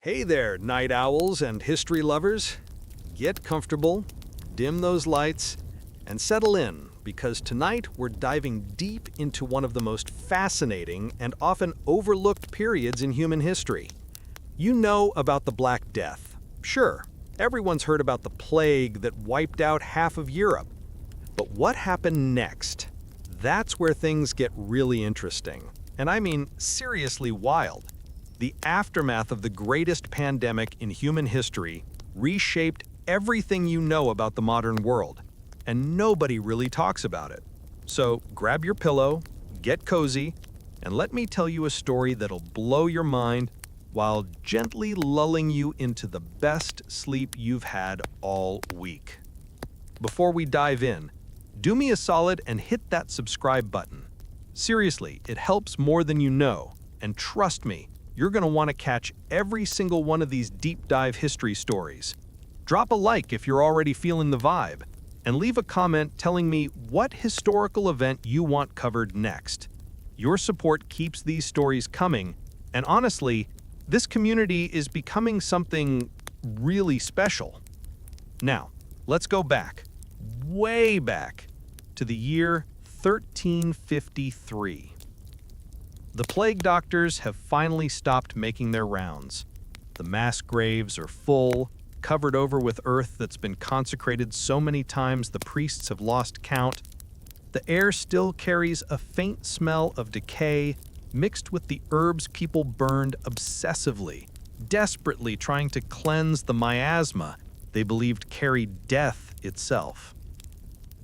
Hey there, night owls and history lovers. Get comfortable, dim those lights, and settle in because tonight we're diving deep into one of the most fascinating and often overlooked periods in human history. You know about the Black Death. Sure, everyone's heard about the plague that wiped out half of Europe. But what happened next? That's where things get really interesting. And I mean seriously wild. The aftermath of the greatest pandemic in human history reshaped everything you know about the modern world, and nobody really talks about it. So grab your pillow, get cozy, and let me tell you a story that'll blow your mind while gently lulling you into the best sleep you've had all week. Before we dive in, do me a solid and hit that subscribe button. Seriously, it helps more than you know, and trust me, you're going to want to catch every single one of these deep dive history stories. Drop a like if you're already feeling the vibe, and leave a comment telling me what historical event you want covered next. Your support keeps these stories coming, and honestly, this community is becoming something really special. Now, let's go back, way back, to the year 1353. The plague doctors have finally stopped making their rounds. The mass graves are full, covered over with earth that's been consecrated so many times the priests have lost count. The air still carries a faint smell of decay mixed with the herbs people burned obsessively, desperately trying to cleanse the miasma they believed carried death itself.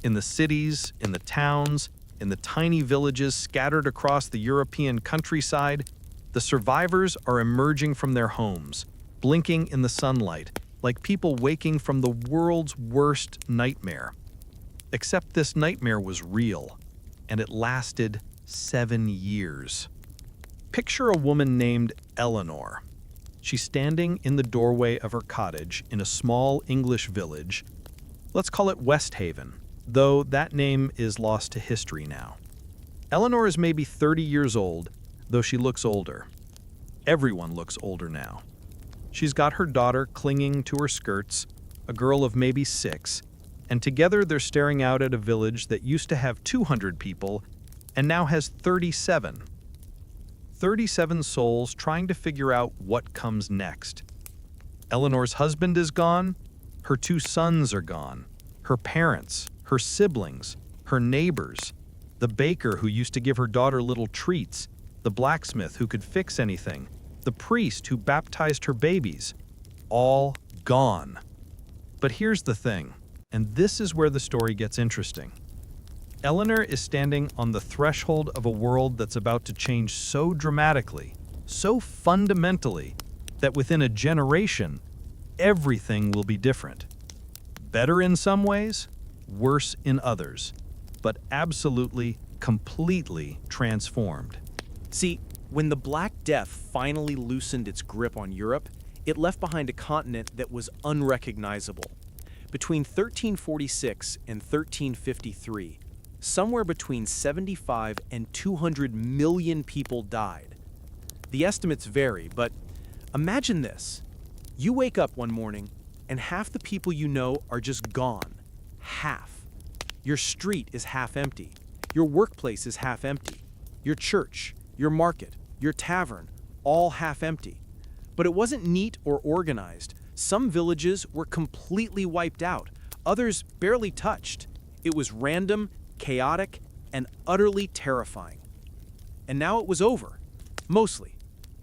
In the cities, in the towns, in the tiny villages scattered across the European countryside, the survivors are emerging from their homes, blinking in the sunlight, like people waking from the world's worst nightmare. Except this nightmare was real, and it lasted 7 years. Picture a woman named Eleanor. She's standing in the doorway of her cottage in a small English village. Let's call it West Haven, though that name is lost to history now. Eleanor is maybe 30 years old, though she looks older. Everyone looks older now. She's got her daughter clinging to her skirts, a girl of maybe 6, and together they're staring out at a village that used to have 200 people and now has 37. 37 souls trying to figure out what comes next. Eleanor's husband is gone, her 2 sons are gone, her parents, her siblings, her neighbors, the baker who used to give her daughter little treats, the blacksmith who could fix anything, the priest who baptized her babies, all gone. But here's the thing, and this is where the story gets interesting. Eleanor is standing on the threshold of a world that's about to change so dramatically, so fundamentally, that within a generation, everything will be different. Better in some ways, worse in others, but absolutely, completely transformed. See, when the Black Death finally loosened its grip on Europe, it left behind a continent that was unrecognizable. Between 1346 and 1353, somewhere between 75 and 200 million people died. The estimates vary, but imagine this. You wake up one morning and half the people you know are just gone. Half. Your street is half empty. Your workplace is half empty. Your church, your market, your tavern, all half empty. But it wasn't neat or organized. Some villages were completely wiped out, others barely touched. It was random, chaotic, and utterly terrifying. And now it was over. Mostly.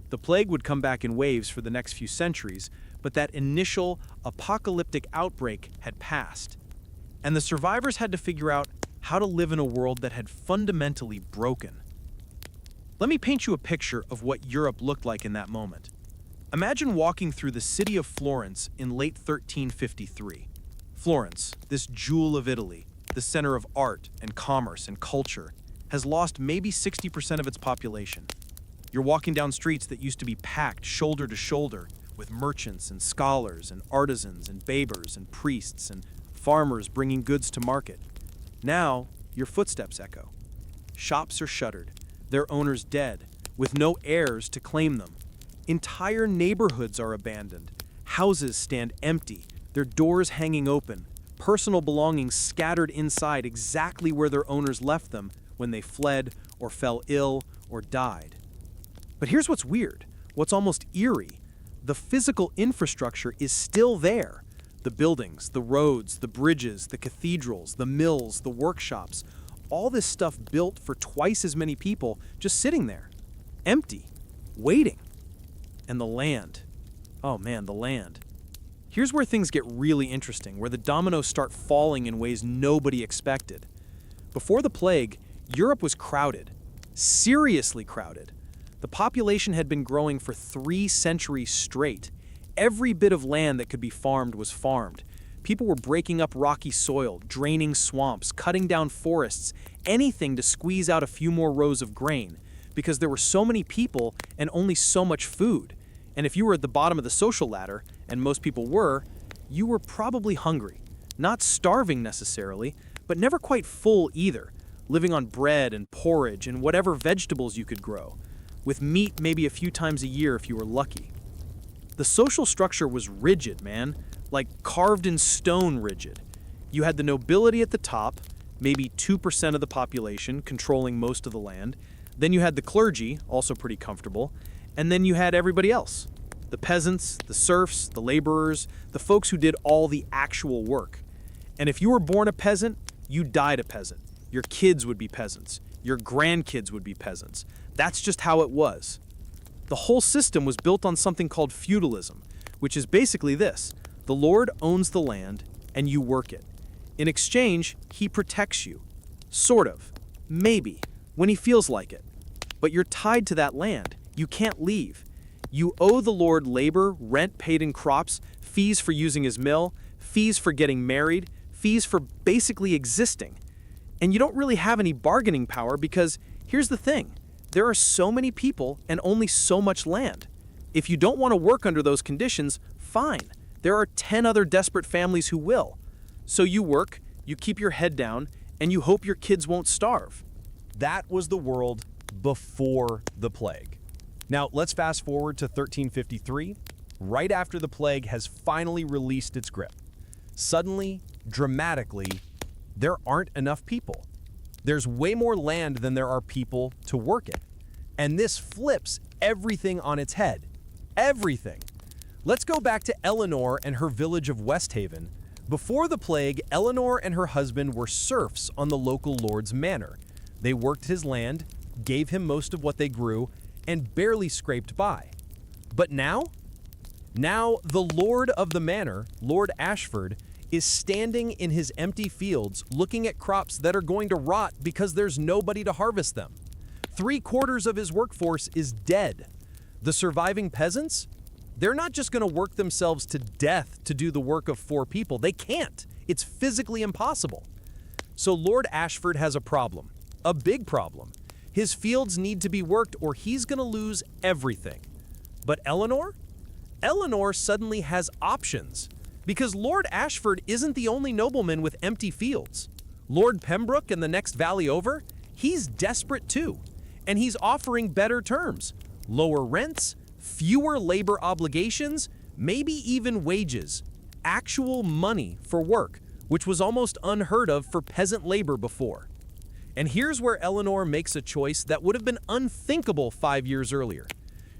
The plague would come back in waves for the next few centuries, but that initial apocalyptic outbreak had passed. And the survivors had to figure out how to live in a world that had fundamentally broken. Let me paint you a picture of what Europe looked like in that moment. Imagine walking through the city of Florence in late 1353. Florence, this jewel of Italy, the center of art and commerce and culture, has lost maybe 60% of its population. You're walking down streets that used to be packed shoulder to shoulder with merchants and scholars and artisans and babers and priests and farmers bringing goods to market. Now, your footsteps echo. Shops are shuttered, their owners dead, with no heirs to claim them. Entire neighborhoods are abandoned. Houses stand empty, their doors hanging open, personal belongings scattered inside exactly where their owners left them when they fled or fell ill or died. But here's what's weird, what's almost eerie. The physical infrastructure is still there. The buildings, the roads, the bridges, the cathedrals, the mills, the workshops, all this stuff built for twice as many people just sitting there, empty, waiting. And the land. Oh man, the land. Here's where things get really interesting, where the dominoes start falling in ways nobody expected. Before the plague, Europe was crowded, seriously crowded. The population had been growing for 3 centuries straight. Every bit of land that could be farmed was farmed. People were breaking up rocky soil, draining swamps, cutting down forests, anything to squeeze out a few more rows of grain, because there were so many people and only so much food. And if you were at the bottom of the social ladder, and most people were, you were probably hungry. Not starving necessarily, but never quite full either, living on bread and porridge and whatever vegetables you could grow, with meat maybe a few times a year if you were lucky. The social structure was rigid, man, like carved in stone rigid. You had the nobility at the top, maybe 2% of the population controlling most of the land. Then you had the clergy, also pretty comfortable, and then you had everybody else. The peasants, the serfs, the laborers, the folks who did all the actual work. And if you were born a peasant, you died a peasant. Your kids would be peasants. Your grandkids would be peasants. That's just how it was. The whole system was built on something called feudalism, which is basically this. The Lord owns the land, and you work it. In exchange, he protects you. Sort of. Maybe. When he feels like it. But you're tied to that land. You can't leave. You owe the Lord labor, rent paid in crops, fees for using his mill, fees for getting married, fees for basically existing. And you don't really have any bargaining power because, here's the thing, there are so many people and only so much land. If you don't want to work under those conditions, fine. There are 10 other desperate families who will. So you work, you keep your head down, and you hope your kids won't starve. That was the world before the plague. Now, let's fast forward to 1353, right after the plague has finally released its grip. Suddenly, dramatically, there aren't enough people. There's way more land than there are people to work it. And this flips everything on its head. Everything. Let's go back to Eleanor and her village of Westhaven. Before the plague, Eleanor and her husband were serfs on the local lord's manor. They worked his land, gave him most of what they grew, and barely scraped by. But now? Now, the lord of the manor, Lord Ashford, is standing in his empty fields looking at crops that are going to rot because there's nobody to harvest them. 3/4 of his workforce is dead. The surviving peasants? They're not just going to work themselves to death to do the work of 4 people. They can't. It's physically impossible. So Lord Ashford has a problem. A big problem. His fields need to be worked or he's going to lose everything. But Eleanor? Eleanor suddenly has options. Because Lord Ashford isn't the only nobleman with empty fields. Lord Pembroke in the next valley over, he's desperate too. And he's offering better terms. Lower rents, fewer labor obligations, maybe even wages. Actual money for work, which was almost unheard of for peasant labor before. And here's where Eleanor makes a choice that would have been unthinkable 5 years earlier.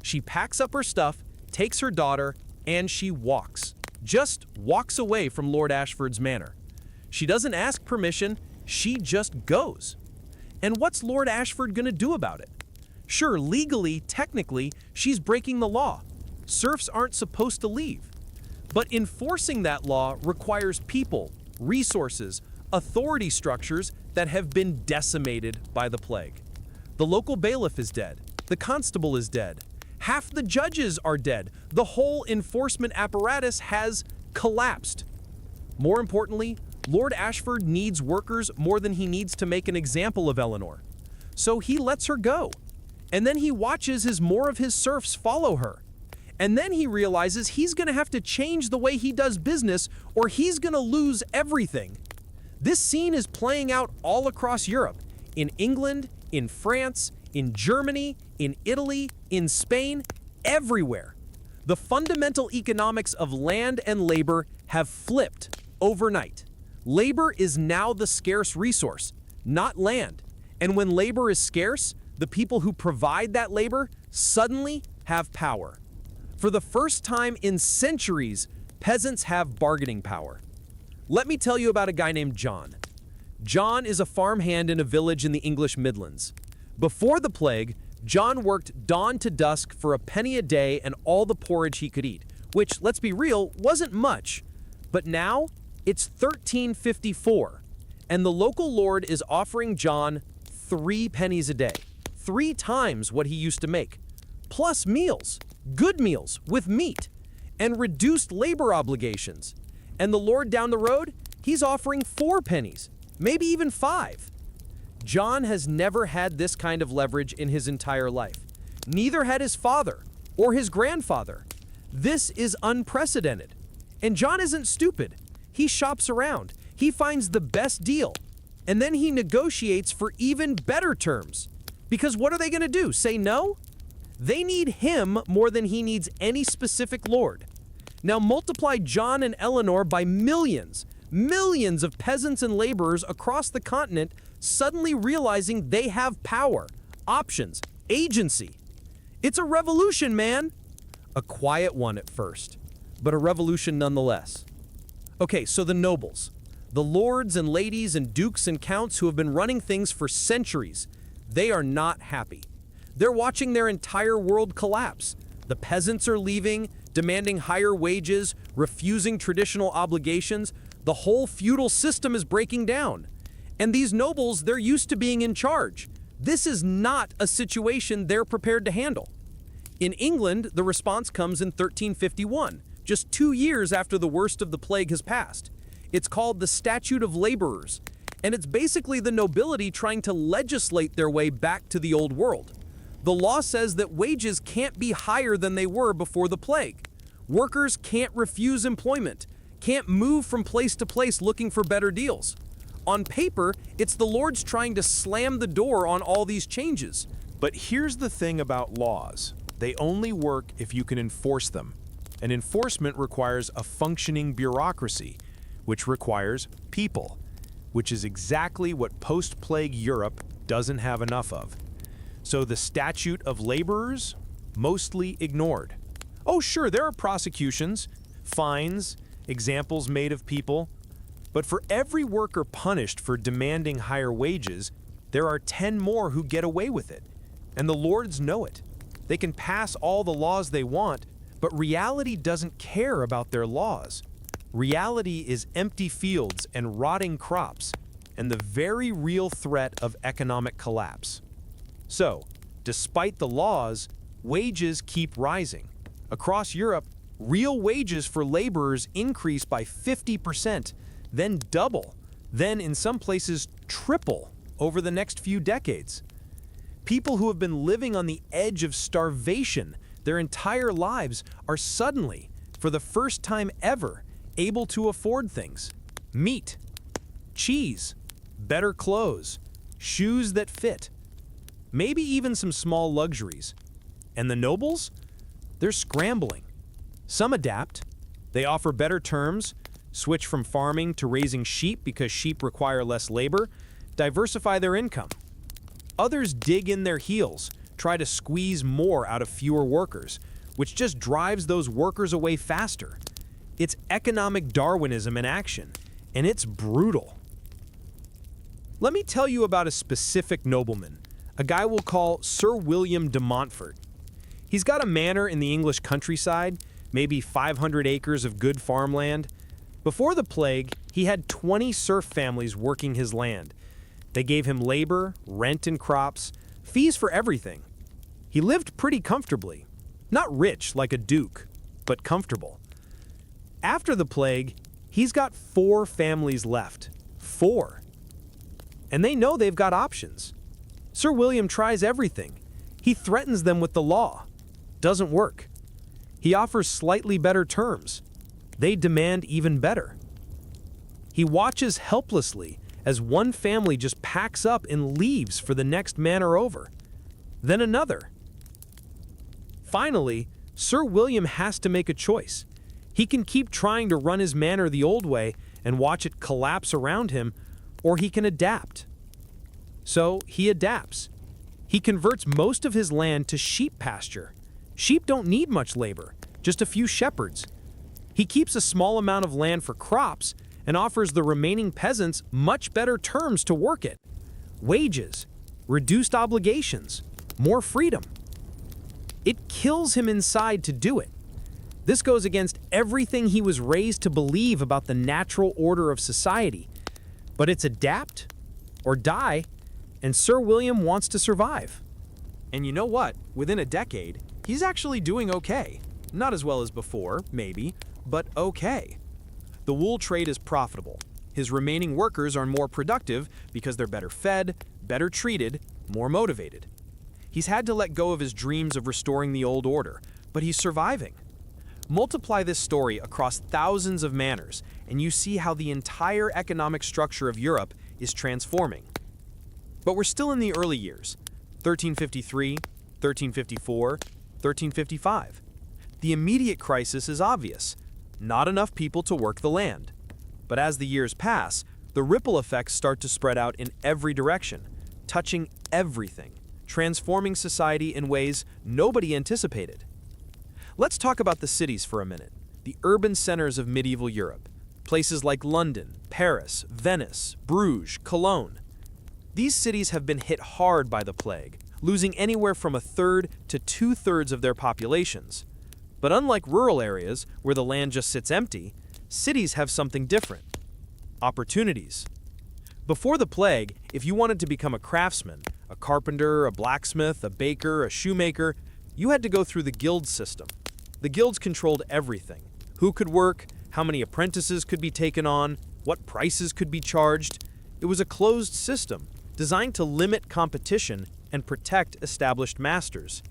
She packs up her stuff, takes her daughter, and she walks. Just walks away from Lord Ashford's manor. She doesn't ask permission, she just goes. And what's Lord Ashford gonna do about it? Sure, legally, technically, she's breaking the law. Serfs aren't supposed to leave. But enforcing that law requires people, resources, authority structures that have been decimated by the plague. The local bailiff is dead. The constable is dead. Half the judges are dead. The whole enforcement apparatus has collapsed. More importantly, Lord Ashford needs workers more than he needs to make an example of Eleanor. So he lets her go. And then he watches as more of his serfs follow her. And then he realizes he's going to have to change the way he does business or he's going to lose everything. This scene is playing out all across Europe, in England, in France, in Germany, in Italy, in Spain, everywhere. The fundamental economics of land and labor have flipped overnight. Labor is now the scarce resource, not land. And when labor is scarce, the people who provide that labor suddenly have power. For the first time in centuries, peasants have bargaining power. Let me tell you about a guy named John. John is a farmhand in a village in the English Midlands. Before the plague, John worked dawn to dusk for a penny a day and all the porridge he could eat, which, let's be real, wasn't much. But now, it's 1354, and the local lord is offering John 3 pennies a day, 3 times what he used to make, plus meals, good meals with meat, and reduced labor obligations. And the lord down the road, he's offering 4 pennies, maybe even 5. John has never had this kind of leverage in his entire life. Neither had his father or his grandfather. This is unprecedented. And John isn't stupid. He shops around. He finds the best deal. And then he negotiates for even better terms. Because what are they going to do? Say no? They need him more than he needs any specific lord. Now multiply John and Eleanor by millions of peasants and laborers across the continent suddenly realizing they have power, options, agency. It's a revolution, man. A quiet one at first, but a revolution nonetheless. Okay, so the nobles, the lords and ladies and dukes and counts who have been running things for centuries, they are not happy. They're watching their entire world collapse. The peasants are leaving, demanding higher wages, refusing traditional obligations. The whole feudal system is breaking down. And these nobles, they're used to being in charge. This is not a situation they're prepared to handle. In England, the response comes in 1351, just 2 years after the worst of the plague has passed. It's called the Statute of Laborers, and it's basically the nobility trying to legislate their way back to the old world. The law says that wages can't be higher than they were before the plague. Workers can't refuse employment, can't move from place to place looking for better deals. On paper, it's the lords trying to slam the door on all these changes. But here's the thing about laws. They only work if you can enforce them. And enforcement requires a functioning bureaucracy, which requires people, which is exactly what post-plague Europe doesn't have enough of. So the statute of laborers, mostly ignored. Oh sure, there are prosecutions, fines, examples made of people, but for every worker punished for demanding higher wages, there are 10 more who get away with it. And the lords know it. They can pass all the laws they want, but reality doesn't care about their laws. Reality is empty fields and rotting crops, and the very real threat of economic collapse. So, despite the laws, wages keep rising. Across Europe, real wages for laborers increase by 50%, then double, then in some places triple over the next few decades. People who have been living on the edge of starvation their entire lives are suddenly, for the first time ever, able to afford things. Meat, cheese, better clothes, shoes that fit, maybe even some small luxuries. And the nobles? They're scrambling. Some adapt. They offer better terms, switch from farming to raising sheep because sheep require less labor, diversify their income. Others dig in their heels, try to squeeze more out of fewer workers, which just drives those workers away faster. It's economic Darwinism in action, and it's brutal. Let me tell you about a specific nobleman, a guy we'll call Sir William de Montfort. He's got a manor in the English countryside, maybe 500 acres of good farmland. Before the plague, he had 20 serf families working his land. They gave him labor, rent and crops, fees for everything. He lived pretty comfortably. Not rich like a duke, but comfortable. After the plague, he's got 4 families left. 4. And they know they've got options. Sir William tries everything. He threatens them with the law. Doesn't work. He offers slightly better terms. They demand even better. He watches helplessly as one family just packs up and leaves for the next manor over. Then another. Finally, Sir William has to make a choice. He can keep trying to run his manor the old way and watch it collapse around him, or he can adapt. So he adapts. He converts most of his land to sheep pasture. Sheep don't need much labor, just a few shepherds. He keeps a small amount of land for crops and offers the remaining peasants much better terms to work it. Wages, reduced obligations, more freedom. It kills him inside to do it. This goes against everything he was raised to believe about the natural order of society. But it's adapt or die, and Sir William wants to survive. And you know what? Within a decade, he's actually doing okay. Not as well as before, maybe, but okay. The wool trade is profitable. His remaining workers are more productive because they're better fed, better treated, more motivated. He's had to let go of his dreams of restoring the old order, but he's surviving. Multiply this story across thousands of manors, and you see how the entire economic structure of Europe is transforming. But we're still in the early years, 1353, 1354, 1355. The immediate crisis is obvious. Not enough people to work the land. But as the years pass, the ripple effects start to spread out in every direction, touching everything, transforming society in ways nobody anticipated. Let's talk about the cities for a minute, the urban centers of medieval Europe, places like London, Paris, Venice, Bruges, Cologne. These cities have been hit hard by the plague, losing anywhere from 1/3 to 2/3 of their populations. But unlike rural areas, where the land just sits empty, cities have something different: opportunities. Before the plague, if you wanted to become a craftsman, a carpenter, a blacksmith, a baker, a shoemaker, you had to go through the guild system. The guilds controlled everything: who could work, how many apprentices could be taken on, what prices could be charged. It was a closed system, designed to limit competition and protect established masters.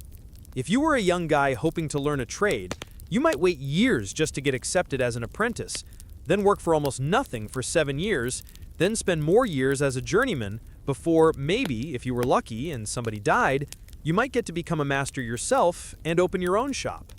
If you were a young guy hoping to learn a trade, you might wait years just to get accepted as an apprentice, then work for almost nothing for 7 years, then spend more years as a journeyman before maybe, if you were lucky and somebody died, you might get to become a master yourself and open your own shop.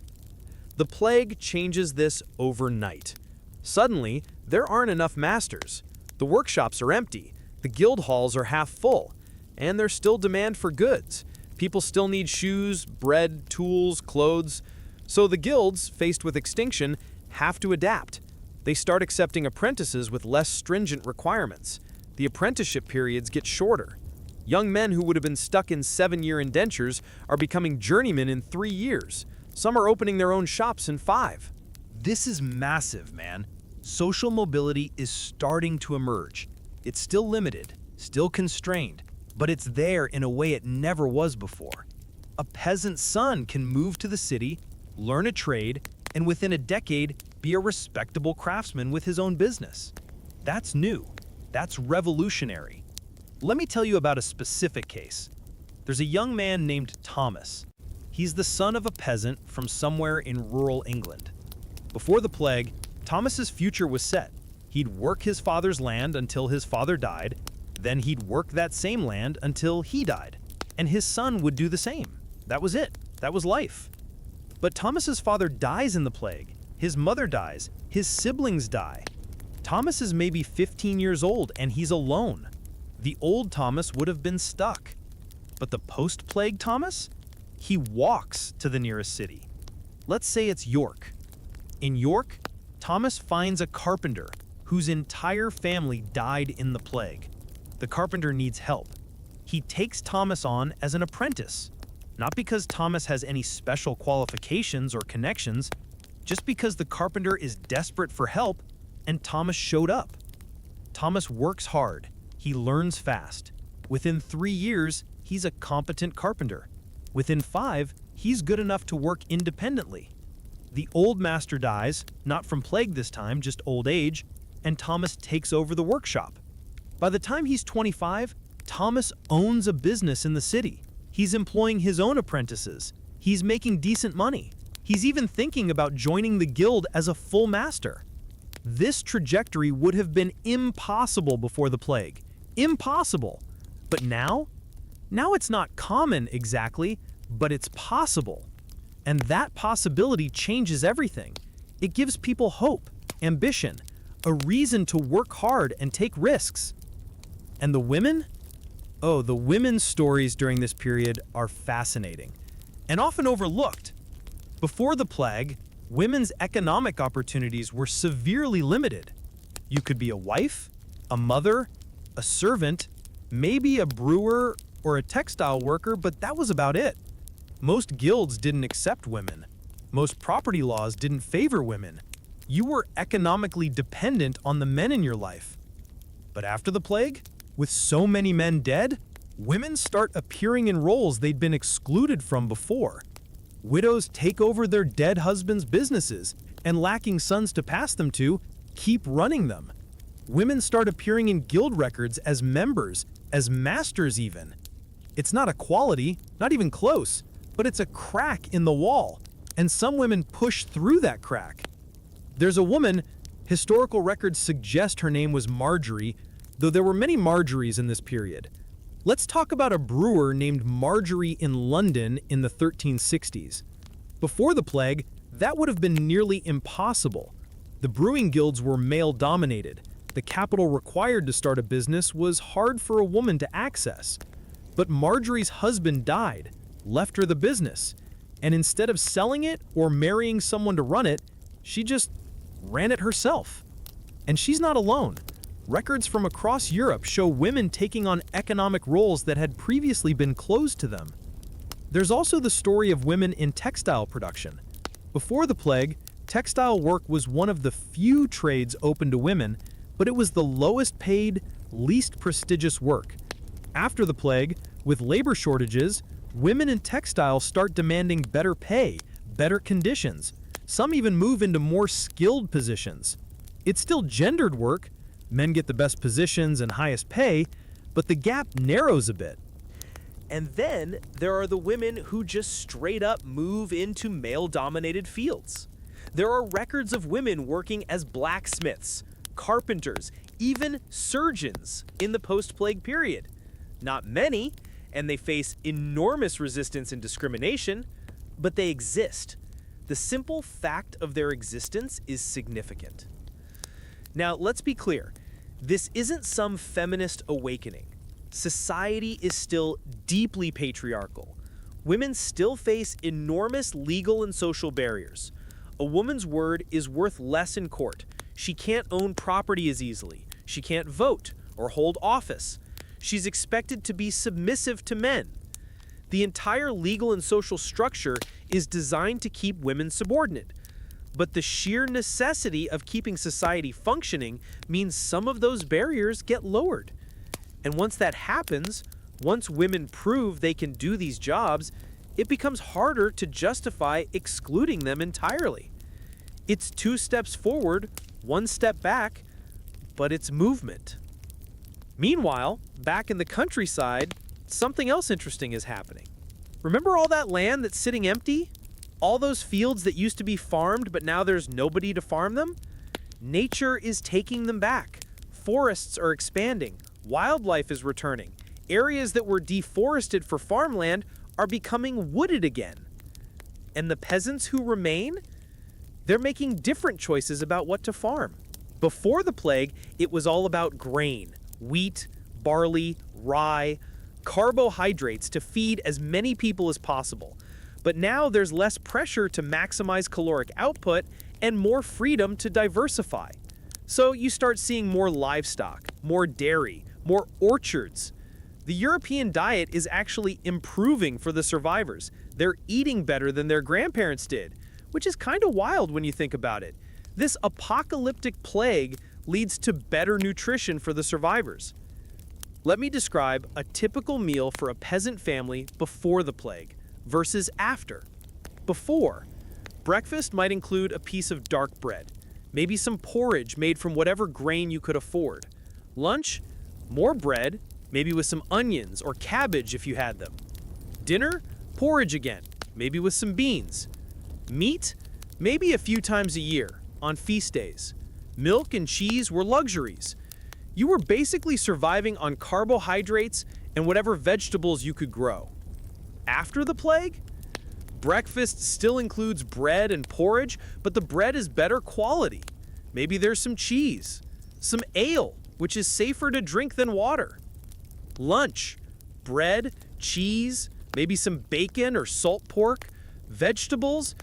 The plague changes this overnight. Suddenly, there aren't enough masters. The workshops are empty, the guild halls are half full, and there's still demand for goods. People still need shoes, bread, tools, clothes. So the guilds, faced with extinction, have to adapt. They start accepting apprentices with less stringent requirements. The apprenticeship periods get shorter. Young men who would have been stuck in 7-year indentures are becoming journeymen in 3 years. Some are opening their own shops in 5. This is massive, man. Social mobility is starting to emerge. It's still limited, still constrained, but it's there in a way it never was before. A peasant's son can move to the city, learn a trade, and within a decade be a respectable craftsman with his own business. That's new. That's revolutionary. Let me tell you about a specific case. There's a young man named Thomas. He's the son of a peasant from somewhere in rural England. Before the plague, Thomas's future was set. He'd work his father's land until his father died, then he'd work that same land until he died, and his son would do the same. That was it. That was life. But Thomas's father dies in the plague. His mother dies. His siblings die. Thomas is maybe 15 years old and he's alone. The old Thomas would have been stuck. But the post-plague Thomas? He walks to the nearest city. Let's say it's York. In York, Thomas finds a carpenter whose entire family died in the plague. The carpenter needs help. He takes Thomas on as an apprentice, not because Thomas has any special qualifications or connections, just because the carpenter is desperate for help and Thomas showed up. Thomas works hard. He learns fast. Within 3 years, he's a competent carpenter. Within 5, he's good enough to work independently. The old master dies, not from plague this time, just old age, and Thomas takes over the workshop. By the time he's 25, Thomas owns a business in the city. He's employing his own apprentices. He's making decent money. He's even thinking about joining the guild as a full master. This trajectory would have been impossible before the plague. Impossible. But now? Now it's not common exactly, but it's possible. And that possibility changes everything. It gives people hope, ambition, a reason to work hard and take risks. And the women? Oh, the women's stories during this period are fascinating and often overlooked. Before the plague, women's economic opportunities were severely limited. You could be a wife, a mother, a servant, maybe a brewer or a textile worker, but that was about it. Most guilds didn't accept women. Most property laws didn't favor women. You were economically dependent on the men in your life. But after the plague, with so many men dead, women start appearing in roles they'd been excluded from before. Widows take over their dead husbands' businesses, and lacking sons to pass them to, keep running them. Women start appearing in guild records as members, as masters even. It's not equality, not even close, but it's a crack in the wall, and some women push through that crack. There's a woman, historical records suggest her name was Marjorie, though there were many Marjories in this period. Let's talk about a brewer named Marjorie in London in the 1360s. Before the plague, that would have been nearly impossible. The brewing guilds were male-dominated. The capital required to start a business was hard for a woman to access. But Marjorie's husband died, left her the business, and instead of selling it or marrying someone to run it, she just ran it herself. And she's not alone. Records from across Europe show women taking on economic roles that had previously been closed to them. There's also the story of women in textile production. Before the plague, textile work was one of the few trades open to women, but it was the lowest paid, least prestigious work. After the plague, with labor shortages, women in textiles start demanding better pay, better conditions. Some even move into more skilled positions. It's still gendered work. Men get the best positions and highest pay, but the gap narrows a bit. And then there are the women who just straight up move into male-dominated fields. There are records of women working as blacksmiths, carpenters, even surgeons in the post-plague period. Not many, and they face enormous resistance and discrimination, but they exist. The simple fact of their existence is significant. Now, let's be clear. This isn't some feminist awakening. Society is still deeply patriarchal. Women still face enormous legal and social barriers. A woman's word is worth less in court. She can't own property as easily. She can't vote or hold office. She's expected to be submissive to men. The entire legal and social structure is designed to keep women subordinate. But the sheer necessity of keeping society functioning means some of those barriers get lowered. And once that happens, once women prove they can do these jobs, it becomes harder to justify excluding them entirely. It's 2 steps forward, 1 step back, but it's movement. Meanwhile, back in the countryside, something else interesting is happening. Remember all that land that's sitting empty? All those fields that used to be farmed, but now there's nobody to farm them? Nature is taking them back. Forests are expanding. Wildlife is returning. Areas that were deforested for farmland are becoming wooded again. And the peasants who remain? They're making different choices about what to farm. Before the plague, it was all about grain, wheat, barley, rye, carbohydrates to feed as many people as possible. But now there's less pressure to maximize caloric output and more freedom to diversify. So you start seeing more livestock, more dairy, more orchards. The European diet is actually improving for the survivors. They're eating better than their grandparents did, which is kind of wild when you think about it. This apocalyptic plague leads to better nutrition for the survivors. Let me describe a typical meal for a peasant family before the plague versus after. Before, breakfast might include a piece of dark bread, maybe some porridge made from whatever grain you could afford. Lunch, more bread, maybe with some onions or cabbage if you had them. Dinner, porridge again, maybe with some beans. Meat, maybe a few times a year, on feast days. Milk and cheese were luxuries. You were basically surviving on carbohydrates and whatever vegetables you could grow. After the plague? Breakfast still includes bread and porridge, but the bread is better quality. Maybe there's some cheese, some ale, which is safer to drink than water. Lunch, bread, cheese, maybe some bacon or salt pork, vegetables.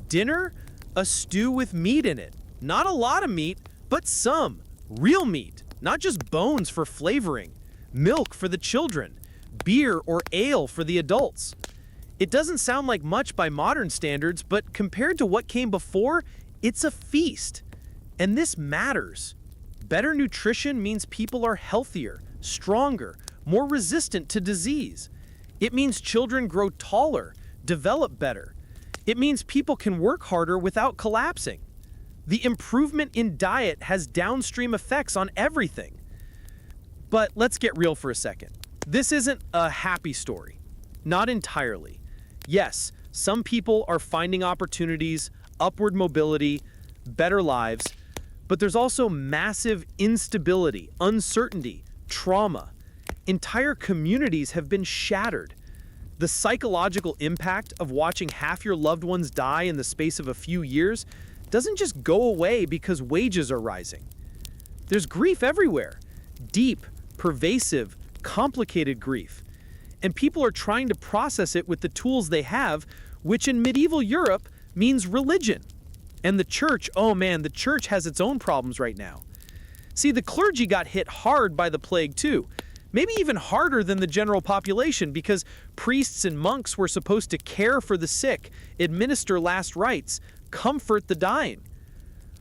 Dinner, a stew with meat in it. Not a lot of meat, but some. Real meat, not just bones for flavoring. Milk for the children. Beer or ale for the adults. It doesn't sound like much by modern standards, but compared to what came before, it's a feast. And this matters. Better nutrition means people are healthier, stronger, more resistant to disease. It means children grow taller, develop better. It means people can work harder without collapsing. The improvement in diet has downstream effects on everything. But let's get real for a second. This isn't a happy story. Not entirely. Yes, some people are finding opportunities, upward mobility, better lives, but there's also massive instability, uncertainty, trauma. Entire communities have been shattered. The psychological impact of watching half your loved ones die in the space of a few years doesn't just go away because wages are rising. There's grief everywhere. Deep, pervasive, complicated grief. And people are trying to process it with the tools they have, which in medieval Europe means religion. And the church, oh man, the church has its own problems right now. See, the clergy got hit hard by the plague too. Maybe even harder than the general population, because priests and monks were supposed to care for the sick, administer last rites, comfort the dying.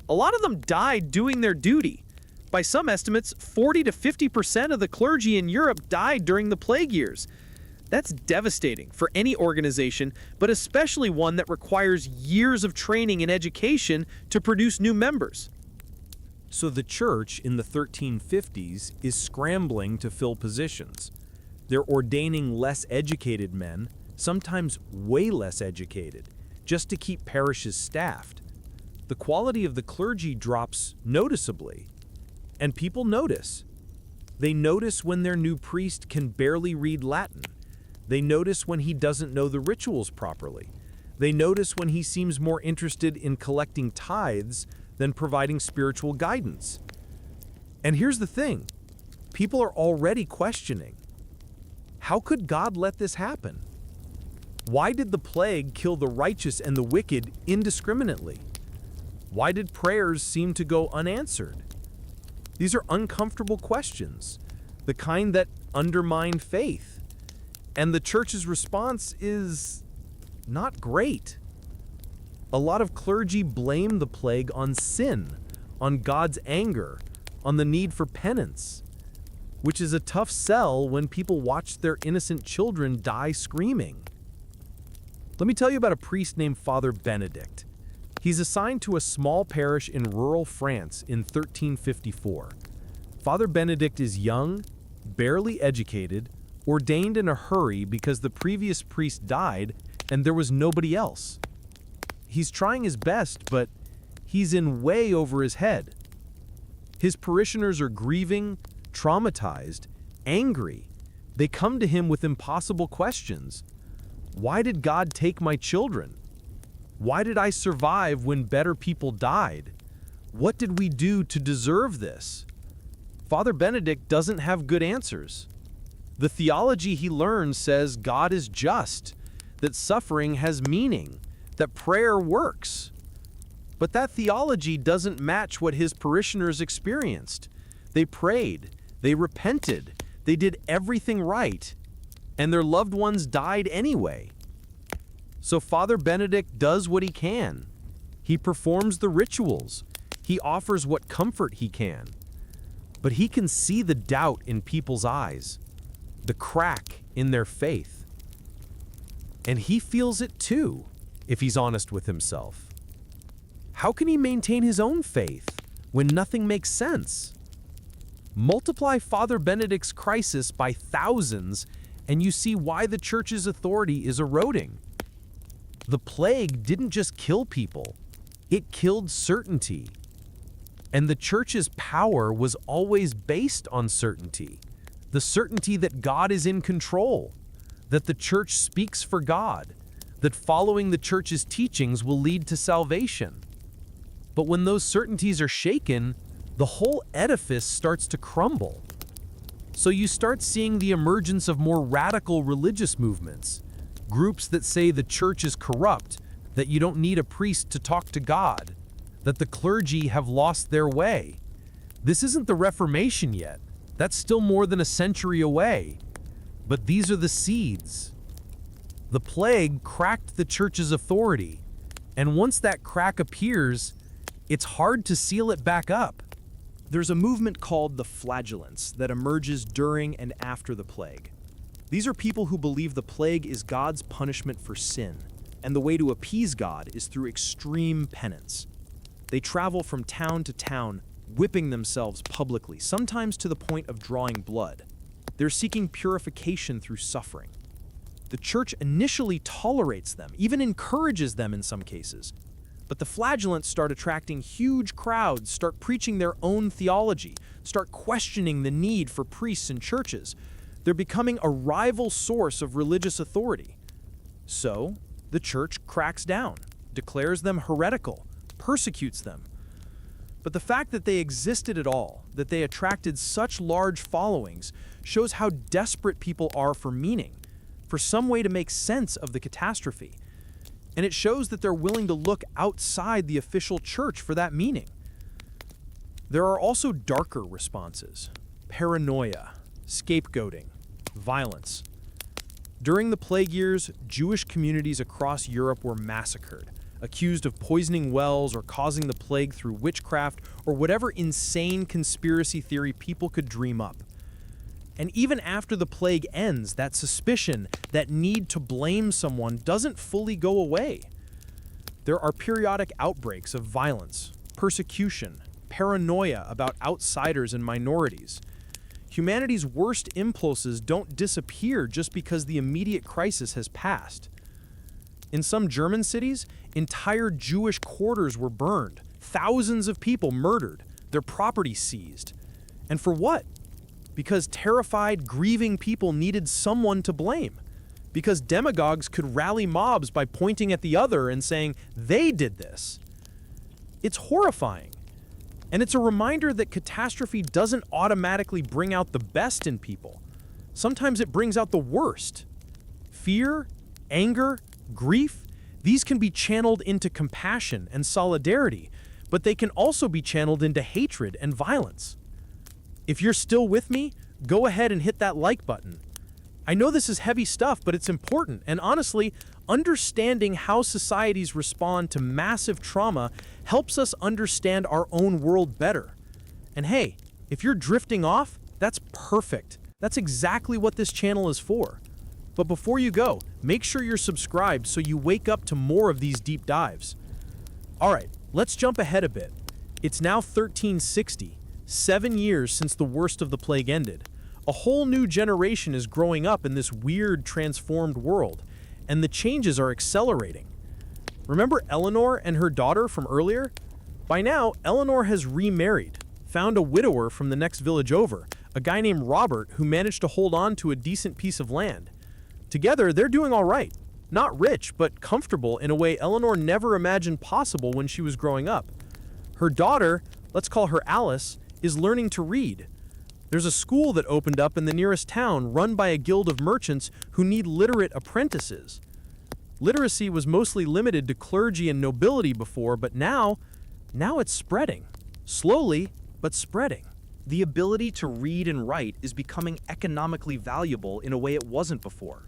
A lot of them died doing their duty. By some estimates, 40 to 50% of the clergy in Europe died during the plague years. That's devastating for any organization, but especially one that requires years of training and education to produce new members. So the church in the 1350s is scrambling to fill positions. They're ordaining less educated men, sometimes way less educated, just to keep parishes staffed. The quality of the clergy drops noticeably, and people notice. They notice when their new priest can barely read Latin. They notice when he doesn't know the rituals properly. They notice when he seems more interested in collecting tithes than providing spiritual guidance. And here's the thing, people are already questioning, how could God let this happen? Why did the plague kill the righteous and the wicked indiscriminately? Why did prayers seem to go unanswered? These are uncomfortable questions, the kind that undermine faith. And the church's response is not great. A lot of clergy blame the plague on sin, on God's anger, on the need for penance, which is a tough sell when people watch their innocent children die screaming. Let me tell you about a priest named Father Benedict. He's assigned to a small parish in rural France in 1354. Father Benedict is young, barely educated, ordained in a hurry because the previous priest died and there was nobody else. He's trying his best, but he's in way over his head. His parishioners are grieving, traumatized, angry. They come to him with impossible questions. Why did God take my children? Why did I survive when better people died? What did we do to deserve this? Father Benedict doesn't have good answers. The theology he learns says God is just, that suffering has meaning, that prayer works. But that theology doesn't match what his parishioners experienced. They prayed, they repented, they did everything right, and their loved ones died anyway. So Father Benedict does what he can. He performs the rituals. He offers what comfort he can. But he can see the doubt in people's eyes, the crack in their faith. And he feels it too, if he's honest with himself. How can he maintain his own faith when nothing makes sense? Multiply Father Benedict's crisis by thousands, and you see why the church's authority is eroding. The plague didn't just kill people, it killed certainty. And the church's power was always based on certainty. The certainty that God is in control, that the church speaks for God, that following the church's teachings will lead to salvation. But when those certainties are shaken, the whole edifice starts to crumble. So you start seeing the emergence of more radical religious movements, groups that say the church is corrupt, that you don't need a priest to talk to God, that the clergy have lost their way. This isn't the Reformation yet. That's still more than a century away. But these are the seeds. The plague cracked the church's authority, and once that crack appears, it's hard to seal it back up. There's a movement called the flagellants that emerges during and after the plague. These are people who believe the plague is God's punishment for sin, and the way to appease God is through extreme penance. They travel from town to town, whipping themselves publicly, sometimes to the point of drawing blood. They're seeking purification through suffering. The church initially tolerates them, even encourages them in some cases. But the flagellants start attracting huge crowds, start preaching their own theology, start questioning the need for priests and churches. They're becoming a rival source of religious authority. So, the church cracks down, declares them heretical, persecutes them. But the fact that they existed at all, that they attracted such large followings, shows how desperate people are for meaning, for some way to make sense of the catastrophe. And it shows that they're willing to look outside the official church for that meaning. There are also darker responses: paranoia, scapegoating, violence. During the plague years, Jewish communities across Europe were massacred, accused of poisoning wells or causing the plague through witchcraft or whatever insane conspiracy theory people could dream up. And even after the plague ends, that suspicion, that need to blame someone doesn't fully go away. There are periodic outbreaks of violence, persecution, paranoia about outsiders and minorities. Humanity's worst impulses don't disappear just because the immediate crisis has passed. In some German cities, entire Jewish quarters were burned, thousands of people murdered, their property seized. And for what? Because terrified, grieving people needed someone to blame. Because demagogues could rally mobs by pointing at the other and saying, they did this. It's horrifying. And it's a reminder that catastrophe doesn't automatically bring out the best in people. Sometimes it brings out the worst. Fear, anger, grief, these can be channeled into compassion and solidarity, but they can also be channeled into hatred and violence. If you're still with me, go ahead and hit that like button. I know this is heavy stuff, but it's important, and honestly, understanding how societies respond to massive trauma helps us understand our own world better. And hey, if you're drifting off, that's perfect. That's exactly what this channel is for. But before you go, make sure you're subscribed so you wake up to more of these deep dives. Alright, let's jump ahead a bit. It's now 1360. 7 years since the worst of the plague ended. A whole new generation is growing up in this weird, transformed world, and the changes are accelerating. Remember Eleanor and her daughter from earlier? By now, Eleanor has remarried, found a widower from the next village over, a guy named Robert who managed to hold on to a decent piece of land. Together, they're doing all right. Not rich, but comfortable in a way Eleanor never imagined possible when she was growing up. Her daughter, let's call her Alice, is learning to read. There's a school that opened up in the nearest town run by a guild of merchants who need literate apprentices. Literacy was mostly limited to clergy and nobility before, but now it's spreading. Slowly, but spreading. The ability to read and write is becoming economically valuable in a way it wasn't before.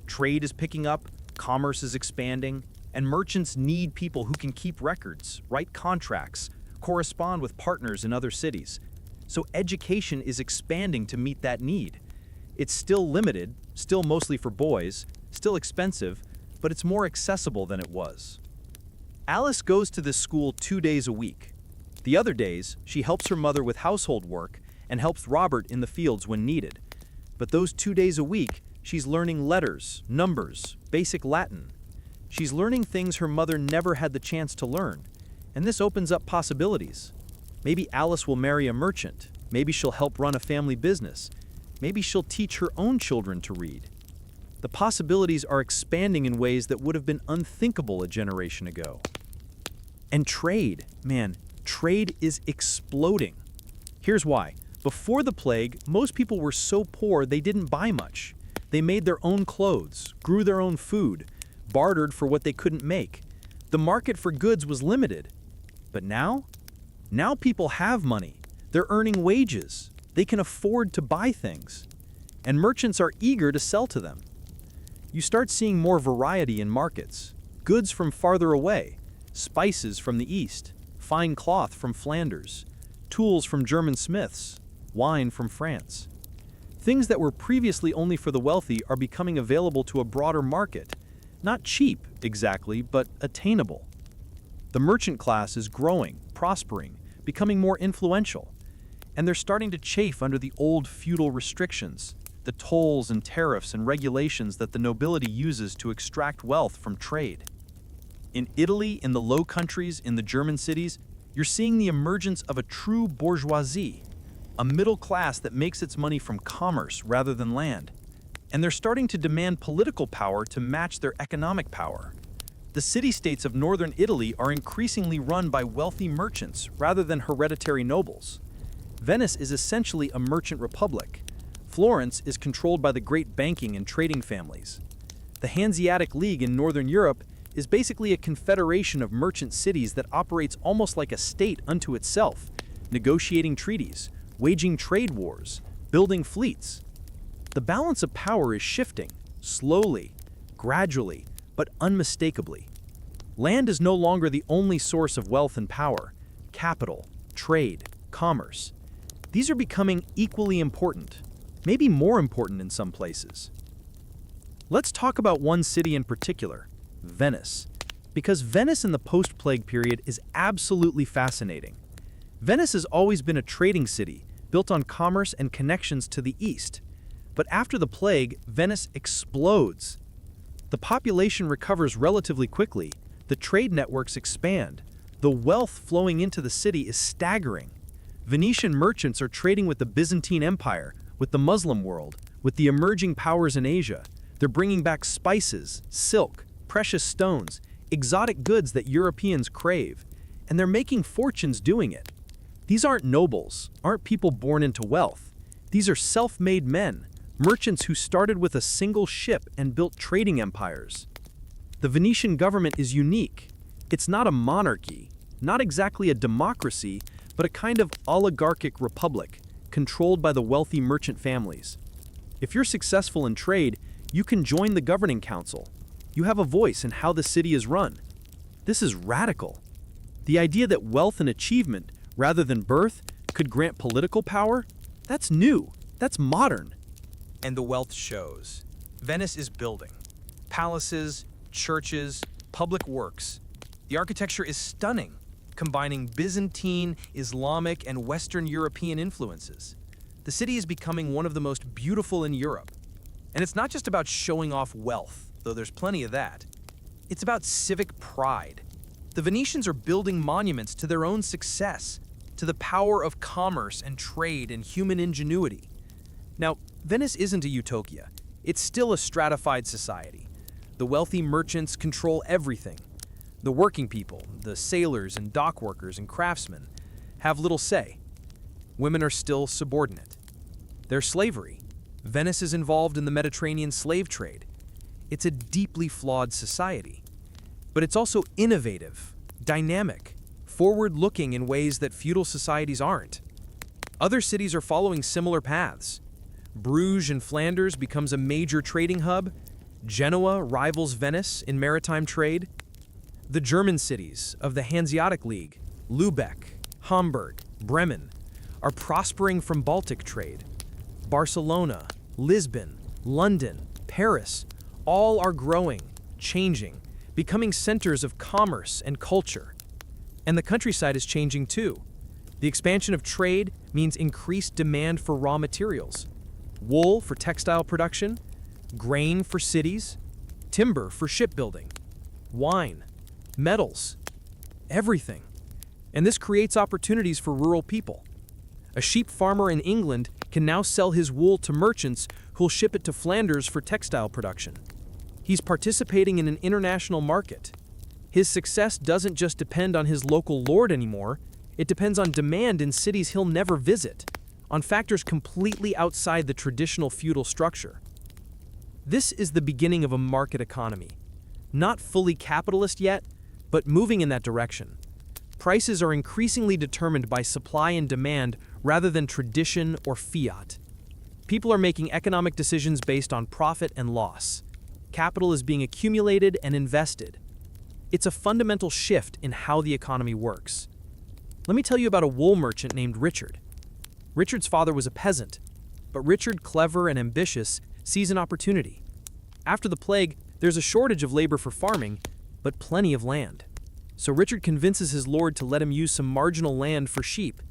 Trade is picking up, commerce is expanding, and merchants need people who can keep records, write contracts, correspond with partners in other cities. So education is expanding to meet that need. It's still limited, still mostly for boys, still expensive, but it's more accessible than it was. Alice goes to this school 2 days a week. The other days, she helps her mother with household work and helps Robert in the fields when needed. But those 2 days a week, she's learning letters, numbers, basic Latin. She's learning things her mother never had the chance to learn. And this opens up possibilities. Maybe Alice will marry a merchant. Maybe she'll help run a family business. Maybe she'll teach her own children to read. The The possibilities are expanding in ways that would have been unthinkable a generation ago. And trade, man, trade is exploding. Here's why. Before the plague, most people were so poor they didn't buy much. They made their own clothes, grew their own food, bartered for what they couldn't make. The market for goods was limited. But now? Now people have money. They're earning wages. They can afford to buy things. And merchants are eager to sell to them. You start seeing more variety in markets. Goods from farther away, spices from the east, fine cloth from Flanders, tools from German smiths, wine from France. Things that were previously only for the wealthy are becoming available to a broader market. Not cheap, exactly, but attainable. The merchant class is growing, prospering, becoming more influential. And they're starting to chafe under the old feudal restrictions, the tolls and tariffs and regulations that the nobility uses to extract wealth from trade. In Italy, in the Low Countries, in the German cities, you're seeing the emergence of a true bourgeoisie, a middle class that makes its money from commerce rather than land. And they're starting to demand political power to match their economic power. The city-states of northern Italy are increasingly run by wealthy merchants rather than hereditary nobles. Venice is essentially a merchant republic. Florence is controlled by the great banking and trading families. The Hanseatic League in Northern Europe is basically a confederation of merchant cities that operates almost like a state unto itself, negotiating treaties, waging trade wars, building fleets. The balance of power is shifting, slowly, gradually, but unmistakably. Land is no longer the only source of wealth and power. Capital, trade, commerce. These are becoming equally important, maybe more important in some places. Let's talk about one city in particular, Venice, because Venice in the post-plague period is absolutely fascinating. Venice has always been a trading city, built on commerce and connections to the east. But after the plague, Venice explodes. The population recovers relatively quickly, the trade networks expand, the wealth flowing into the city is staggering. Venetian merchants are trading with the Byzantine Empire, with the Muslim world, with the emerging powers in Asia. They're bringing back spices, silk, precious stones, exotic goods that Europeans crave, and they're making fortunes doing it. These aren't nobles, aren't people born into wealth. These are self-made men, merchants who started with a single ship and built trading empires. The Venetian government is unique. It's not a monarchy, not exactly a democracy, but a kind of oligarchic republic, controlled by the wealthy merchant families. If you're successful in trade, you can join the governing council. You have a voice in how the city is run. This is radical. The idea that wealth and achievement, rather than birth, could grant political power? That's new. That's modern. And the wealth shows. Venice is building. Palaces, churches, public works. The architecture is stunning, combining Byzantine, Islamic, and Western European influences. The city is becoming one of the most beautiful in Europe. And it's not just about showing off wealth, though there's plenty of that. It's about civic pride. The Venetians are building monuments to their own success, to the power of commerce and trade and human ingenuity. Now, Venice isn't a utopia. It's still a stratified society. The wealthy merchants control everything. The working people, the sailors and dock workers and craftsmen, have little say. Women are still subordinate. There's slavery. Venice is involved in the Mediterranean slave trade. It's a deeply flawed society. But it's also innovative, dynamic, forward-looking in ways that feudal societies aren't. Other cities are following similar paths. Bruges in Flanders becomes a major trading hub. Genoa rivals Venice in maritime trade. The German cities of the Hanseatic League, Lübeck, Hamburg, Bremen, are prospering from Baltic trade. Barcelona, Lisbon, London, Paris, all are growing, changing, becoming centers of commerce and culture. And the countryside is changing too. The expansion of trade means increased demand for raw materials. Wool for textile production, grain for cities, timber for shipbuilding, wine, metals, everything. And this creates opportunities for rural people. A sheep farmer in England can now sell his wool to merchants who'll ship it to Flanders for textile production. He's participating in an international market. His success doesn't just depend on his local lord anymore, it depends on demand in cities he'll never visit, on factors completely outside the traditional feudal structure. This is the beginning of a market economy. Not fully capitalist yet, but moving in that direction. Prices are increasingly determined by supply and demand rather than tradition or fiat. People are making economic decisions based on profit and loss. Capital is being accumulated and invested. It's a fundamental shift in how the economy works. Let me tell you about a wool merchant named Richard. Richard's father was a peasant, but Richard, clever and ambitious, sees an opportunity. After the plague, there's a shortage of labor for farming, but plenty of land. So Richard convinces his lord to let him use some marginal land for sheep.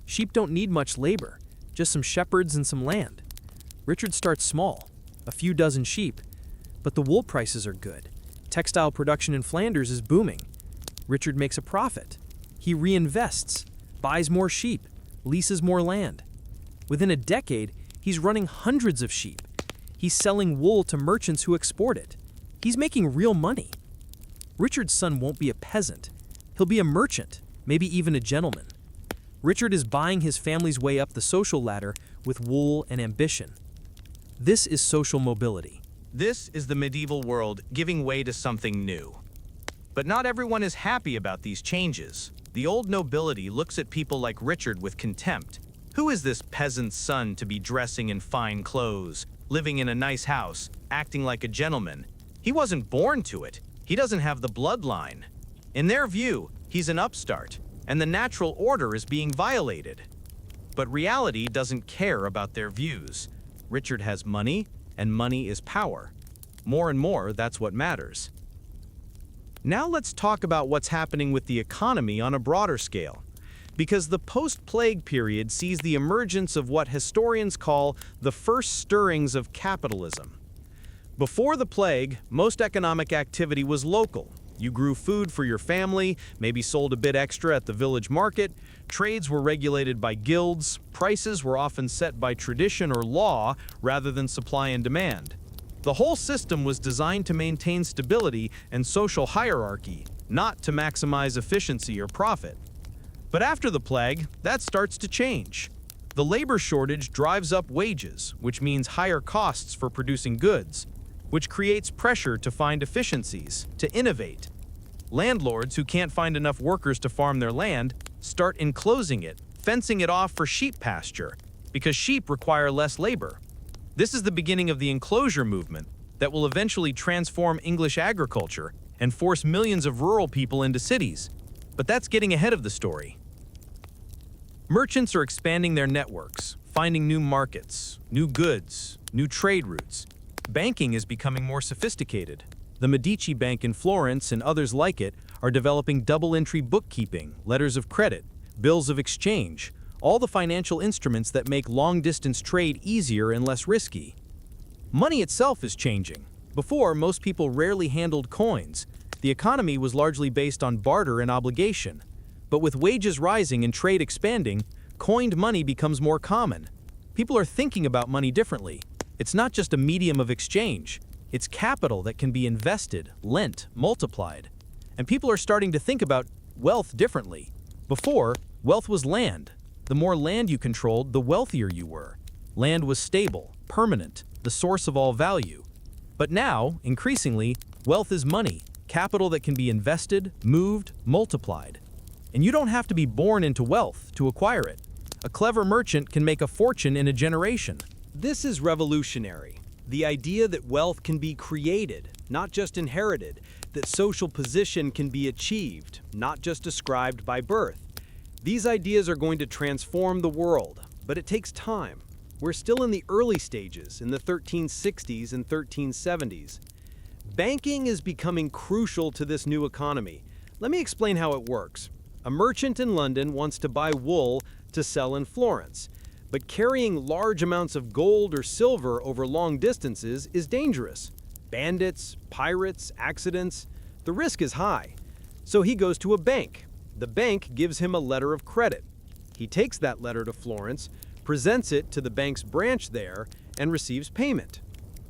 Sheep don't need much labor, just some shepherds and some land. Richard starts small, a few dozen sheep, but the wool prices are good. Textile production in Flanders is booming. Richard makes a profit. He reinvests, buys more sheep, leases more land. Within a decade, he's running hundreds of sheep. He's selling wool to merchants who export it. He's making real money. Richard's son won't be a peasant. He'll be a merchant, maybe even a gentleman. Richard is buying his family's way up the social ladder with wool and ambition. This is social mobility. This is the medieval world giving way to something new. But not everyone is happy about these changes. The old nobility looks at people like Richard with contempt. Who is this peasant's son to be dressing in fine clothes, living in a nice house, acting like a gentleman? He wasn't born to it. He doesn't have the bloodline. In their view, he's an upstart, and the natural order is being violated. But reality doesn't care about their views. Richard has money, and money is power. More and more, that's what matters. Now let's talk about what's happening with the economy on a broader scale, because the post-plague period sees the emergence of what historians call the first stirrings of capitalism. Before the plague, most economic activity was local. You grew food for your family, maybe sold a bit extra at the village market. Trades were regulated by guilds. Prices were often set by tradition or law rather than supply and demand. The whole system was designed to maintain stability and social hierarchy, not to maximize efficiency or profit. But after the plague, that starts to change. The labor shortage drives up wages, which means higher costs for producing goods, which creates pressure to find efficiencies, to innovate. Landlords who can't find enough workers to farm their land start enclosing it, fencing it off for sheep pasture, because sheep require less labor. This is the beginning of the enclosure movement that will eventually transform English agriculture and force millions of rural people into cities. But that's getting ahead of the story. Merchants are expanding their networks, finding new markets, new goods, new trade routes. Banking is becoming more sophisticated. The Medici Bank in Florence and others like it are developing double-entry bookkeeping, letters of credit, bills of exchange, all the financial instruments that make long-distance trade easier and less risky. Money itself is changing. Before, most people rarely handled coins. The economy was largely based on barter and obligation. But with wages rising and trade expanding, coined money becomes more common. People are thinking about money differently. It's not just a medium of exchange. It's capital that can be invested, lent, multiplied. And people are starting to think about wealth differently. Before, wealth was land. The more land you controlled, the wealthier you were. Land was stable, permanent, the source of all value. But now, increasingly, wealth is money, capital that can be invested, moved, multiplied. And you don't have to be born into wealth to acquire it. A clever merchant can make a fortune in a generation. This is revolutionary. The idea that wealth can be created, not just inherited, that social position can be achieved, not just ascribed by birth. These ideas are going to transform the world, but it takes time. We're still in the early stages, in the 1360s and 1370s. Banking is becoming crucial to this new economy. Let me explain how it works. A merchant in London wants to buy wool to sell in Florence. But carrying large amounts of gold or silver over long distances is dangerous. Bandits, pirates, accidents, the risk is high. So he goes to a bank. The bank gives him a letter of credit. He takes that letter to Florence, presents it to the bank's branch there, and receives payment.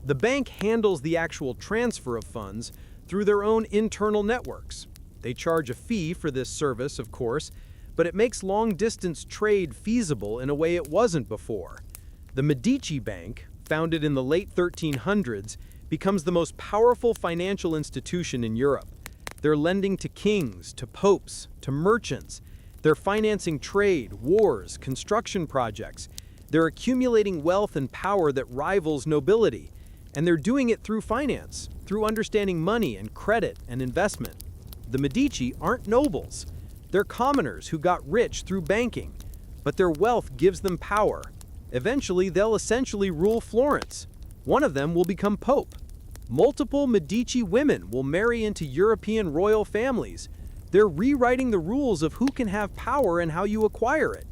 The bank handles the actual transfer of funds through their own internal networks. They charge a fee for this service, of course, but it makes long-distance trade feasible in a way it wasn't before. The Medici Bank, founded in the late 1300s, becomes the most powerful financial institution in Europe. They're lending to kings, to popes, to merchants. They're financing trade, wars, construction projects. They're accumulating wealth and power that rivals nobility. And they're doing it through finance, through understanding money and credit and investment. The Medici aren't nobles. They're commoners who got rich through banking, but their wealth gives them power. Eventually, they'll essentially rule Florence. One of them will become pope. Multiple Medici women will marry into European royal families. They're rewriting the rules of who can have power and how you acquire it.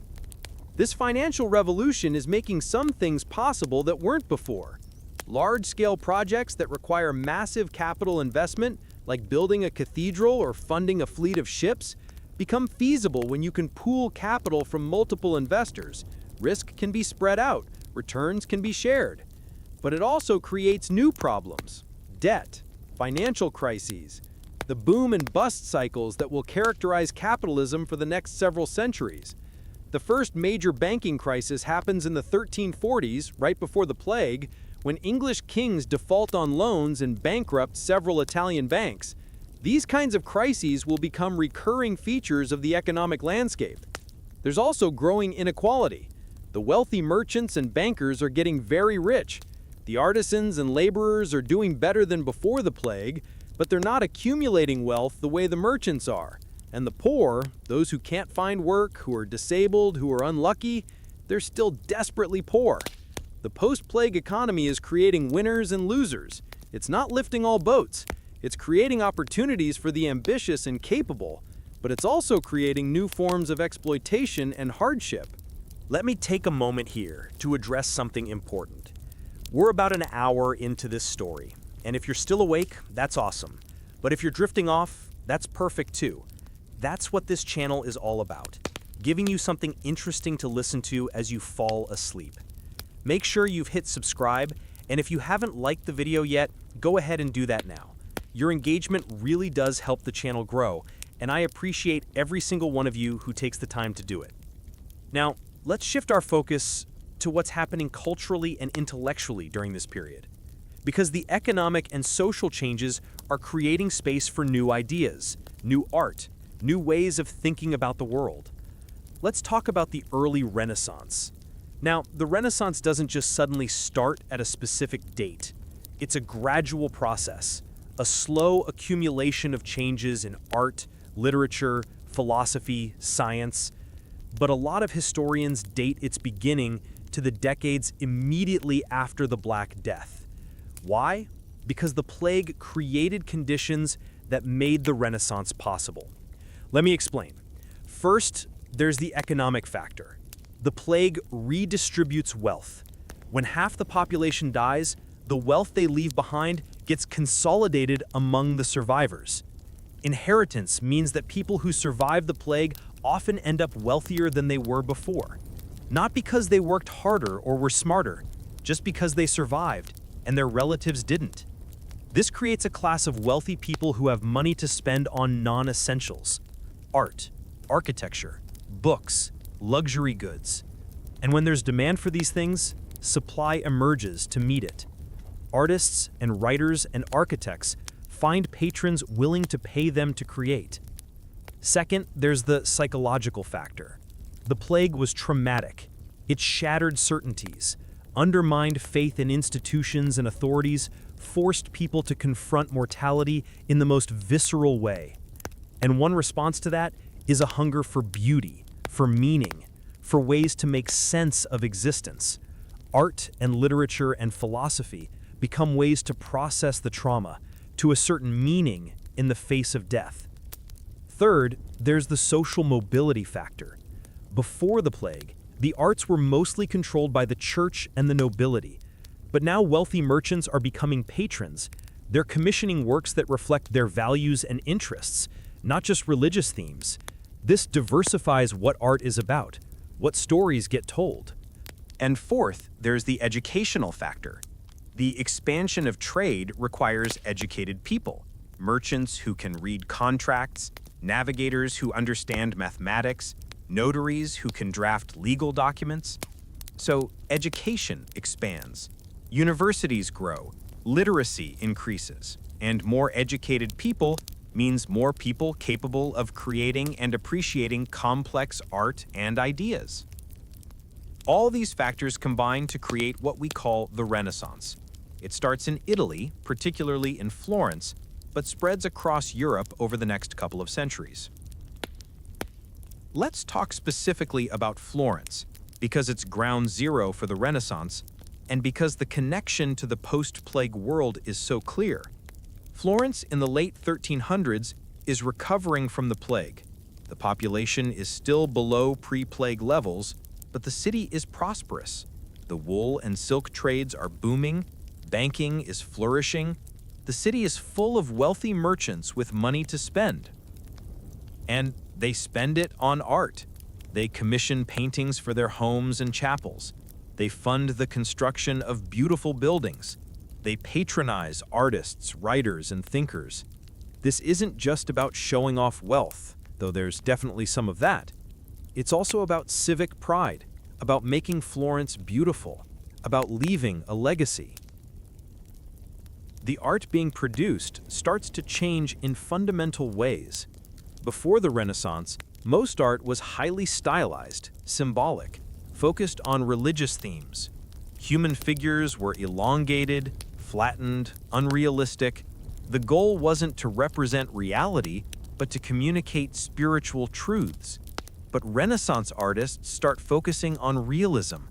This financial revolution is making some things possible that weren't before. Large-scale projects that require massive capital investment, like building a cathedral or funding a fleet of ships, become feasible when you can pool capital from multiple investors. Risk can be spread out, returns can be shared. But it also creates new problems: debt, financial crises, the boom and bust cycles that will characterize capitalism for the next several centuries. The first major banking crisis happens in the 1340s, right before the plague, when English kings default on loans and bankrupt several Italian banks. These kinds of crises will become recurring features of the economic landscape. There's also growing inequality. The wealthy merchants and bankers are getting very rich. The artisans and laborers are doing better than before the plague, but they're not accumulating wealth the way the merchants are. And the poor, those who can't find work, who are disabled, who are unlucky, they're still desperately poor. The post-plague economy is creating winners and losers. It's not lifting all boats. It's creating opportunities for the ambitious and capable, but it's also creating new forms of exploitation and hardship. Let me take a moment here to address something important. We're about an hour into this story, and if you're still awake, that's awesome. But if you're drifting off, that's perfect too. That's what this channel is all about, giving you something interesting to listen to as you fall asleep. Make sure you've hit subscribe, and if you haven't liked the video yet, go ahead and do that now. Your engagement really does help the channel grow, and I appreciate every single one of you who takes the time to do it. Now, let's shift our focus to what's happening culturally and intellectually during this period. Because the economic and social changes are creating space for new ideas, new art, new ways of thinking about the world. Let's talk about the early Renaissance. Now, the Renaissance doesn't just suddenly start at a specific date. It's a gradual process, a slow accumulation of changes in art, literature, philosophy, science. But a lot of historians date its beginning to the decades immediately after the Black Death. Why? Because the plague created conditions that made the Renaissance possible. Let me explain. First, there's the economic factor. The plague redistributes wealth. When half the population dies, the wealth they leave behind gets consolidated among the survivors. Inheritance means that people who survive the plague often end up wealthier than they were before. Not because they worked harder or were smarter, just because they survived and their relatives didn't. This creates a class of wealthy people who have money to spend on non-essentials: art, architecture, books, luxury goods. And when there's demand for these things, supply emerges to meet it. Artists and writers and architects find patrons willing to pay them to create. Second, there's the psychological factor. The plague was traumatic. It shattered certainties, undermined faith in institutions and authorities, forced people to confront mortality in the most visceral way. And one response to that is a hunger for beauty, for meaning, for ways to make sense of existence. Art and literature and philosophy become ways to process the trauma, to assert meaning in the face of death. Third, there's the social mobility factor. Before the plague, the arts were mostly controlled by the church and the nobility. But now wealthy merchants are becoming patrons. They're commissioning works that reflect their values and interests, not just religious themes. This diversifies what art is about. What stories get told? And fourth, there's the educational factor. The expansion of trade requires educated people, merchants who can read contracts, navigators who understand mathematics, notaries who can draft legal documents. So education expands, universities grow, literacy increases, and more educated people means more people capable of creating and appreciating complex art and ideas. All these factors combine to create what we call the Renaissance. It starts in Italy, particularly in Florence, but spreads across Europe over the next couple of centuries. Let's talk specifically about Florence, because it's ground zero for the Renaissance, and because the connection to the post-plague world is so clear. Florence in the late 1300s is recovering from the plague. The population is still below pre-plague levels, but the city is prosperous. The wool and silk trades are booming, banking is flourishing, the city is full of wealthy merchants with money to spend. And they spend it on art. They commission paintings for their homes and chapels. They fund the construction of beautiful buildings. They patronize artists, writers, and thinkers. This isn't just about showing off wealth, though there's definitely some of that. It's also about civic pride, about making Florence beautiful, about leaving a legacy. The art being produced starts to change in fundamental ways. Before the Renaissance, most art was highly stylized, symbolic, focused on religious themes. Human figures were elongated, flattened, unrealistic. The goal wasn't to represent reality, but to communicate spiritual truths. But Renaissance artists start focusing on realism,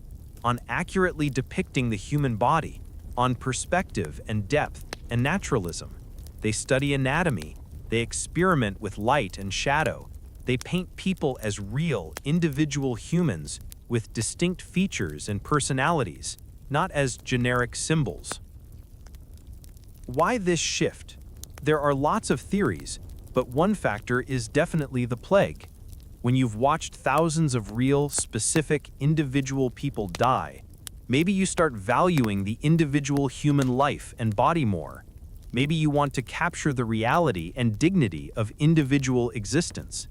on accurately depicting the human body, on perspective and depth and naturalism. They study anatomy, they experiment with light and shadow, they paint people as real, individual humans with distinct features and personalities, not as generic symbols. Why this shift? There are lots of theories, but one factor is definitely the plague. When you've watched thousands of real, specific, individual people die, maybe you start valuing the individual human life and body more. Maybe you want to capture the reality and dignity of individual existence.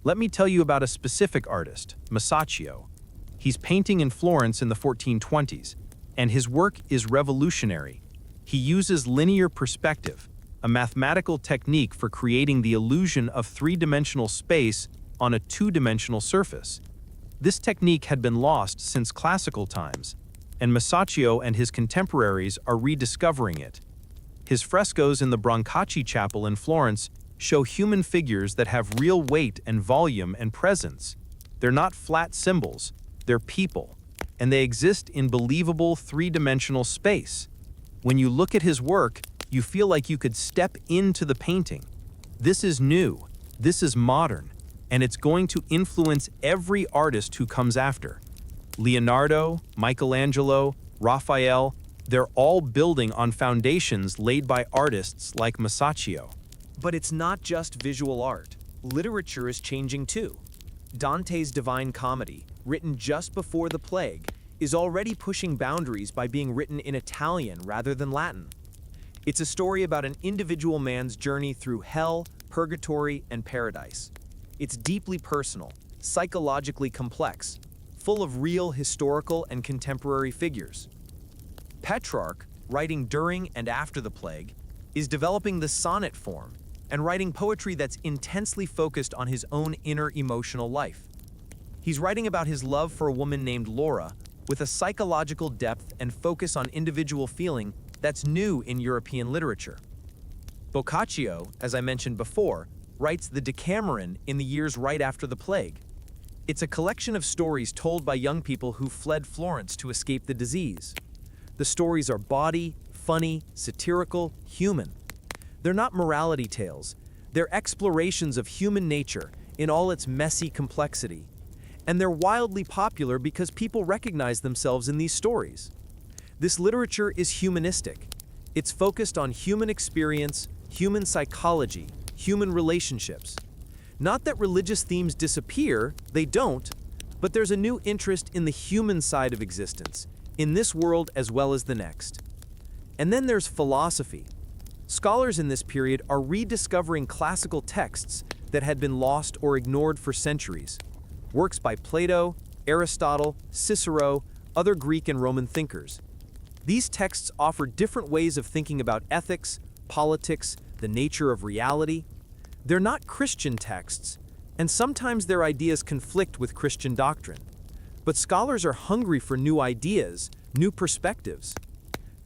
Let me tell you about a specific artist, Masaccio. He's painting in Florence in the 1420s, and his work is revolutionary. He uses linear perspective, a mathematical technique for creating the illusion of three-dimensional space on a two-dimensional surface. This technique had been lost since classical times, and Masaccio and his contemporaries are rediscovering it. His frescoes in the Brancacci Chapel in Florence show human figures that have real weight and volume and presence. They're not flat symbols, they're people, and they exist in believable three-dimensional space. When you look at his work, you feel like you could step into the painting. This is new, this is modern, and it's going to influence every artist who comes after. Leonardo, Michelangelo, Raphael, they're all building on foundations laid by artists like Masaccio. But it's not just visual art. Literature is changing too. Dante's Divine Comedy, written just before the plague, is already pushing boundaries by being written in Italian rather than Latin. It's a story about an individual man's journey through hell, purgatory, and paradise. It's deeply personal, psychologically complex, full of real historical and contemporary figures. Petrarch, writing during and after the plague, is developing the sonnet form and writing poetry that's intensely focused on his own inner emotional life. He's writing about his love for a woman named Laura with a psychological depth and focus on individual feeling that's new in European literature. Boccaccio, as I mentioned before, writes the Decameron in the years right after the plague. It's a collection of stories told by young people who fled Florence to escape the disease. The stories are bawdy, funny, satirical, human. They're not morality tales. They're explorations of human nature in all its messy complexity. And they're wildly popular because people recognize themselves in these stories. This literature is humanistic. It's focused on human experience, human psychology, human relationships. Not that religious themes disappear, they don't, But there's a new interest in the human side of existence, in this world as well as the next. And then there's philosophy. Scholars in this period are rediscovering classical texts that had been lost or ignored for centuries. Works by Plato, Aristotle, Cicero, other Greek and Roman thinkers. These texts offer different ways of thinking about ethics, politics, the nature of reality. They're not Christian texts, and sometimes their ideas conflict with Christian doctrine. But scholars are hungry for new ideas, new perspectives.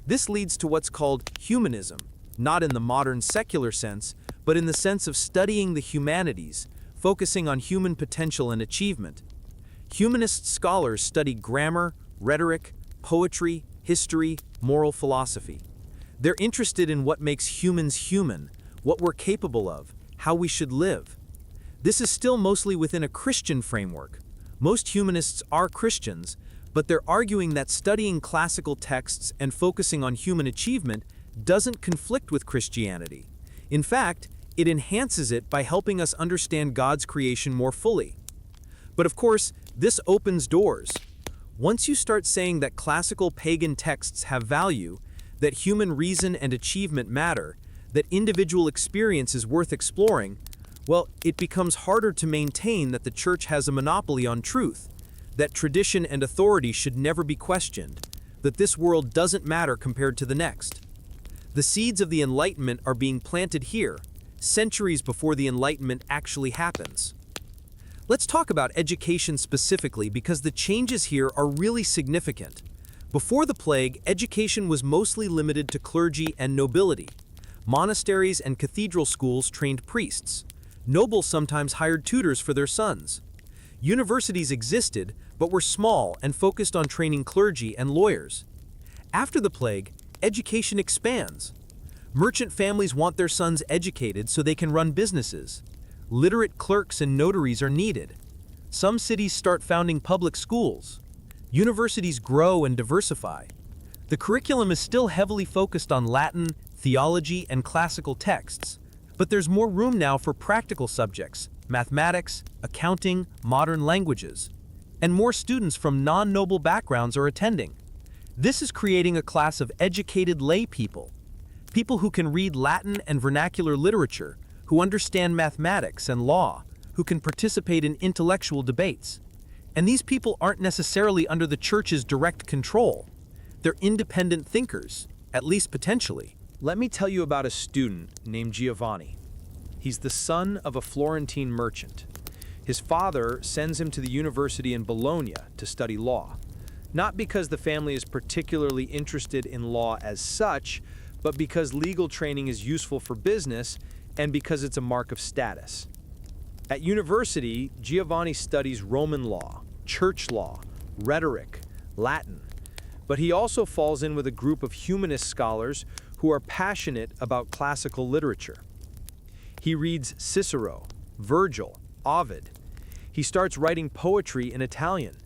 This leads to what's called humanism, not in the modern secular sense, but in the sense of studying the humanities, focusing on human potential and achievement. Humanist scholars study grammar, rhetoric, poetry, history, moral philosophy. They're interested in what makes humans human, what we're capable of, how we should live. This is still mostly within a Christian framework. Most humanists are Christians, but they're arguing that studying classical texts and focusing on human achievement doesn't conflict with Christianity. In fact, it enhances it by helping us understand God's creation more fully. But of course, this opens doors. Once you start saying that classical pagan texts have value, that human reason and achievement matter, that individual experience is worth exploring, well, it becomes harder to maintain that the church has a monopoly on truth, that tradition and authority should never be questioned, that this world doesn't matter compared to the next. The seeds of the Enlightenment are being planted here, centuries before the Enlightenment actually happens. Let's talk about education specifically because the changes here are really significant. Before the plague, education was mostly limited to clergy and nobility. Monasteries and cathedral schools trained priests. Nobles sometimes hired tutors for their sons. Universities existed, but were small and focused on training clergy and lawyers. After the plague, education expands. Merchant families want their sons educated so they can run businesses. Literate clerks and notaries are needed. Some cities start founding public schools. Universities grow and diversify. The curriculum is still heavily focused on Latin, theology, and classical texts, but there's more room now for practical subjects, mathematics, accounting, modern languages, and more students from non-noble backgrounds are attending. This is creating a class of educated lay people who can read Latin and vernacular literature, who understand mathematics and law, who can participate in intellectual debates. And these people aren't necessarily under the church's direct control. They're independent thinkers, at least potentially. Let me tell you about a student named Giovanni. He's the son of a Florentine merchant. His father sends him to the university in Bologna to study law, not because the family is particularly interested in law as such, but because legal training is useful for business and because it's a mark of status. At university, Giovanni studies Roman law, church law, rhetoric, Latin, but he also falls in with a group of humanist scholars who are passionate about classical literature. He reads Cicero, Virgil, Ovid. He starts writing poetry in Italian.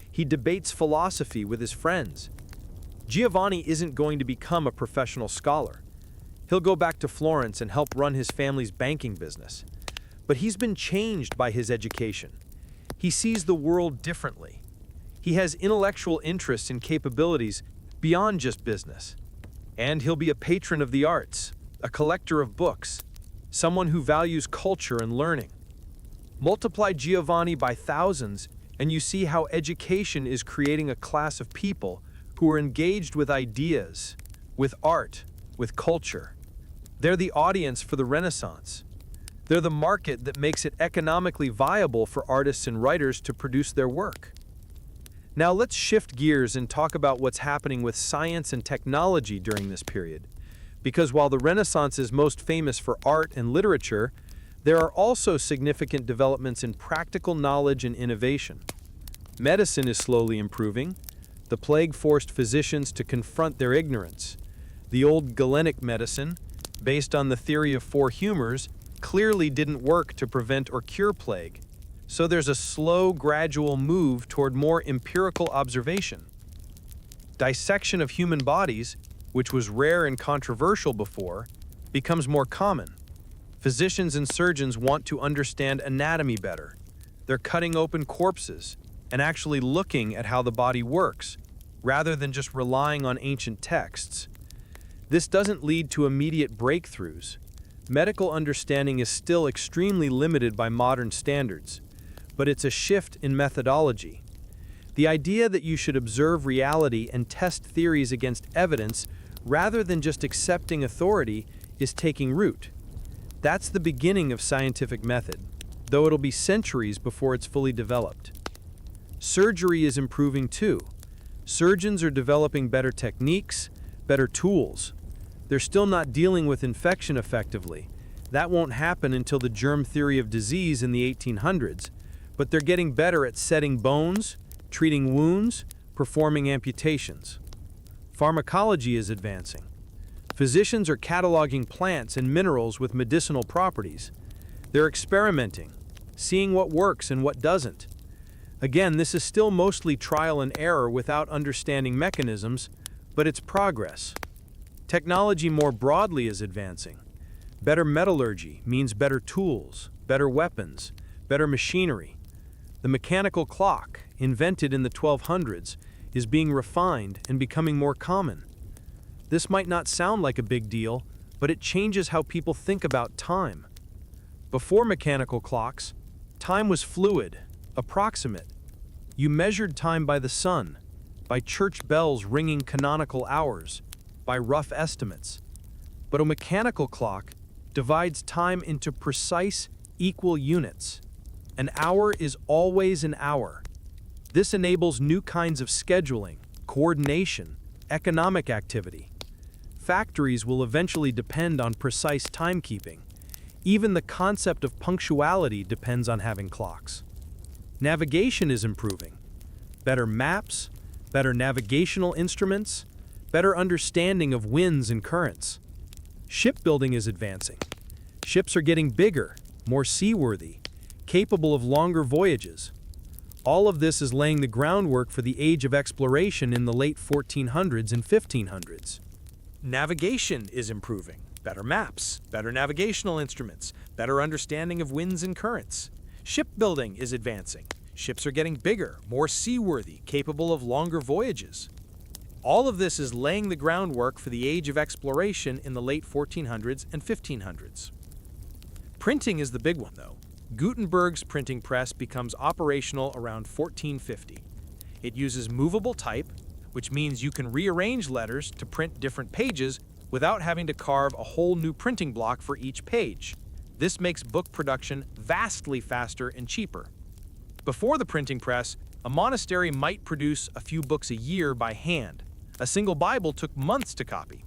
He debates philosophy with his friends. Giovanni isn't going to become a professional scholar. He'll go back to Florence and help run his family's banking business. But he's been changed by his education. He sees the world differently. He has intellectual interests and capabilities beyond just business. And he'll be a patron of the arts, a collector of books, someone who values culture and learning. Multiply Giovanni by thousands, and you see how education is creating a class of people who are engaged with ideas, with art, with culture. They're the audience for the Renaissance. They're the market that makes it economically viable for artists and writers to produce their work. Now let's shift gears and talk about what's happening with science and technology during this period. Because while the Renaissance is most famous for art and literature, there are also significant developments in practical knowledge and innovation. Medicine is slowly improving. The plague forced physicians to confront their ignorance. The old Galenic medicine, based on the theory of four humors, clearly didn't work to prevent or cure plague. So there's a slow, gradual move toward more empirical observation. Dissection of human bodies, which was rare and controversial before, becomes more common. Physicians and surgeons want to understand anatomy better. They're cutting open corpses, and actually looking at how the body works, rather than just relying on ancient texts. This doesn't lead to immediate breakthroughs. Medical understanding is still extremely limited by modern standards, but it's a shift in methodology. The idea that you should observe reality and test theories against evidence rather than just accepting authority is taking root. That's the beginning of scientific method, though it'll be centuries before it's fully developed. Surgery is improving too. Surgeons are developing better techniques, better tools. They're still not dealing with infection effectively. That won't happen until the germ theory of disease in the 1800s, but they're getting better at setting bones, treating wounds, performing amputations. Pharmacology is advancing. Physicians are cataloging plants and minerals with medicinal properties. They're experimenting, seeing what works and what doesn't. Again, this is still mostly trial and error without understanding mechanisms, but it's progress. Technology more broadly is advancing. Better metallurgy means better tools, better weapons, better machinery. The mechanical clock, invented in the 1200s, is being refined and becoming more common. This might not sound like a big deal, but it changes how people think about time. Before mechanical clocks, time was fluid, approximate. You measured time by the sun, by church bells ringing canonical hours, by rough estimates. But a mechanical clock divides time into precise, equal units. An hour is always an hour. This enables new kinds of scheduling, coordination, economic activity. Factories will eventually depend on precise timekeeping. Even the concept of punctuality depends on having clocks. Navigation is improving. Better maps, better navigational instruments, better understanding of winds and currents. Shipbuilding is advancing. Ships are getting bigger, more seaworthy, capable of longer voyages. All of this is laying the groundwork for the age of exploration in the late 1400s and 1500s. Navigation is improving. Better maps, better navigational instruments, better understanding of winds and currents. Shipbuilding is advancing. Ships are getting bigger, more seaworthy, capable of longer voyages. All of this is laying the groundwork for the age of exploration in the late 1400s and 1500s. Printing is the big one, though. Gutenberg's printing press becomes operational around 1450. It uses movable type, which means you can rearrange letters to print different pages without having to carve a whole new printing block for each page. This makes book production vastly faster and cheaper. Before the printing press, a monastery might produce a few books a year by hand. A single Bible took months to copy.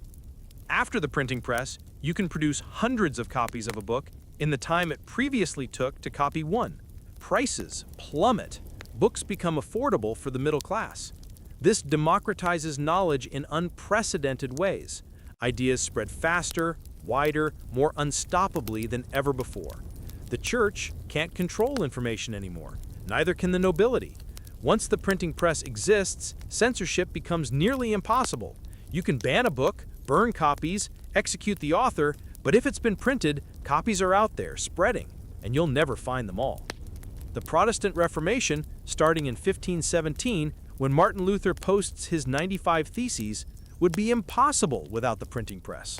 After the printing press, you can produce hundreds of copies of a book in the time it previously took to copy one. Prices plummet. Books become affordable for the middle class. This democratizes knowledge in unprecedented ways. Ideas spread faster, wider, more unstoppably than ever before. The church can't control information anymore. Neither can the nobility. Once the printing press exists, censorship becomes nearly impossible. You can ban a book, burn copies, execute the author, but if it's been printed, copies are out there, spreading, and you'll never find them all. The Protestant Reformation, starting in 1517, when Martin Luther posts his 95 Theses, would be impossible without the printing press.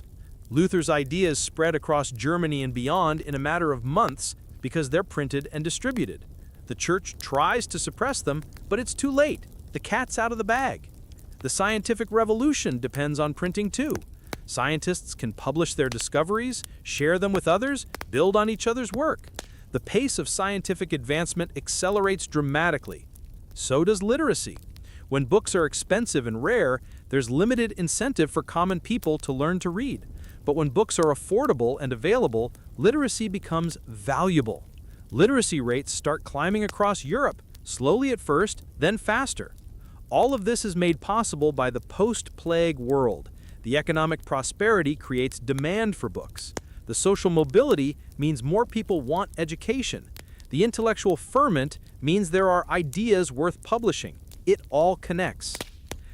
Luther's ideas spread across Germany and beyond in a matter of months because they're printed and distributed. The church tries to suppress them, but it's too late. The cat's out of the bag. The scientific revolution depends on printing too. Scientists can publish their discoveries, share them with others, build on each other's work. The pace of scientific advancement accelerates dramatically. So does literacy. When books are expensive and rare, there's limited incentive for common people to learn to read. But when books are affordable and available, literacy becomes valuable. Literacy rates start climbing across Europe, slowly at first, then faster. All of this is made possible by the post-plague world. The economic prosperity creates demand for books. The social mobility means more people want education. The intellectual ferment means there are ideas worth publishing. It all connects.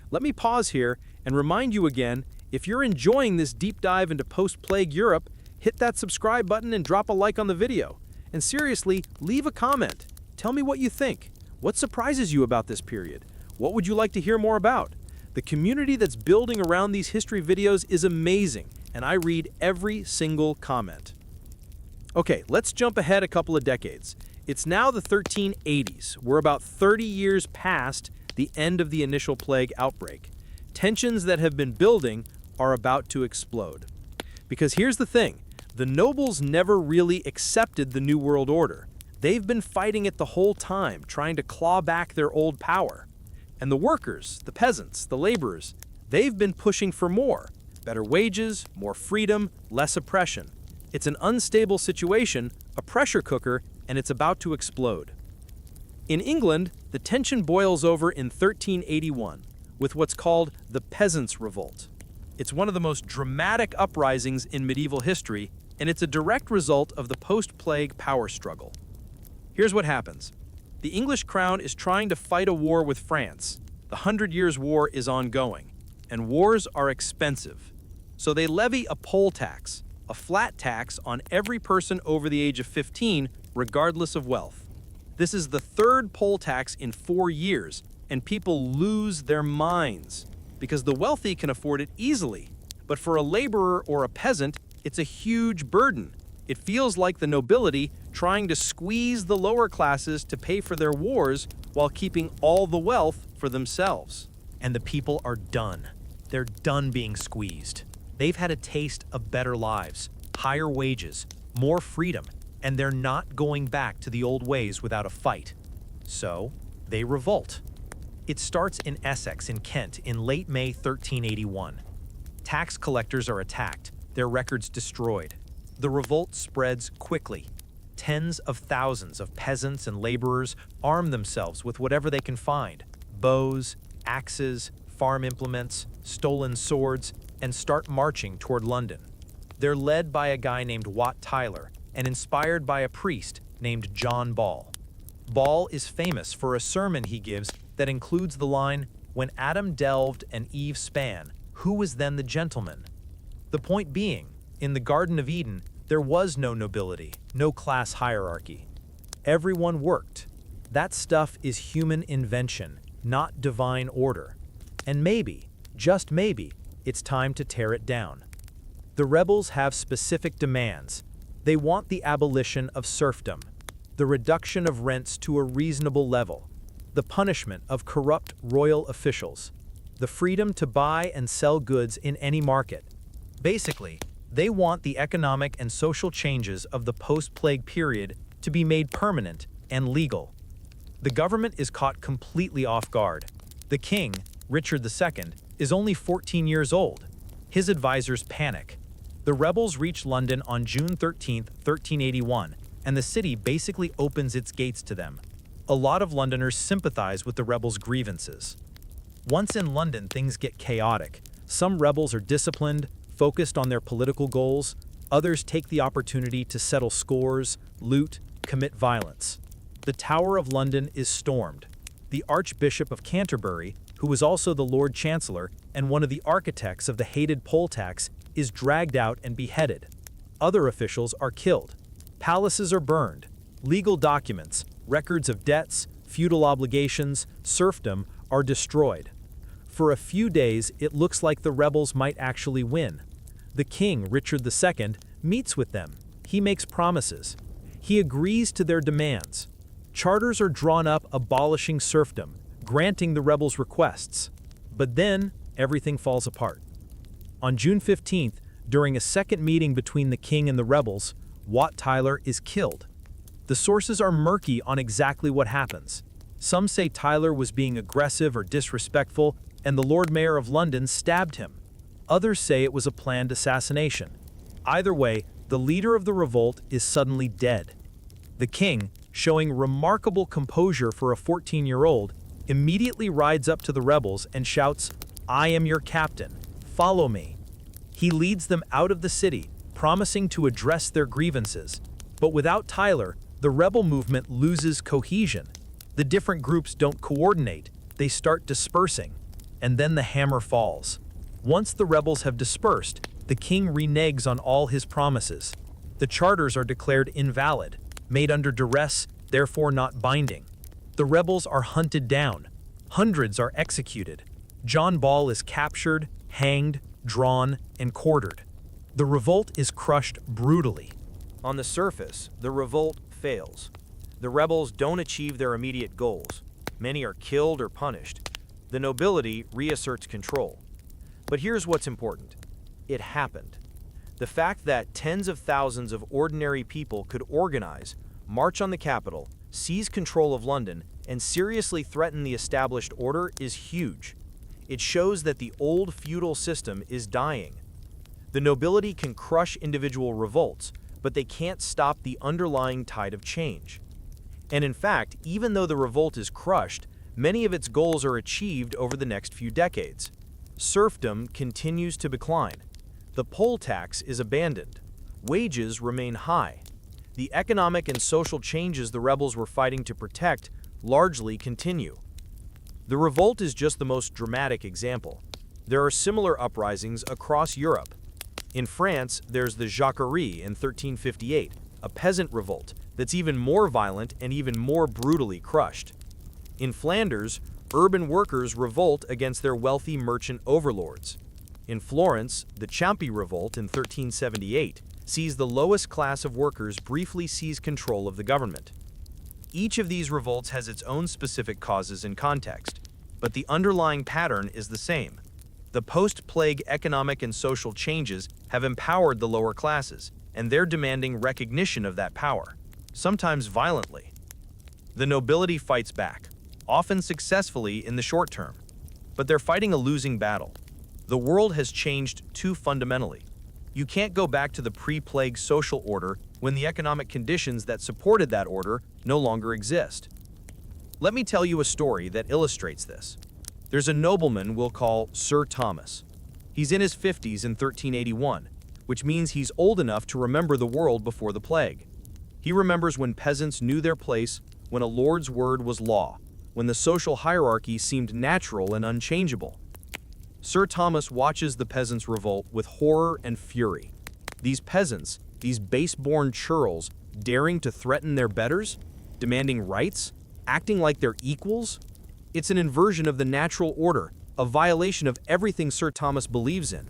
Let me pause here and remind you again, if you're enjoying this deep dive into post-plague Europe, hit that subscribe button and drop a like on the video. And seriously, leave a comment. Tell me what you think. What surprises you about this period? What would you like to hear more about? The community that's building around these history videos is amazing, and I read every single comment. Okay, let's jump ahead a couple of decades. It's now the 1380s. We're about 30 years past the end of the initial plague outbreak. Tensions that have been building are about to explode. Because here's the thing, the nobles never really accepted the New World Order. They've been fighting it the whole time, trying to claw back their old power. And the workers, the peasants, the laborers, they've been pushing for more. Better wages, more freedom, less oppression. It's an unstable situation, a pressure cooker, and it's about to explode. In England, the tension boils over in 1381 with what's called the Peasants' Revolt. It's one of the most dramatic uprisings in medieval history, and it's a direct result of the post-plague power struggle. Here's what happens. The English crown is trying to fight a war with France. The 100 Years' War is ongoing, and wars are expensive. So they levy a poll tax, a flat tax on every person over the age of 15, regardless of wealth. This is the third poll tax in 4 years, and people lose their minds because the wealthy can afford it easily. But for a laborer or a peasant, it's a huge burden. It feels like the nobility trying to squeeze the lower classes to pay for their wars while keeping all the wealth for themselves. And the people are done. They're done being squeezed. They've had a taste of better lives, higher wages, more freedom, and they're not going back to the old ways without a fight. So, they revolt. It starts in Essex in Kent in late May 1381. Tax collectors are attacked, their records destroyed. The revolt spreads quickly. Tens of thousands of peasants and laborers arm themselves with whatever they can find: bows, axes, farm implements, stolen swords, and start marching toward London. They're led by a guy named Wat Tyler and inspired by a priest named John Ball. Ball is famous for a sermon he gives that includes the line, "When Adam delved and Eve span, who was then the gentleman?" The point being, in the Garden of Eden, there was no nobility, no class hierarchy. Everyone worked. That stuff is human invention, not divine order. And maybe, just maybe, it's time to tear it down. The rebels have specific demands. They want the abolition of serfdom, the reduction of rents to a reasonable level, the punishment of corrupt royal officials, the freedom to buy and sell goods in any market. Basically, they want the economic and social changes of the post-plague period to be made permanent and legal. The government is caught completely off guard. The king, Richard II, is only 14 years old. His advisors panic. The rebels reach London on June 13, 1381, and the city basically opens its gates to them. A lot of Londoners sympathize with the rebels' grievances. Once in London, things get chaotic. Some rebels are disciplined, focused on their political goals. Others take the opportunity to settle scores, loot, commit violence. The Tower of London is stormed. The Archbishop of Canterbury, who was also the Lord Chancellor and one of the architects of the hated poll tax, is dragged out and beheaded. Other officials are killed. Palaces are burned. Legal documents, records of debts, feudal obligations, serfdom are destroyed. For a few days, it looks like the rebels might actually win. The king, Richard II, meets with them. He makes promises. He agrees to their demands. Charters are drawn up abolishing serfdom, granting the rebels' requests. But then, everything falls apart. On June 15th, during a second meeting between the king and the rebels, Wat Tyler is killed. The sources are murky on exactly what happens. Some say Tyler was being aggressive or disrespectful, and the Lord Mayor of London stabbed him. Others say it was a planned assassination. Either way, the leader of the revolt is suddenly dead. The king, showing remarkable composure for a 14-year-old, immediately rides up to the rebels and shouts, "I am your captain. Follow me." He leads them out of the city, promising to address their grievances. But without Tyler, the rebel movement loses cohesion. The different groups don't coordinate. They start dispersing. And then the hammer falls. Once the rebels have dispersed, the king reneges on all his promises. The charters are declared invalid, made under duress, therefore not binding. The rebels are hunted down. Hundreds are executed. John Ball is captured, hanged, drawn, and quartered. The revolt is crushed brutally. On the surface, the revolt fails. The rebels don't achieve their immediate goals. Many are killed or punished. The nobility reasserts control. But here's what's important. It happened. The fact that tens of thousands of ordinary people could organize, march on the capital, seize control of London, and seriously threaten the established order is huge. It shows that the old feudal system is dying. The nobility can crush individual revolts, but they can't stop the underlying tide of change. And in fact, even though the revolt is crushed, many of its goals are achieved over the next few decades. Serfdom continues to decline. The poll tax is abandoned. Wages remain high. The economic and social changes the rebels were fighting to protect largely continue. The revolt is just the most dramatic example. There are similar uprisings across Europe. In France, there's the Jacquerie in 1358, a peasant revolt that's even more violent and even more brutally crushed. In Flanders, urban workers revolt against their wealthy merchant overlords. In Florence, the Ciampi Revolt in 1378 sees the lowest class of workers briefly seize control of the government. Each of these revolts has its own specific causes and context, but the underlying pattern is the same. The post-plague economic and social changes have empowered the lower classes, and they're demanding recognition of that power, sometimes violently. The nobility fights back, often successfully in the short term, but they're fighting a losing battle. The world has changed too fundamentally. You can't go back to the pre-plague social order when the economic conditions that supported that order no longer exist. Let me tell you a story that illustrates this. There's a nobleman we'll call Sir Thomas. He's in his 50s in 1381, which means he's old enough to remember the world before the plague. He remembers when peasants knew their place, when a lord's word was law, when the social hierarchy seemed natural and unchangeable. Sir Thomas watches the peasants revolt with horror and fury. These peasants, these base-born churls, daring to threaten their betters, demanding rights, acting like they're equals? It's an inversion of the natural order, a violation of everything Sir Thomas believes in.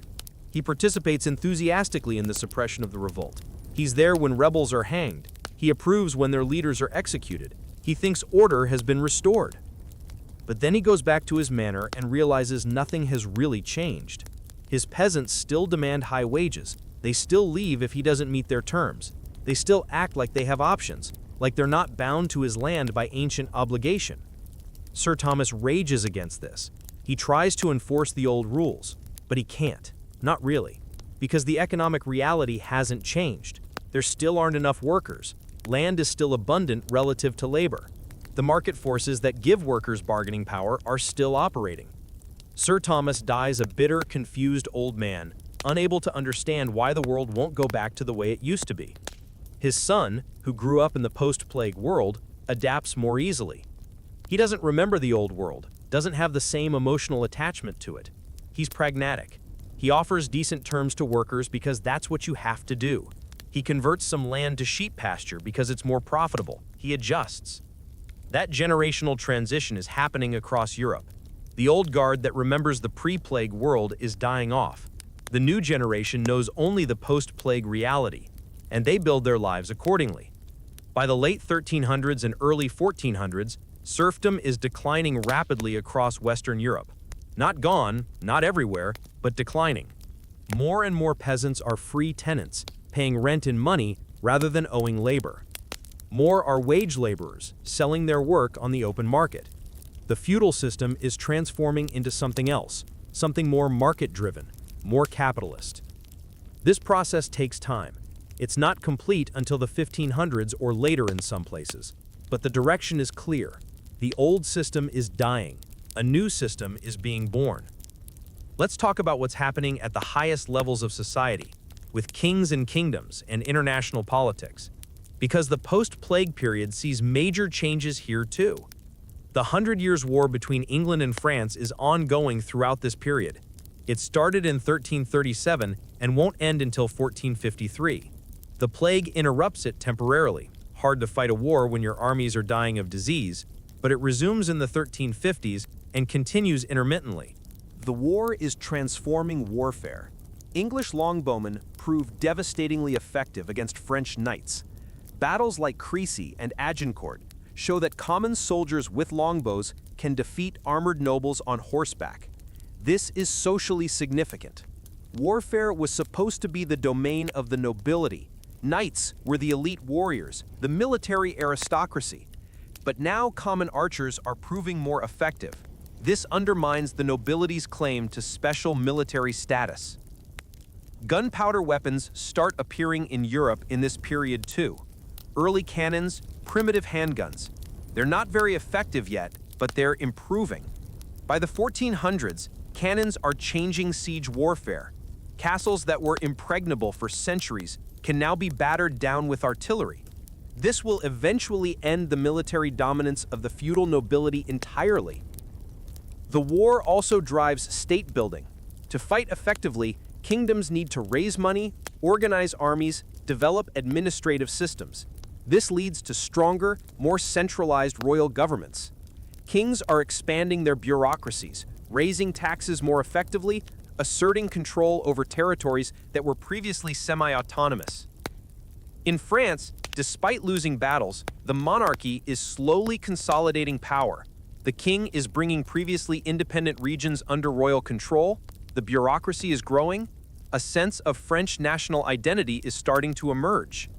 He participates enthusiastically in the suppression of the revolt. He's there when rebels are hanged. He approves when their leaders are executed. He thinks order has been restored. But then he goes back to his manor and realizes nothing has really changed. His peasants still demand high wages. They still leave if he doesn't meet their terms. They still act like they have options, like they're not bound to his land by ancient obligation. Sir Thomas rages against this. He tries to enforce the old rules, but he can't. Not really. Because the economic reality hasn't changed. There still aren't enough workers. Land is still abundant relative to labor. The market forces that give workers bargaining power are still operating. Sir Thomas dies a bitter, confused old man, unable to understand why the world won't go back to the way it used to be. His son, who grew up in the post-plague world, adapts more easily. He doesn't remember the old world, doesn't have the same emotional attachment to it. He's pragmatic. He offers decent terms to workers because that's what you have to do. He converts some land to sheep pasture because it's more profitable. He adjusts. That generational transition is happening across Europe. The old guard that remembers the pre-plague world is dying off. The new generation knows only the post-plague reality, and they build their lives accordingly. By the late 1300s and early 1400s, serfdom is declining rapidly across Western Europe. Not gone, not everywhere, but declining. More and more peasants are free tenants, paying rent in money rather than owing labor. More are wage laborers, selling their work on the open market. The feudal system is transforming into something else, something more market-driven, more capitalist. This process takes time. It's not complete until the 1500s or later in some places, but the direction is clear. The old system is dying. A new system is being born. Let's talk about what's happening at the highest levels of society, with kings and kingdoms and international politics, because the post-plague period sees major changes here too. The 100 Years' War between England and France is ongoing throughout this period. It started in 1337 and won't end until 1453. The plague interrupts it temporarily. Hard to fight a war when your armies are dying of disease, but it resumes in the 1350s and continues intermittently. The war is transforming warfare. English longbowmen proved devastatingly effective against French knights. Battles like Crécy and Agincourt show that common soldiers with longbows can defeat armored nobles on horseback. This is socially significant. Warfare was supposed to be the domain of the nobility. Knights were the elite warriors, the military aristocracy. But now common archers are proving more effective. This undermines the nobility's claim to special military status. Gunpowder weapons start appearing in Europe in this period too. Early cannons, primitive handguns. They're not very effective yet, but they're improving. By the 1400s, cannons are changing siege warfare. Castles that were impregnable for centuries can now be battered down with artillery. This will eventually end the military dominance of the feudal nobility entirely. The war also drives state building. To fight effectively, kingdoms need to raise money, organize armies, develop administrative systems. This leads to stronger, more centralized royal governments. Kings are expanding their bureaucracies, raising taxes more effectively, asserting control over territories that were previously semi-autonomous. In France, despite losing battles, the monarchy is slowly consolidating power. The king is bringing previously independent regions under royal control, the bureaucracy is growing, a sense of French national identity is starting to emerge.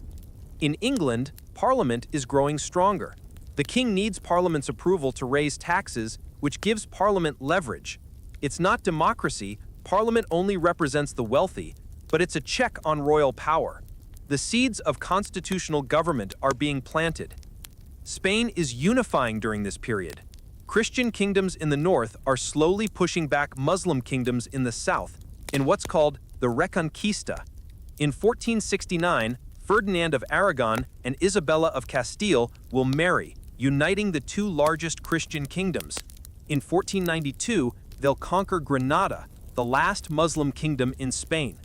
In England, Parliament is growing stronger. The king needs Parliament's approval to raise taxes, which gives Parliament leverage. It's not democracy, Parliament only represents the wealthy, but it's a check on royal power. The seeds of constitutional government are being planted. Spain is unifying during this period. Christian kingdoms in the north are slowly pushing back Muslim kingdoms in the south in what's called the Reconquista. In 1469, Ferdinand of Aragon and Isabella of Castile will marry, uniting the two largest Christian kingdoms. In 1492, they'll conquer Granada, the last Muslim kingdom in Spain.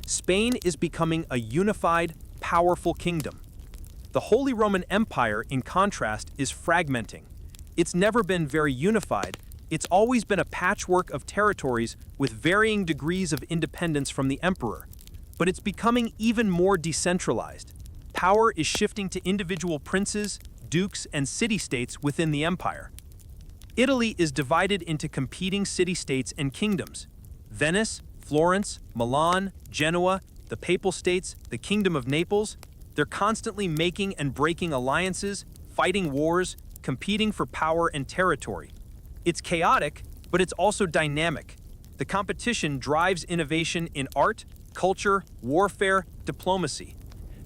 Spain is becoming a unified, powerful kingdom. The Holy Roman Empire, in contrast, is fragmenting. It's never been very unified. It's always been a patchwork of territories with varying degrees of independence from the emperor. But it's becoming even more decentralized. Power is shifting to individual princes, dukes, and city-states within the empire. Italy is divided into competing city-states and kingdoms. Venice, Florence, Milan, Genoa, the Papal States, the Kingdom of Naples, they're constantly making and breaking alliances, fighting wars, competing for power and territory. It's chaotic, but it's also dynamic. The competition drives innovation in art, culture, warfare, diplomacy.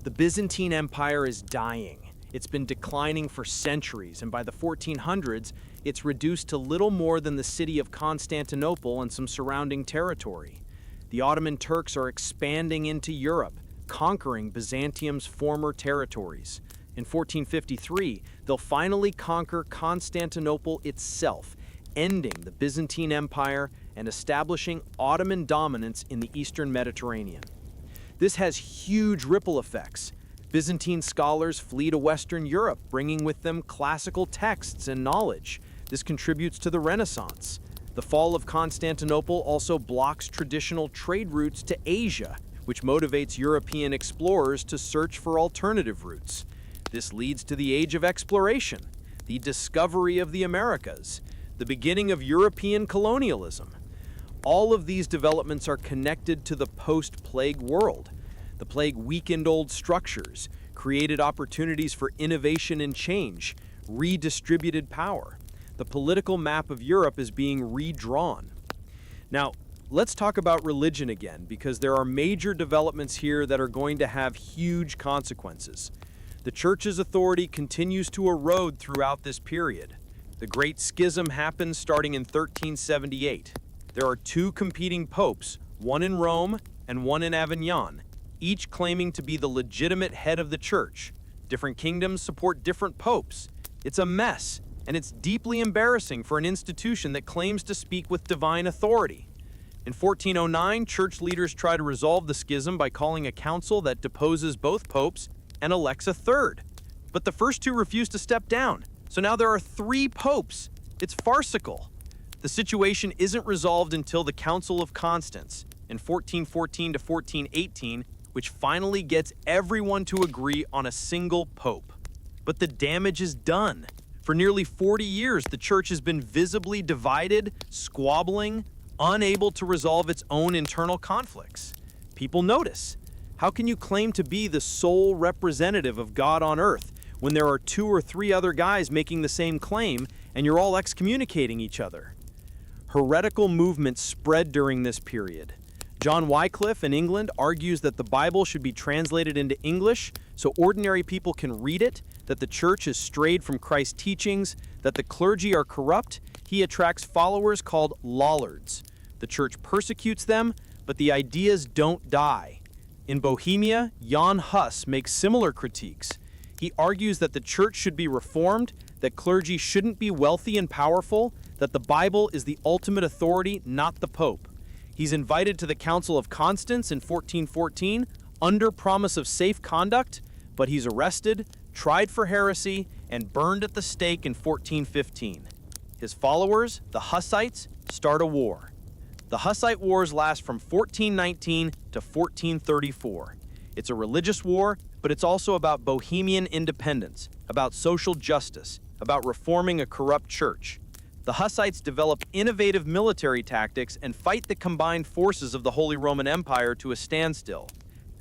The Byzantine Empire is dying. It's been declining for centuries, and by the 1400s, it's reduced to little more than the city of Constantinople and some surrounding territory. The Ottoman Turks are expanding into Europe, conquering Byzantium's former territories. In 1453, they'll finally conquer Constantinople itself, ending the Byzantine Empire and establishing Ottoman dominance in the Eastern Mediterranean. This has huge ripple effects. Byzantine scholars flee to Western Europe, bringing with them classical texts and knowledge. This contributes to the Renaissance. The fall of Constantinople also blocks traditional trade routes to Asia, which motivates European explorers to search for alternative routes. This leads to the Age of Exploration, the discovery of the Americas, the beginning of European colonialism. All of these developments are connected to the post-plague world. The plague weakened old structures, created opportunities for innovation and change, redistributed power. The political map of Europe is being redrawn. Now, let's talk about religion again, because there are major developments here that are going to have huge consequences. The Church's authority continues to erode throughout this period. The Great Schism happens starting in 1378. There are two competing popes, one in Rome and one in Avignon, each claiming to be the legitimate head of the Church. Different kingdoms support different popes. It's a mess, and it's deeply embarrassing for an institution that claims to speak with divine authority. In 1409, church leaders try to resolve the schism by calling a council that deposes both popes and elects a third. But the first two refuse to step down. So now there are 3 popes. It's farcical. The situation isn't resolved until the Council of Constance in 1414 to 1418, which finally gets everyone to agree on a single pope. But the damage is done. For nearly 40 years, the church has been visibly divided, squabbling, unable to resolve its own internal conflicts. People notice. How can you claim to be the sole representative of God on earth when there are 2 or 3 other guys making the same claim and you're all excommunicating each other? Heretical movements spread during this period. John Wycliffe in England argues that the Bible should be translated into English so ordinary people can read it, that the church has strayed from Christ's teachings, that the clergy are corrupt. He attracts followers called Lollards. The church persecutes them, but the ideas don't die. In Bohemia, Jan Hus makes similar critiques. He argues that the church should be reformed, that clergy shouldn't be wealthy and powerful, that the Bible is the ultimate authority, not the Pope. He's invited to the Council of Constance in 1414 under promise of safe conduct, but he's arrested, tried for heresy, and burned at the stake in 1415. His followers, the Hussites, start a war. The Hussite Wars last from 1419 to 1434. It's a religious war, but it's also about Bohemian independence, about social justice, about reforming a corrupt church. The Hussites develop innovative military tactics and fight the combined forces of the Holy Roman Empire to a standstill.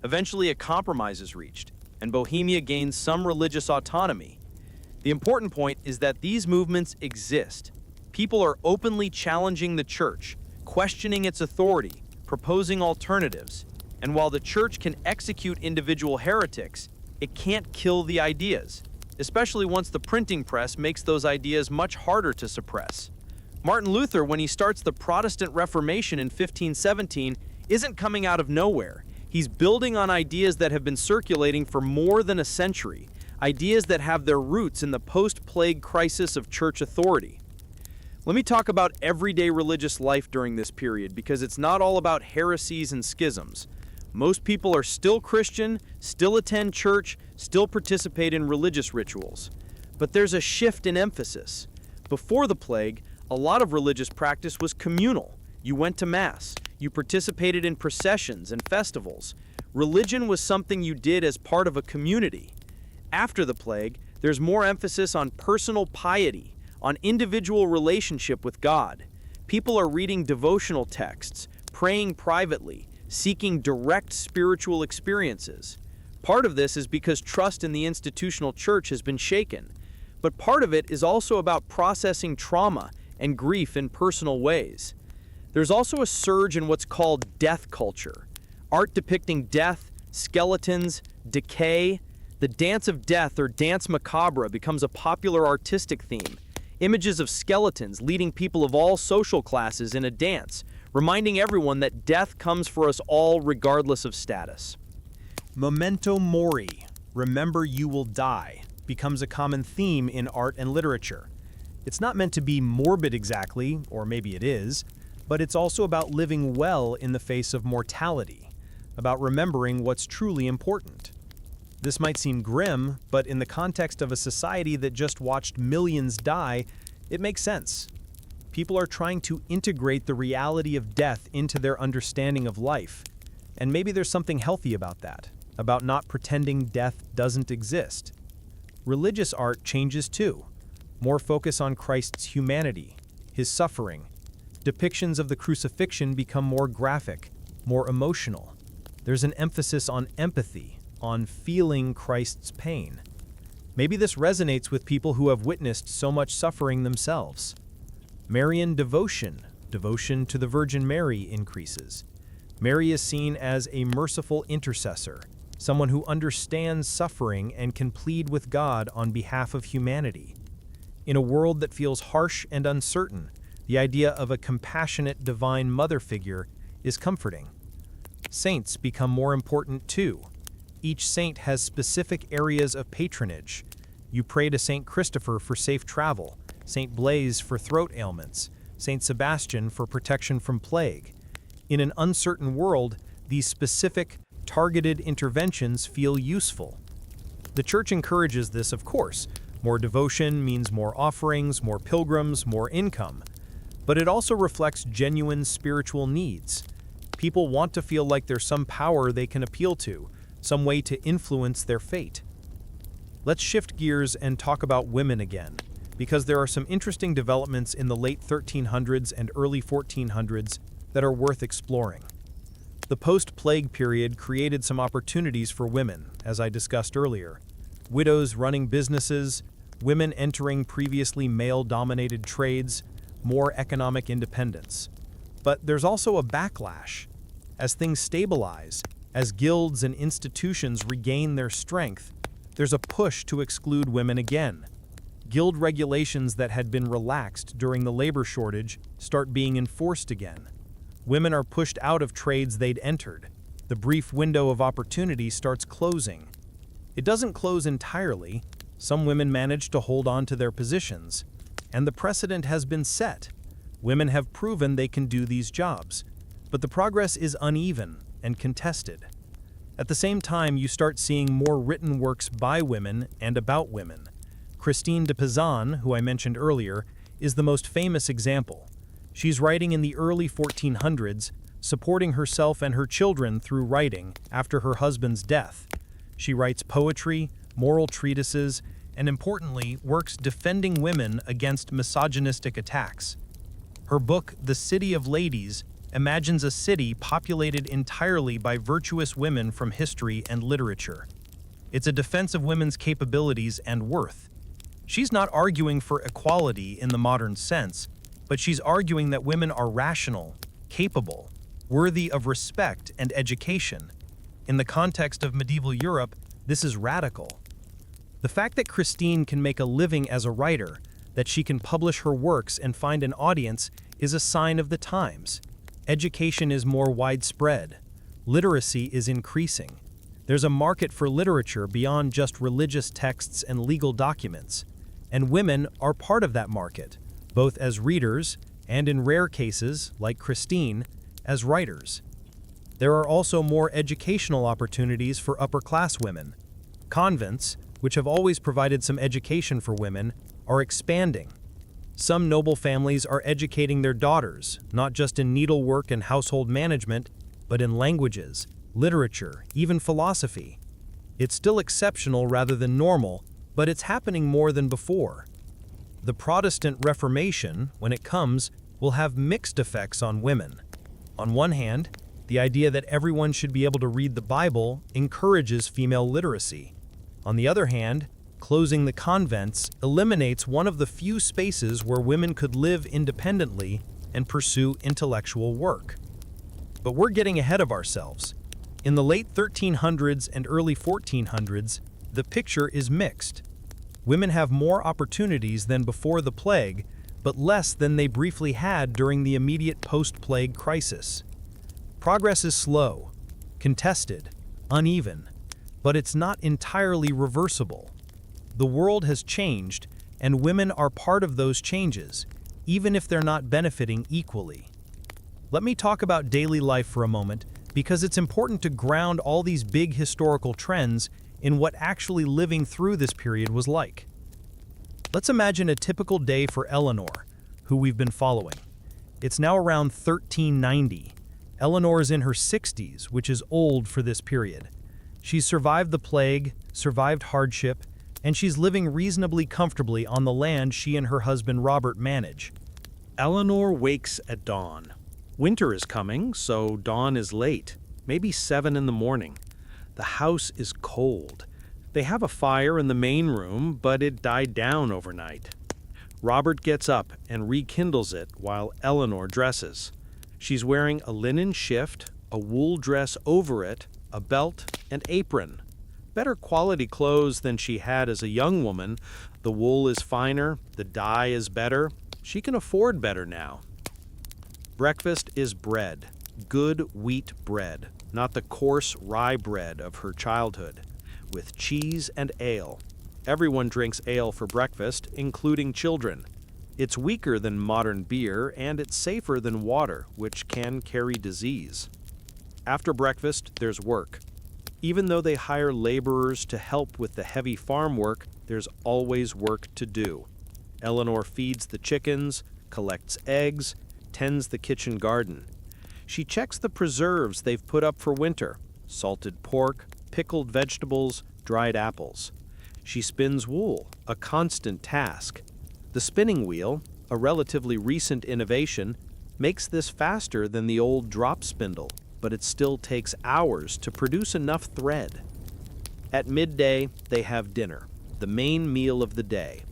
Eventually, a compromise is reached, and Bohemia gains some religious autonomy. The important point is that these movements exist. People are openly challenging the church, questioning its authority, proposing alternatives. And while the church can execute individual heretics, it can't kill the ideas, especially once the printing press makes those ideas much harder to suppress. Martin Luther, when he starts the Protestant Reformation in 1517, isn't coming out of nowhere. He's building on ideas that have been circulating for more than a century, ideas that have their roots in the post-plague crisis of church authority. Let me talk about everyday religious life during this period, because it's not all about heresies and schisms. Most people are still Christian, still attend church, still participate in religious rituals. But there's a shift in emphasis. Before the plague, a lot of religious practice was communal. You went to Mass. You participated in processions and festivals. Religion was something you did as part of a community. After the plague, there's more emphasis on personal piety, on individual relationship with God. People are reading devotional texts, praying privately, seeking direct spiritual experiences. Part of this is because trust in the institutional church has been shaken, but part of it is also about processing trauma and grief in personal ways. There's also a surge in what's called death culture. Art depicting death, skeletons, decay. The dance of death, or dance macabre, becomes a popular artistic theme. Images of skeletons leading people of all social classes in a dance, reminding everyone that death comes for us all regardless of status. Memento mori, remember you will die, becomes a common theme in art and literature. It's not meant to be morbid exactly, or maybe it is, but it's also about living well in the face of mortality, about remembering what's truly important. This might seem grim, but in the context of a society that just watched millions die, it makes sense. People are trying to integrate the reality of death into their understanding of life. And maybe there's something healthy about that, about not pretending death doesn't exist. Religious art changes too. More focus on Christ's humanity, his suffering. Depictions of the crucifixion become more graphic, more emotional. There's an emphasis on empathy, on feeling Christ's pain. Maybe this resonates with people who have witnessed so much suffering themselves. Marian devotion to the Virgin Mary increases. Mary is seen as a merciful intercessor, someone who understands suffering and can plead with God on behalf of humanity. In a world that feels harsh and uncertain, the idea of a compassionate divine mother figure is comforting. Saints become more important too. Each saint has specific areas of patronage. You pray to Saint Christopher for safe travel, Saint Blaise for throat ailments, Saint Sebastian for protection from plague. In an uncertain world, these specific, targeted interventions feel useful. The Church encourages this, of course, More devotion means more offerings, more pilgrims, more income. But it also reflects genuine spiritual needs. People want to feel like there's some power they can appeal to, some way to influence their fate. Let's shift gears and talk about women again, because there are some interesting developments in the late 1300s and early 1400s that are worth exploring. The post-plague period created some opportunities for women, as I discussed earlier. Widows running businesses, women entering previously male-dominated trades, more economic independence. But there's also a backlash. As things stabilize, as guilds and institutions regain their strength, there's a push to exclude women again. Guild regulations that had been relaxed during the labor shortage start being enforced again. Women are pushed out of trades they'd entered. The brief window of opportunity starts closing. It doesn't close entirely. Some women manage to hold on to their positions, and the precedent has been set. Women have proven they can do these jobs, but the progress is uneven and contested. At the same time, you start seeing more written works by women and about women. Christine de Pizan, who I mentioned earlier, is the most famous example. She's writing in the early 1400s, supporting herself and her children through writing after her husband's death. She writes poetry, moral treatises, and importantly, works defending women against misogynistic attacks. Her book, The City of Ladies, imagines a city populated entirely by virtuous women from history and literature. It's a defense of women's capabilities and worth. She's not arguing for equality in the modern sense, but she's arguing that women are rational, capable, worthy of respect and education. In the context of medieval Europe, this is radical. The fact that Christine can make a living as a writer, that she can publish her works and find an audience, is a sign of the times. Education is more widespread. Literacy is increasing. There's a market for literature beyond just religious texts and legal documents, and women are part of that market, both as readers and, in rare cases, like Christine, as writers. There are also more educational opportunities for upper-class women. Convents, which have always provided some education for women, are expanding. Some noble families are educating their daughters, not just in needlework and household management, but in languages, literature, even philosophy. It's still exceptional rather than normal, but it's happening more than before. The Protestant Reformation, when it comes, will have mixed effects on women. On one hand, the idea that everyone should be able to read the Bible encourages female literacy. On the other hand, closing the convents eliminates one of the few spaces where women could live independently and pursue intellectual work. But we're getting ahead of ourselves. In the late 1300s and early 1400s, the picture is mixed. Women have more opportunities than before the plague, but less than they briefly had during the immediate post-plague crisis. Progress is slow, contested, uneven, but it's not entirely reversible. The world has changed, and women are part of those changes, even if they're not benefiting equally. Let me talk about daily life for a moment, because it's important to ground all these big historical trends in what actually living through this period was like. Let's imagine a typical day for Eleanor, who we've been following. It's now around 1390. Eleanor is in her 60s, which is old for this period. She's survived the plague, survived hardship, and she's living reasonably comfortably on the land she and her husband Robert manage. Eleanor wakes at dawn. Winter is coming, so dawn is late, maybe 7 in the morning. The house is cold. They have a fire in the main room, but it died down overnight. Robert gets up and rekindles it while Eleanor dresses. She's wearing a linen shift, a wool dress over it, a belt, and apron. Better quality clothes than she had as a young woman. The wool is finer, the dye is better. She can afford better now. Breakfast is bread, good wheat bread, not the coarse rye bread of her childhood, with cheese and ale. Everyone drinks ale for breakfast, including children. It's weaker than modern beer, and it's safer than water, which can carry disease. After breakfast, there's work. Even though they hire laborers to help with the heavy farm work, there's always work to do. Eleanor feeds the chickens, collects eggs, tends the kitchen garden. She checks the preserves they've put up for winter: salted pork, pickled vegetables, dried apples. She spins wool, a constant task. The spinning wheel, a relatively recent innovation, makes this faster than the old drop spindle, but it still takes hours to produce enough thread. At midday, they have dinner, the main meal of the day.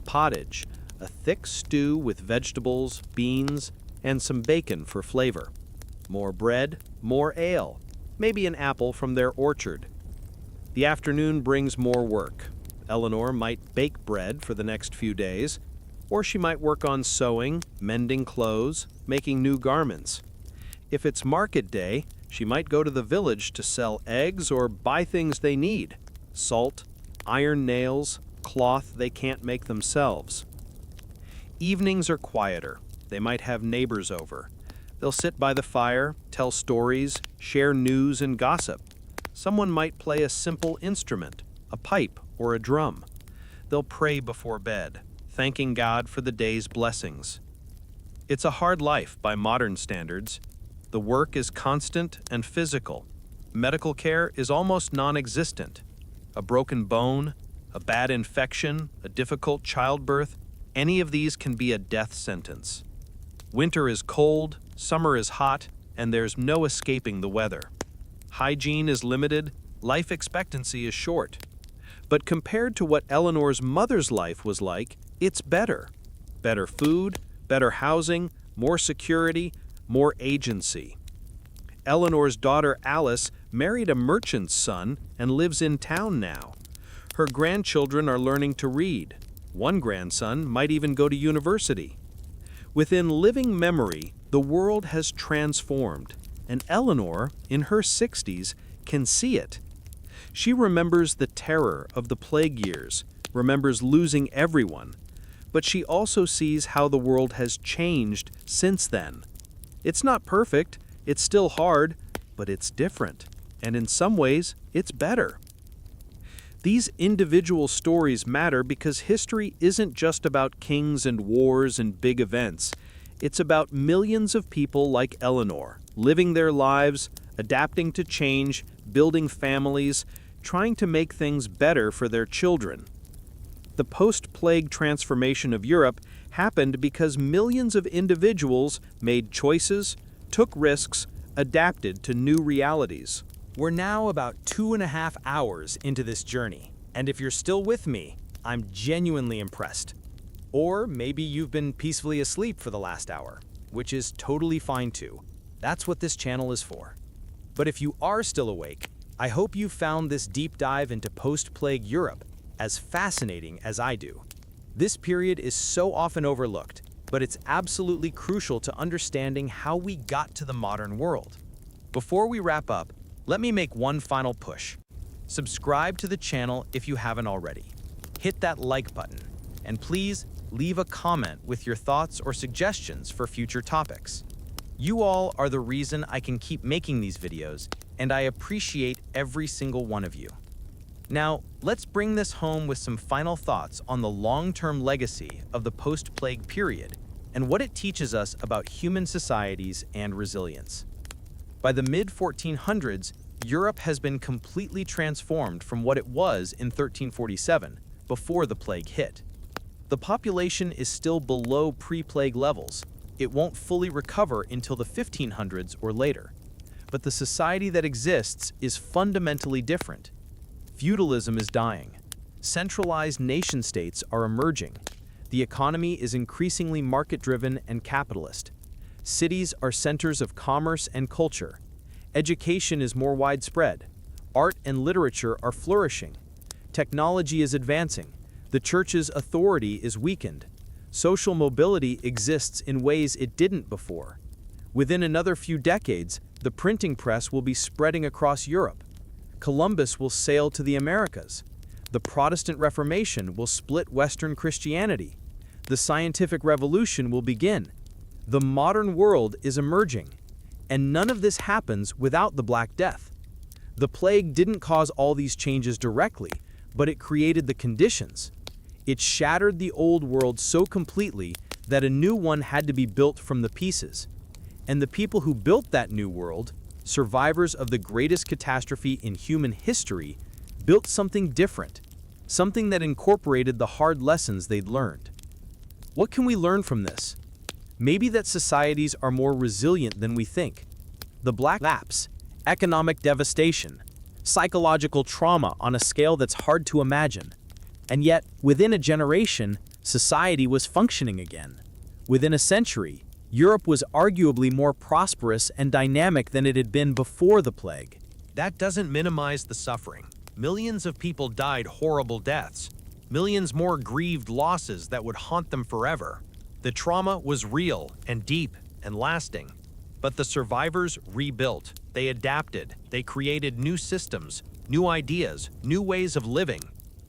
Pottage, a thick stew with vegetables, beans, and some bacon for flavor. More bread, more ale, maybe an apple from their orchard. The afternoon brings more work. Eleanor might bake bread for the next few days, or she might work on sewing, mending clothes, making new garments. If it's market day, she might go to the village to sell eggs or buy things they need: salt, iron nails, cloth they can't make themselves. Evenings are quieter. They might have neighbors over. They'll sit by the fire, tell stories, share news and gossip. Someone might play a simple instrument, a pipe or a drum. They'll pray before bed, thanking God for the day's blessings. It's a hard life by modern standards. The work is constant and physical. Medical care is almost non-existent. A broken bone, a bad infection, a difficult childbirth, any of these can be a death sentence. Winter is cold, summer is hot, and there's no escaping the weather. Hygiene is limited, life expectancy is short. But compared to what Eleanor's mother's life was like, it's better. Better food, better housing, more security, more agency. Eleanor's daughter Alice married a merchant's son and lives in town now. Her grandchildren are learning to read. One grandson might even go to university. Within living memory, the world has transformed, and Eleanor, in her 60s, can see it. She remembers the terror of the plague years, remembers losing everyone, but she also sees how the world has changed since then. It's not perfect, it's still hard, but it's different, and in some ways, it's better. These individual stories matter because history isn't just about kings and wars and big events. It's about millions of people like Eleanor, living their lives, adapting to change, building families, trying to make things better for their children. The post-plague transformation of Europe happened because millions of individuals made choices, took risks, adapted to new realities. We're now about 2.5 hours into this journey, and if you're still with me, I'm genuinely impressed. Or maybe you've been peacefully asleep for the last hour, which is totally fine too. That's what this channel is for. But if you are still awake, I hope you found this deep dive into post-plague Europe as fascinating as I do. This period is so often overlooked, but it's absolutely crucial to understanding how we got to the modern world. Before we wrap up, let me make one final push. Subscribe to the channel if you haven't already. Hit that like button, and please leave a comment with your thoughts or suggestions for future topics. You all are the reason I can keep making these videos, and I appreciate every single one of you. Now, let's bring this home with some final thoughts on the long-term legacy of the post-plague period and what it teaches us about human societies and resilience. By the mid-1400s, Europe has been completely transformed from what it was in 1347, before the plague hit. The population is still below pre-plague levels. It won't fully recover until the 1500s or later. But the society that exists is fundamentally different. Feudalism is dying. Centralized nation-states are emerging. The economy is increasingly market-driven and capitalist. Cities are centers of commerce and culture. Education is more widespread. Art and literature are flourishing. Technology is advancing. The church's authority is weakened. Social mobility exists in ways it didn't before. Within another few decades, the printing press will be spreading across Europe. Columbus will sail to the Americas. The Protestant Reformation will split Western Christianity. The scientific revolution will begin. The modern world is emerging. And none of this happens without the Black Death. The plague didn't cause all these changes directly, but it created the conditions. It shattered the old world so completely that a new one had to be built from the pieces. And the people who built that new world, survivors of the greatest catastrophe in human history, built something different, something that incorporated the hard lessons they'd learned. What can we learn from this? Maybe that societies are more resilient than we think. The Black Lapse, economic devastation, psychological trauma on a scale that's hard to imagine. And yet, within a generation, society was functioning again. Within a century, Europe was arguably more prosperous and dynamic than it had been before the plague. That doesn't minimize the suffering. Millions of people died horrible deaths. Millions more grieved losses that would haunt them forever. The trauma was real and deep and lasting. But the survivors rebuilt. They adapted. They created new systems, new ideas, new ways of living.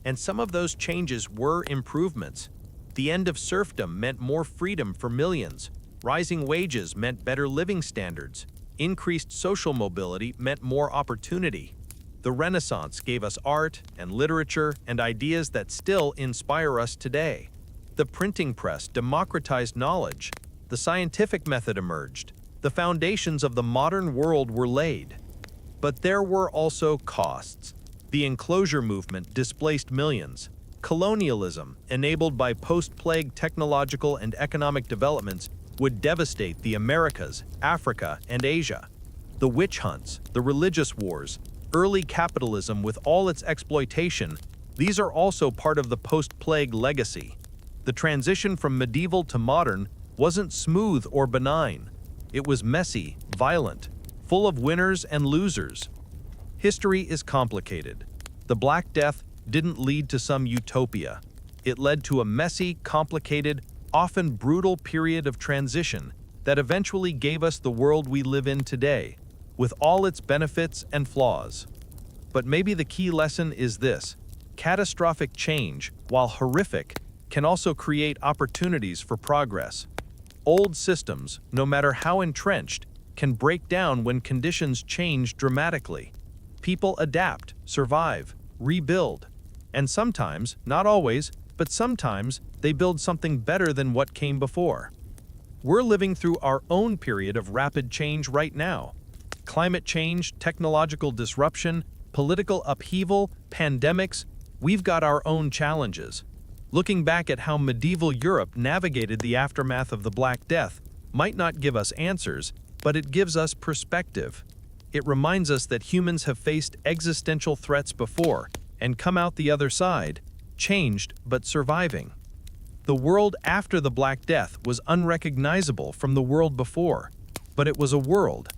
And some of those changes were improvements. The end of serfdom meant more freedom for millions. Rising wages meant better living standards. Increased social mobility meant more opportunity. The Renaissance gave us art and literature and ideas that still inspire us today. The printing press democratized knowledge. The scientific method emerged. The foundations of the modern world were laid. But there were also costs. The enclosure movement displaced millions. Colonialism, enabled by post-plague technological and economic developments, would devastate the Americas, Africa, and Asia. The witch hunts, the religious wars, early capitalism with all its exploitation, these are also part of the post-plague legacy. The transition from medieval to modern wasn't smooth or benign. It was messy, violent, full of winners and losers. History is complicated. The Black Death didn't lead to some utopia. It led to a messy, complicated, often brutal period of transition that eventually gave us the world we live in today, with all its benefits and flaws. But maybe the key lesson is this: catastrophic change, while horrific, can also create opportunities for progress. Old systems, no matter how entrenched, can break down when conditions change dramatically. People adapt, survive, rebuild, and sometimes, not always, but sometimes, they build something better than what came before. We're living through our own period of rapid change right now. Climate change, technological disruption, political upheaval, pandemics, we've got our own challenges. Looking back at how medieval Europe navigated the aftermath of the Black Death might not give us answers, but it gives us perspective. It reminds us that humans have faced existential threats before and come out the other side, changed but surviving. The world after the Black Death was unrecognizable from the world before, but it was a world.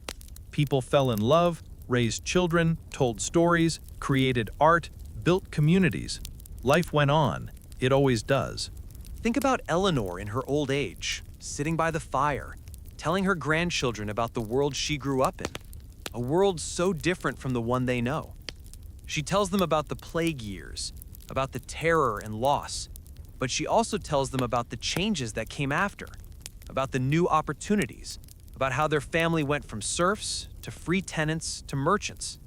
People fell in love, raised children, told stories, created art, built communities. Life went on. It always does. Think about Eleanor in her old age, sitting by the fire, telling her grandchildren about the world she grew up in, a world so different from the one they know. She tells them about the plague years, about the terror and loss, but she also tells them about the changes that came after, about the new opportunities, about how their family went from serfs to free tenants to merchants.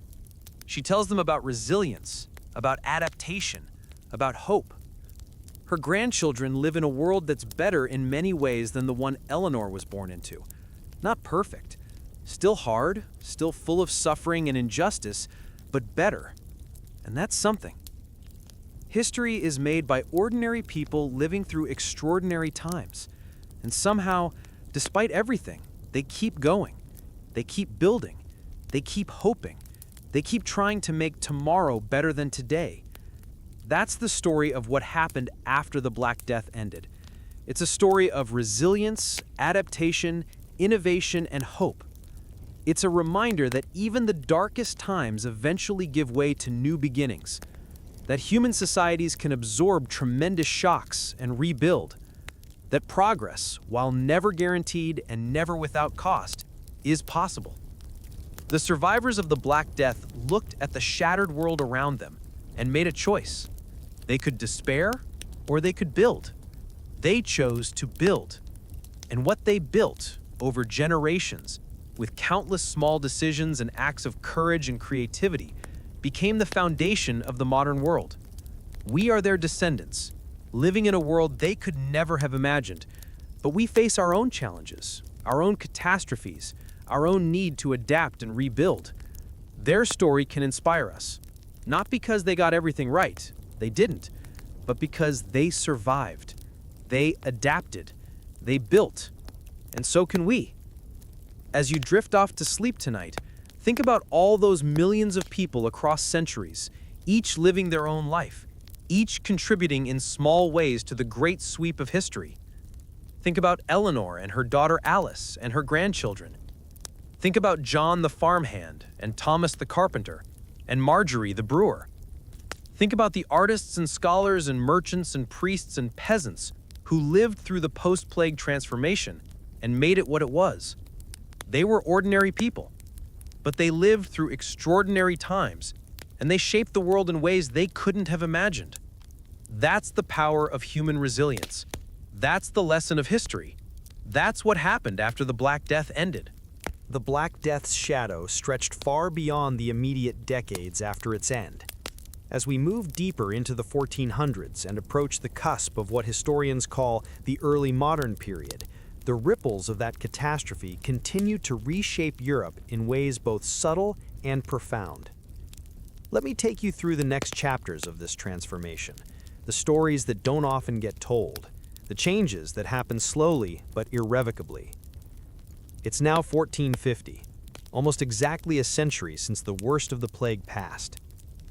She tells them about resilience, about adaptation, about hope. Her grandchildren live in a world that's better in many ways than the one Eleanor was born into. Not perfect, still hard, still full of suffering and injustice, but better. And that's something. History is made by ordinary people living through extraordinary times. And somehow, despite everything, they keep going. They keep building. They keep hoping. They keep trying to make tomorrow better than today. That's the story of what happened after the Black Death ended. It's a story of resilience, adaptation, innovation, and hope. It's a reminder that even the darkest times eventually give way to new beginnings, that human societies can absorb tremendous shocks and rebuild, that progress, while never guaranteed and never without cost, is possible. The survivors of the Black Death looked at the shattered world around them and made a choice. They could despair or they could build. They chose to build. And what they built over generations, with countless small decisions and acts of courage and creativity, became the foundation of the modern world. We are their descendants, living in a world they could never have imagined. But we face our own challenges, our own catastrophes, our own need to adapt and rebuild. Their story can inspire us, not because they got everything right, they didn't, but because they survived, they adapted, they built, and so can we. As you drift off to sleep tonight, think about all those millions of people across centuries, each living their own life, each contributing in small ways to the great sweep of history. Think about Eleanor and her daughter Alice and her grandchildren. Think about John the farmhand and Thomas the carpenter and Marjorie the brewer. Think about the artists and scholars and merchants and priests and peasants who lived through the post-plague transformation and made it what it was. They were ordinary people, but they lived through extraordinary times, and they shaped the world in ways they couldn't have imagined. That's the power of human resilience. That's the lesson of history. That's what happened after the Black Death ended. The Black Death's shadow stretched far beyond the immediate decades after its end. As we move deeper into the 1400s and approach the cusp of what historians call the early modern period, the ripples of that catastrophe continue to reshape Europe in ways both subtle and profound. Let me take you through the next chapters of this transformation, the stories that don't often get told, the changes that happen slowly but irrevocably. It's now 1450, almost exactly a century since the worst of the plague passed.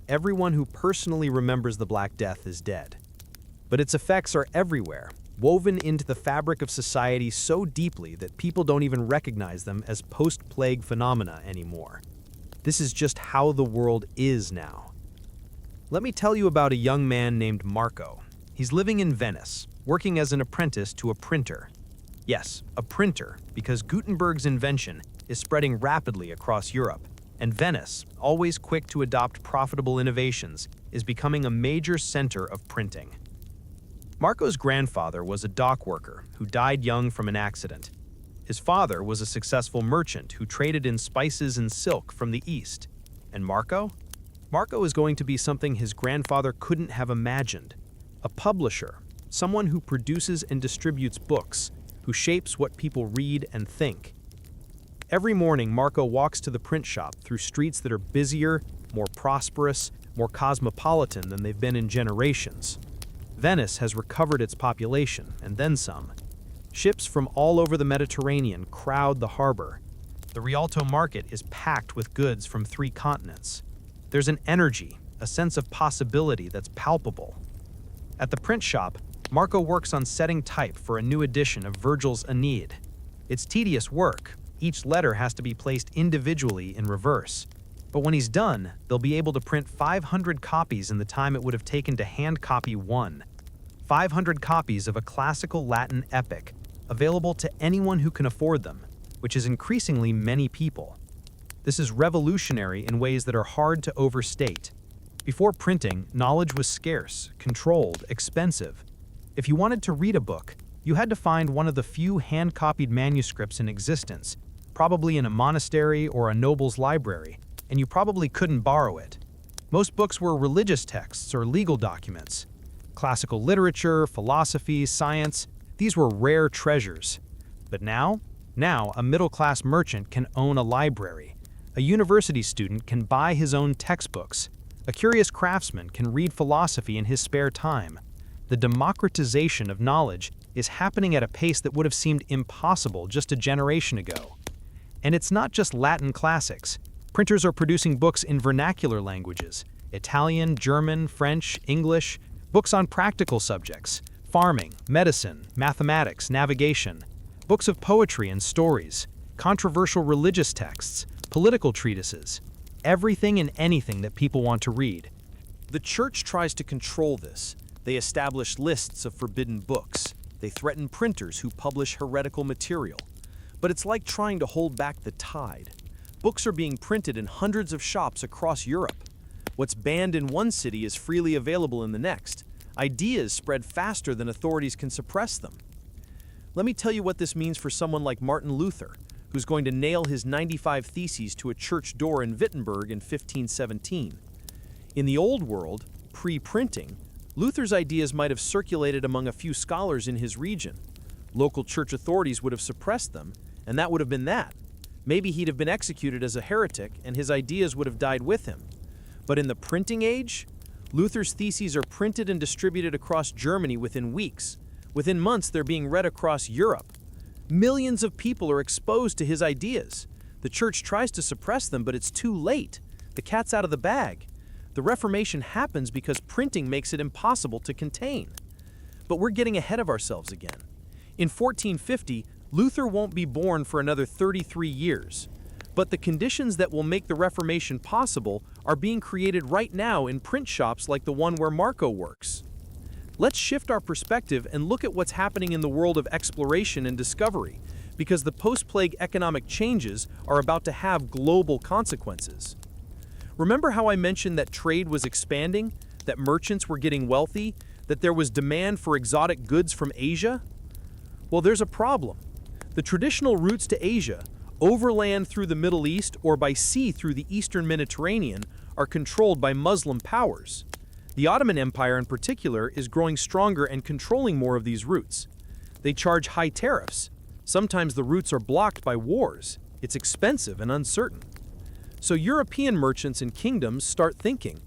Everyone who personally remembers the Black Death is dead. But its effects are everywhere, woven into the fabric of society so deeply that people don't even recognize them as post-plague phenomena anymore. This is just how the world is now. Let me tell you about a young man named Marco. He's living in Venice, working as an apprentice to a printer. Yes, a printer, because Gutenberg's invention is spreading rapidly across Europe, and Venice, always quick to adopt profitable innovations, is becoming a major center of printing. Marco's grandfather was a dock worker who died young from an accident. His father was a successful merchant who traded in spices and silk from the East. And Marco? Marco is going to be something his grandfather couldn't have imagined. A publisher, someone who produces and distributes books, who shapes what people read and think. Every morning, Marco walks to the print shop through streets that are busier, more prosperous, more cosmopolitan than they've been in generations. Venice has recovered its population, and then some. Ships from all over the Mediterranean crowd the harbor. The Rialto market is packed with goods from 3 continents. There's an energy, a sense of possibility that's palpable. At the print shop, Marco works on setting type for a new edition of Virgil's Aeneid. It's tedious work. Each letter has to be placed individually in reverse. But when he's done, they'll be able to print 500 copies in the time it would have taken to hand copy one. 500 copies of a classical Latin epic, available to anyone who can afford them, which is increasingly many people. This is revolutionary in ways that are hard to overstate. Before printing, knowledge was scarce, controlled, expensive. If you wanted to read a book, you had to find one of the few hand-copied manuscripts in existence, probably in a monastery or a noble's library, and you probably couldn't borrow it. Most books were religious texts or legal documents. Classical literature, philosophy, science, these were rare treasures. But now a middle-class merchant can own a library. A university student can buy his own textbooks. A curious craftsman can read philosophy in his spare time. The democratization of knowledge is happening at a pace that would have seemed impossible just a generation ago. And it's not just Latin classics. Printers are producing books in vernacular languages: Italian, German, French, English, books on practical subjects, farming, medicine, mathematics, navigation, books of poetry and stories, controversial religious texts, political treatises, everything and anything that people want to read. The church tries to control this. They establish lists of forbidden books. They threaten printers who publish heretical material. But it's like trying to hold back the tide. Books are being printed in hundreds of shops across Europe. What's banned in one city is freely available in the next. Ideas spread faster than authorities can suppress them. Let me tell you what this means for someone like Martin Luther, who's going to nail his 95 Theses to a church door in Wittenberg in 1517. In the Old World, pre-printing, Luther's ideas might have circulated among a few scholars in his region. Local church authorities would have suppressed them, and that would have been that. Maybe he'd have been executed as a heretic, and his ideas would have died with him. But in the printing age, Luther's theses are printed and distributed across Germany within weeks. Within months, they're being read across Europe. Millions of people are exposed to his ideas. The church tries to suppress them, but it's too late. The cat's out of the bag. The Reformation happens because printing makes it impossible to contain. But we're getting ahead of ourselves again. In 1450, Luther won't be born for another 33 years. But the conditions that will make the Reformation possible are being created right now in print shops like the one where Marco works. Let's shift our perspective and look at what's happening in the world of exploration and discovery, because the post-plague economic changes are about to have global consequences. Remember how I mentioned that trade was expanding, that merchants were getting wealthy, that there was demand for exotic goods from Asia? Well, there's a problem. The traditional routes to Asia, overland through the Middle East or by sea through the Eastern Mediterranean, are controlled by Muslim powers. The Ottoman Empire in particular is growing stronger and controlling more of these routes. They charge high tariffs. Sometimes the routes are blocked by wars. It's expensive and uncertain. So European merchants and kingdoms start thinking,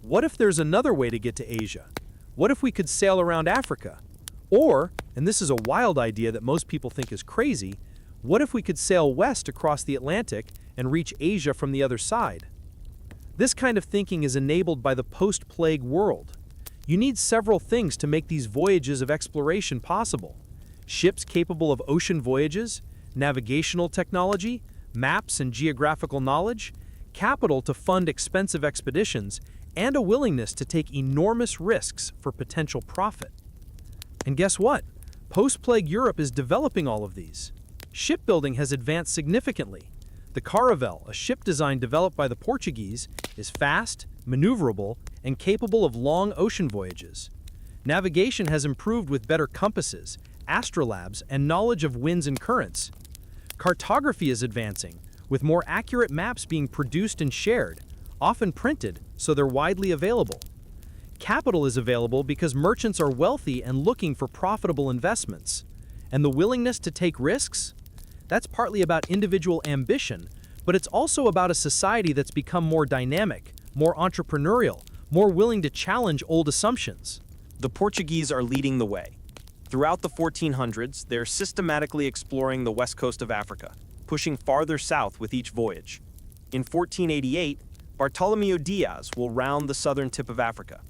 what if there's another way to get to Asia? What if we could sail around Africa? Or, and this is a wild idea that most people think is crazy, what if we could sail west across the Atlantic and reach Asia from the other side? This kind of thinking is enabled by the post-plague world. You need several things to make these voyages of exploration possible. Ships capable of ocean voyages, navigational technology, maps and geographical knowledge, capital to fund expensive expeditions, and a willingness to take enormous risks for potential profit. And guess what? Post-plague Europe is developing all of these. Shipbuilding has advanced significantly. The Caravel, a ship design developed by the Portuguese, is fast, maneuverable, and capable of long ocean voyages. Navigation has improved with better compasses, astrolabes, and knowledge of winds and currents. Cartography is advancing, with more accurate maps being produced and shared, often printed, so they're widely available. Capital is available because merchants are wealthy and looking for profitable investments. And the willingness to take risks? That's partly about individual ambition, but it's also about a society that's become more dynamic, more entrepreneurial, more willing to challenge old assumptions. The Portuguese are leading the way. Throughout the 1400s, they're systematically exploring the west coast of Africa, pushing farther south with each voyage. In 1488, Bartolomeu Diaz will round the southern tip of Africa.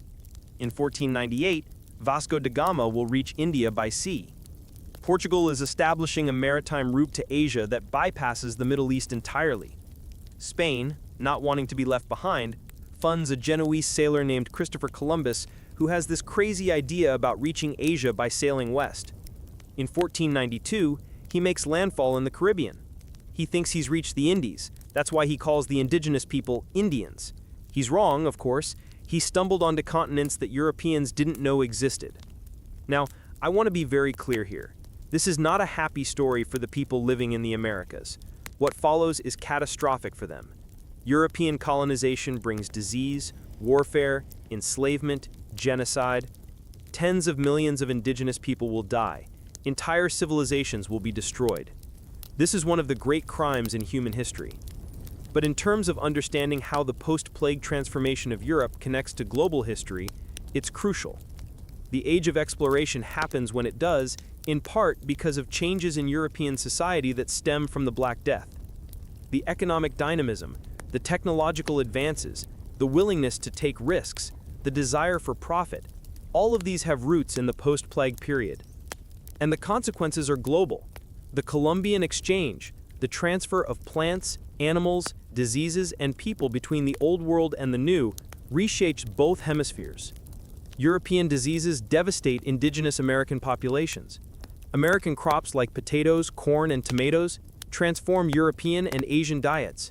In 1498, Vasco da Gama will reach India by sea. Portugal is establishing a maritime route to Asia that bypasses the Middle East entirely. Spain, not wanting to be left behind, funds a Genoese sailor named Christopher Columbus who has this crazy idea about reaching Asia by sailing west. In 1492, he makes landfall in the Caribbean. He thinks he's reached the Indies. That's why he calls the indigenous people Indians. He's wrong, of course. He stumbled onto continents that Europeans didn't know existed. Now, I want to be very clear here. This is not a happy story for the people living in the Americas. What follows is catastrophic for them. European colonization brings disease, warfare, enslavement, genocide. Tens of millions of indigenous people will die. Entire civilizations will be destroyed. This is one of the great crimes in human history. But in terms of understanding how the post-plague transformation of Europe connects to global history, it's crucial. The age of exploration happens when it does, in part because of changes in European society that stem from the Black Death. The economic dynamism, the technological advances, the willingness to take risks, the desire for profit, all of these have roots in the post-plague period. And the consequences are global. The Columbian exchange, the transfer of plants, animals, diseases, and people between the Old World and the New, reshapes both hemispheres. European diseases devastate indigenous American populations. American crops like potatoes, corn, and tomatoes transform European and Asian diets.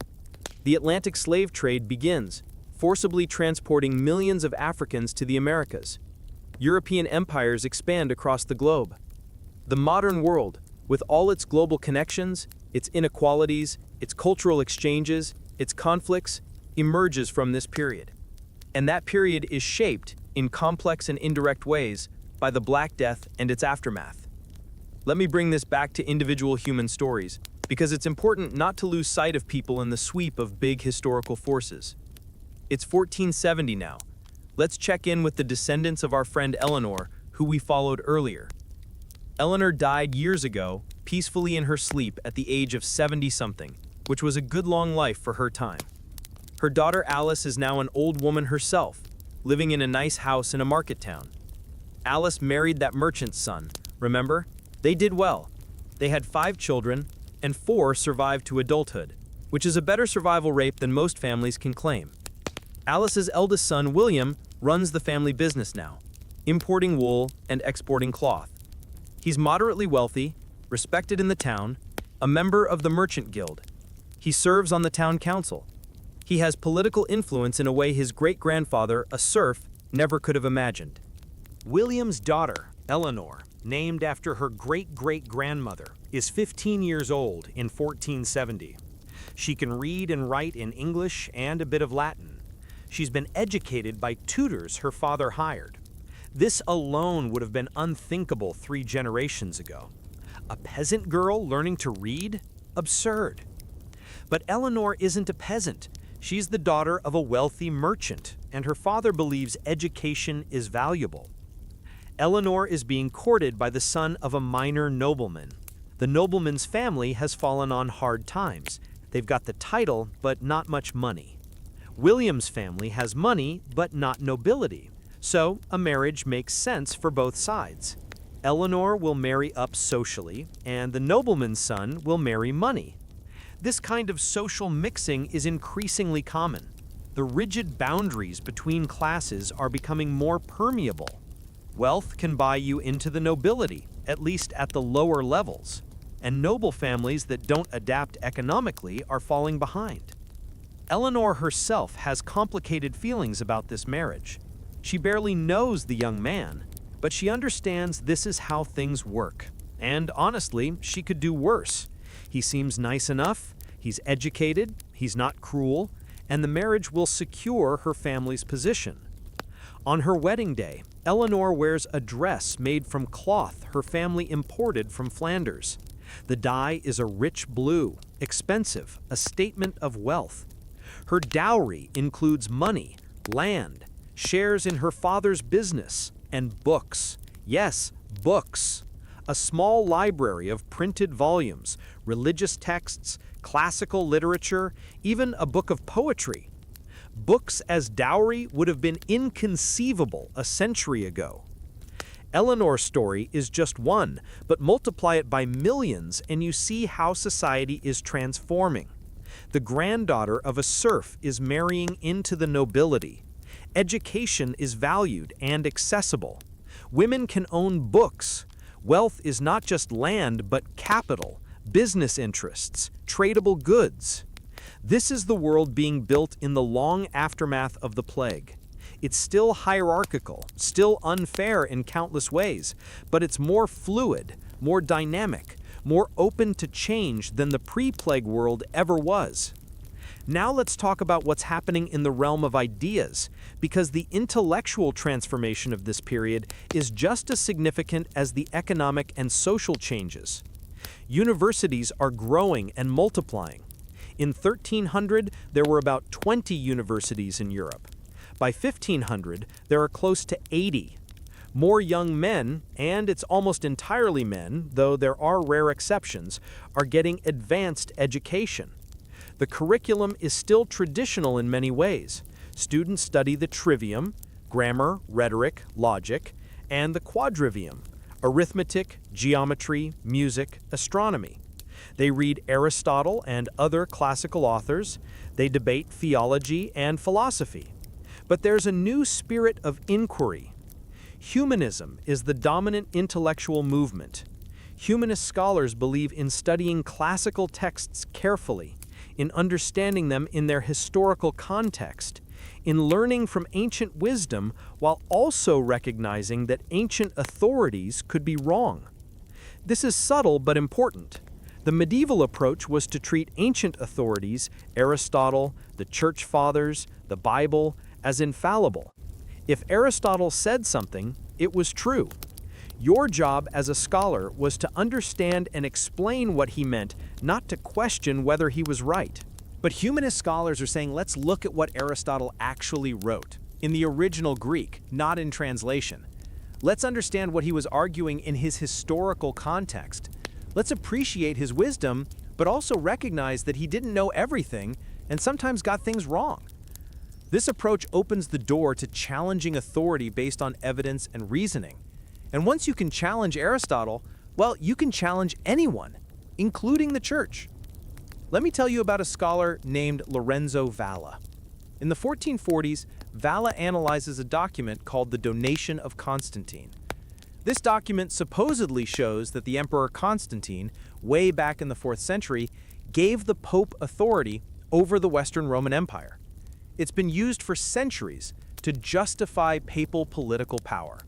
The Atlantic slave trade begins, forcibly transporting millions of Africans to the Americas. European empires expand across the globe. The modern world, with all its global connections, its inequalities, its cultural exchanges, its conflicts, emerges from this period. And that period is shaped, in complex and indirect ways, by the Black Death and its aftermath. Let me bring this back to individual human stories, because it's important not to lose sight of people in the sweep of big historical forces. It's 1470 now. Let's check in with the descendants of our friend Eleanor, who we followed earlier. Eleanor died years ago, peacefully in her sleep at the age of 70-something, which was a good long life for her time. Her daughter Alice is now an old woman herself, living in a nice house in a market town. Alice married that merchant's son, remember? They did well. They had 5 children, and 4 survived to adulthood, which is a better survival rate than most families can claim. Alice's eldest son, William, runs the family business now, importing wool and exporting cloth. He's moderately wealthy, respected in the town, a member of the Merchant Guild. He serves on the town council. He has political influence in a way his great-grandfather, a serf, never could have imagined. William's daughter, Eleanor, named after her great-great-grandmother, is 15 years old in 1470. She can read and write in English and a bit of Latin. She's been educated by tutors her father hired. This alone would have been unthinkable 3 generations ago. A peasant girl learning to read? Absurd. But Eleanor isn't a peasant. She's the daughter of a wealthy merchant, and her father believes education is valuable. Eleanor is being courted by the son of a minor nobleman. The nobleman's family has fallen on hard times. They've got the title, but not much money. William's family has money, but not nobility. So a marriage makes sense for both sides. Eleanor will marry up socially, and the nobleman's son will marry money. This kind of social mixing is increasingly common. The rigid boundaries between classes are becoming more permeable. Wealth can buy you into the nobility, at least at the lower levels, and noble families that don't adapt economically are falling behind. Eleanor herself has complicated feelings about this marriage. She barely knows the young man, but she understands this is how things work. And honestly, she could do worse. He seems nice enough, he's educated, he's not cruel, and the marriage will secure her family's position. On her wedding day, Eleanor wears a dress made from cloth her family imported from Flanders. The dye is a rich blue, expensive, a statement of wealth. Her dowry includes money, land, shares in her father's business, and books. Yes, books. A small library of printed volumes, religious texts, classical literature, even a book of poetry. Books as dowry would have been inconceivable a century ago. Eleanor's story is just one, but multiply it by millions and you see how society is transforming. The granddaughter of a serf is marrying into the nobility. Education is valued and accessible. Women can own books. Wealth is not just land, but capital, business interests, tradable goods. This is the world being built in the long aftermath of the plague. It's still hierarchical, still unfair in countless ways, but it's more fluid, more dynamic, more open to change than the pre-plague world ever was. Now let's talk about what's happening in the realm of ideas, because the intellectual transformation of this period is just as significant as the economic and social changes. Universities are growing and multiplying. In 1300, there were about 20 universities in Europe. By 1500, there are close to 80. More young men, and it's almost entirely men, though there are rare exceptions, are getting advanced education. The curriculum is still traditional in many ways. Students study the trivium, grammar, rhetoric, logic, and the quadrivium, arithmetic, geometry, music, astronomy. They read Aristotle and other classical authors. They debate theology and philosophy. But there's a new spirit of inquiry. Humanism is the dominant intellectual movement. Humanist scholars believe in studying classical texts carefully, in understanding them in their historical context, in learning from ancient wisdom while also recognizing that ancient authorities could be wrong. This is subtle but important. The medieval approach was to treat ancient authorities, Aristotle, the Church Fathers, the Bible, as infallible. If Aristotle said something, it was true. Your job as a scholar was to understand and explain what he meant, not to question whether he was right. But humanist scholars are saying, let's look at what Aristotle actually wrote, in the original Greek, not in translation. Let's understand what he was arguing in his historical context. Let's appreciate his wisdom, but also recognize that he didn't know everything and sometimes got things wrong. This approach opens the door to challenging authority based on evidence and reasoning. And once you can challenge Aristotle, well, you can challenge anyone, including the church. Let me tell you about a scholar named Lorenzo Valla. In the 1440s, Valla analyzes a document called the Donation of Constantine. This document supposedly shows that the Emperor Constantine, way back in the 4th century, gave the Pope authority over the Western Roman Empire. It's been used for centuries to justify papal political power.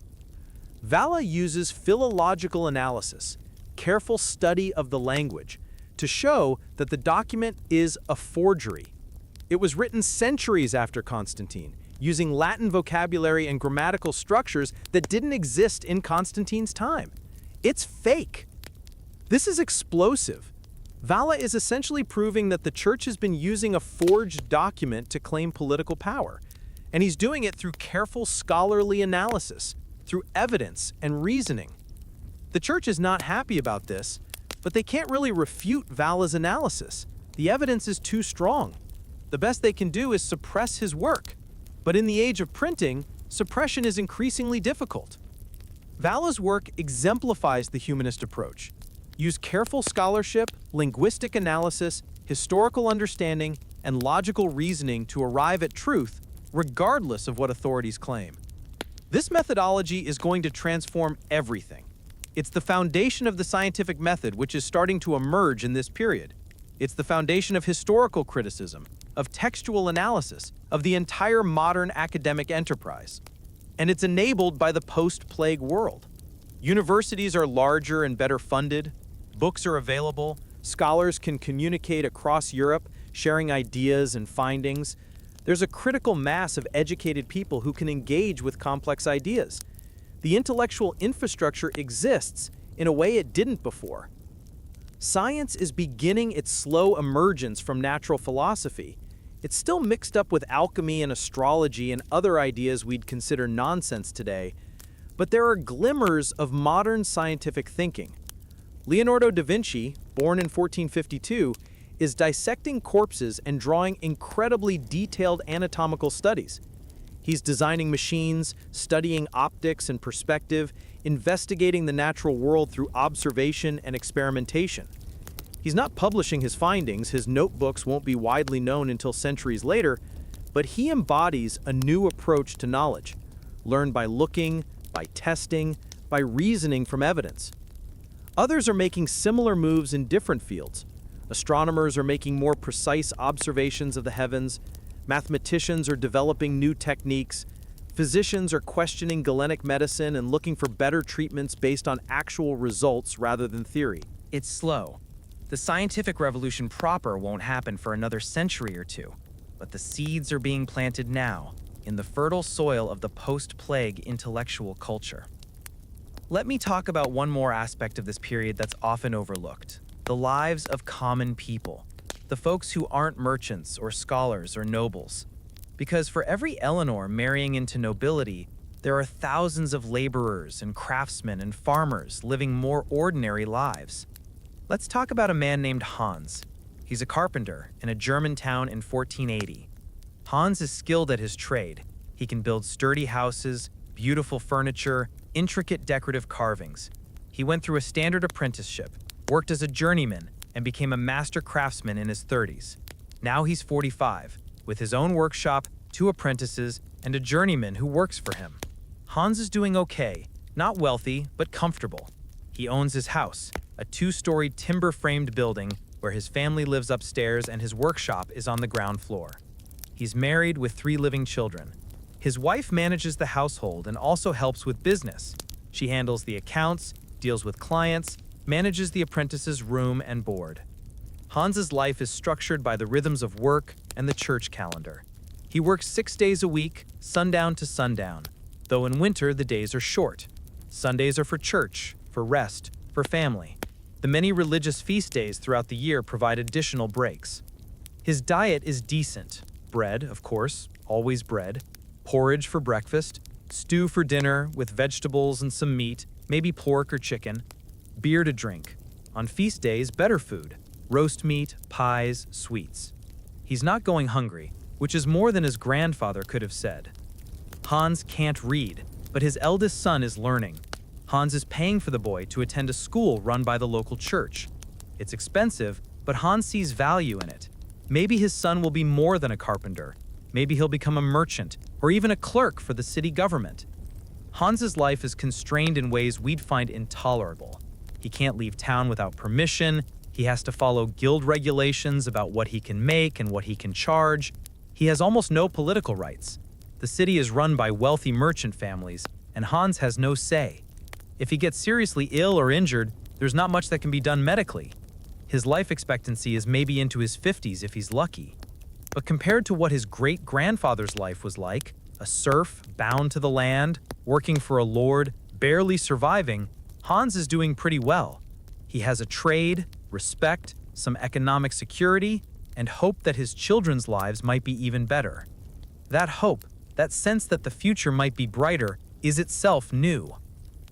Valla uses philological analysis, careful study of the language, to show that the document is a forgery. It was written centuries after Constantine, using Latin vocabulary and grammatical structures that didn't exist in Constantine's time. It's fake. This is explosive. Valla is essentially proving that the church has been using a forged document to claim political power, and he's doing it through careful scholarly analysis, through evidence and reasoning. The church is not happy about this, but they can't really refute Valla's analysis. The evidence is too strong. The best they can do is suppress his work. But in the age of printing, suppression is increasingly difficult. Valla's work exemplifies the humanist approach. Use careful scholarship, linguistic analysis, historical understanding, and logical reasoning to arrive at truth, regardless of what authorities claim. This methodology is going to transform everything. It's the foundation of the scientific method, which is starting to emerge in this period. It's the foundation of historical criticism, of textual analysis, of the entire modern academic enterprise. And it's enabled by the post-plague world. Universities are larger and better funded, books are available, scholars can communicate across Europe, sharing ideas and findings. There's a critical mass of educated people who can engage with complex ideas. The intellectual infrastructure exists in a way it didn't before. Science is beginning its slow emergence from natural philosophy. It's still mixed up with alchemy and astrology and other ideas we'd consider nonsense today, but there are glimmers of modern scientific thinking. Leonardo da Vinci, born in 1452, is dissecting corpses and drawing incredibly detailed anatomical studies. He's designing machines, studying optics and perspective, investigating the natural world through observation and experimentation. He's not publishing his findings, his notebooks won't be widely known until centuries later, but he embodies a new approach to knowledge, learned by looking, by testing, by reasoning from evidence. Others are making similar moves in different fields. Astronomers are making more precise observations of the heavens, mathematicians are developing new techniques, physicians are questioning Galenic medicine and looking for better treatments based on actual results rather than theory. It's slow. The scientific revolution proper won't happen for another century or two, but the seeds are being planted now in the fertile soil of the post-plague intellectual culture. Let me talk about one more aspect of this period that's often overlooked: the lives of common people, the folks who aren't merchants or scholars or nobles. Because for every Eleanor marrying into nobility, there are thousands of laborers and craftsmen and farmers living more ordinary lives. Let's talk about a man named Hans. He's a carpenter in a German town in 1480. Hans is skilled at his trade. He can build sturdy houses, beautiful furniture, intricate decorative carvings. He went through a standard apprenticeship, worked as a journeyman, and became a master craftsman in his 30s. Now he's 45, with his own workshop, 2 apprentices, and a journeyman who works for him. Hans is doing okay, not wealthy, but comfortable. He owns his house, a 2-story timber-framed building where his family lives upstairs and his workshop is on the ground floor. He's married with 3 living children. His wife manages the household and also helps with business. She handles the accounts, deals with clients, manages the apprentice's room and board. Hans's life is structured by the rhythms of work and the church calendar. He works 6 days a week, sundown to sundown, though in winter the days are short. Sundays are for church, for rest, for family. The many religious feast days throughout the year provide additional breaks. His diet is decent. Bread, of course, always bread. Porridge for breakfast. Stew for dinner with vegetables and some meat, maybe pork or chicken. Beer to drink. On feast days, better food. Roast meat, pies, sweets. He's not going hungry, which is more than his grandfather could have said. Hans can't read, but his eldest son is learning. Hans is paying for the boy to attend a school run by the local church. It's expensive, but Hans sees value in it. Maybe his son will be more than a carpenter. Maybe he'll become a merchant, or even a clerk for the city government. Hans's life is constrained in ways we'd find intolerable. He can't leave town without permission. He has to follow guild regulations about what he can make and what he can charge. He has almost no political rights. The city is run by wealthy merchant families, and Hans has no say. If he gets seriously ill or injured, there's not much that can be done medically. His life expectancy is maybe into his 50s if he's lucky. But compared to what his great-grandfather's life was like, a serf, bound to the land, working for a lord, barely surviving, Hans is doing pretty well. He has a trade, respect, some economic security, and hope that his children's lives might be even better. That hope, that sense that the future might be brighter, is itself new.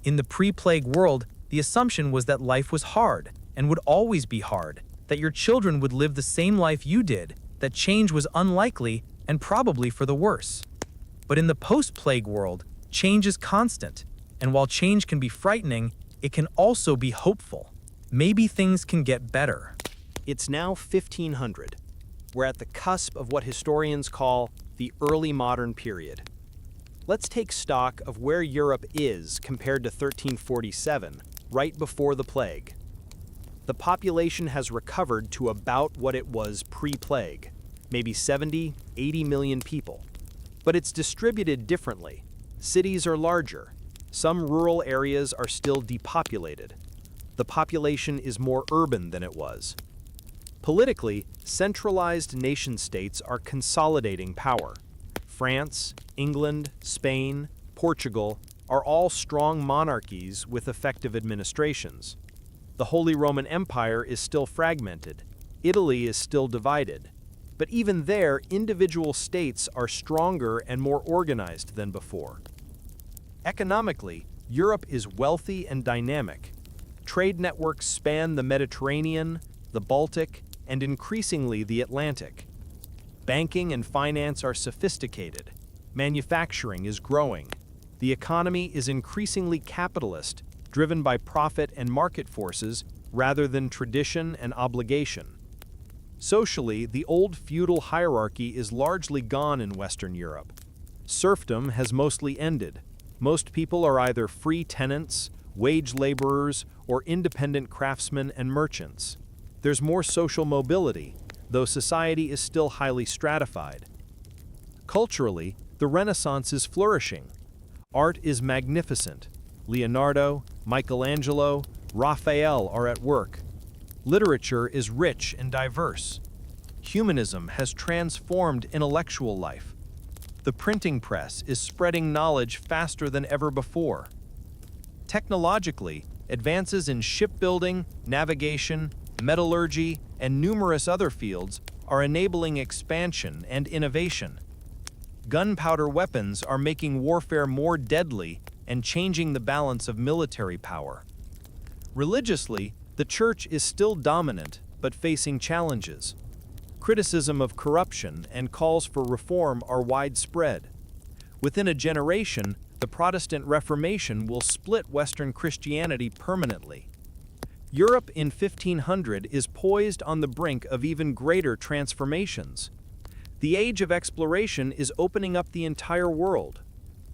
In the pre-plague world, the assumption was that life was hard, and would always be hard, that your children would live the same life you did, that change was unlikely and probably for the worse. But in the post-plague world, change is constant, and while change can be frightening, it can also be hopeful. Maybe things can get better. It's now 1500. We're at the cusp of what historians call the early modern period. Let's take stock of where Europe is compared to 1347, right before the plague. The population has recovered to about what it was pre-plague, maybe 70, 80 million people. But it's distributed differently. Cities are larger. Some rural areas are still depopulated. The population is more urban than it was. Politically, centralized nation-states are consolidating power. France, England, Spain, Portugal are all strong monarchies with effective administrations. The Holy Roman Empire is still fragmented. Italy is still divided. But even there, individual states are stronger and more organized than before. Economically, Europe is wealthy and dynamic. Trade networks span the Mediterranean, the Baltic, and increasingly the Atlantic. Banking and finance are sophisticated. Manufacturing is growing. The economy is increasingly capitalist, driven by profit and market forces rather than tradition and obligation. Socially, the old feudal hierarchy is largely gone in Western Europe. Serfdom has mostly ended. Most people are either free tenants, wage laborers, or independent craftsmen and merchants. There's more social mobility, though society is still highly stratified. Culturally, the Renaissance is flourishing. Art is magnificent. Leonardo, Michelangelo, Raphael are at work. Literature is rich and diverse. Humanism has transformed intellectual life. The printing press is spreading knowledge faster than ever before. Technologically, advances in shipbuilding, navigation, metallurgy, and numerous other fields are enabling expansion and innovation. Gunpowder weapons are making warfare more deadly and changing the balance of military power. Religiously, the church is still dominant, but facing challenges. Criticism of corruption and calls for reform are widespread. Within a generation, the Protestant Reformation will split Western Christianity permanently. Europe in 1500 is poised on the brink of even greater transformations. The age of exploration is opening up the entire world.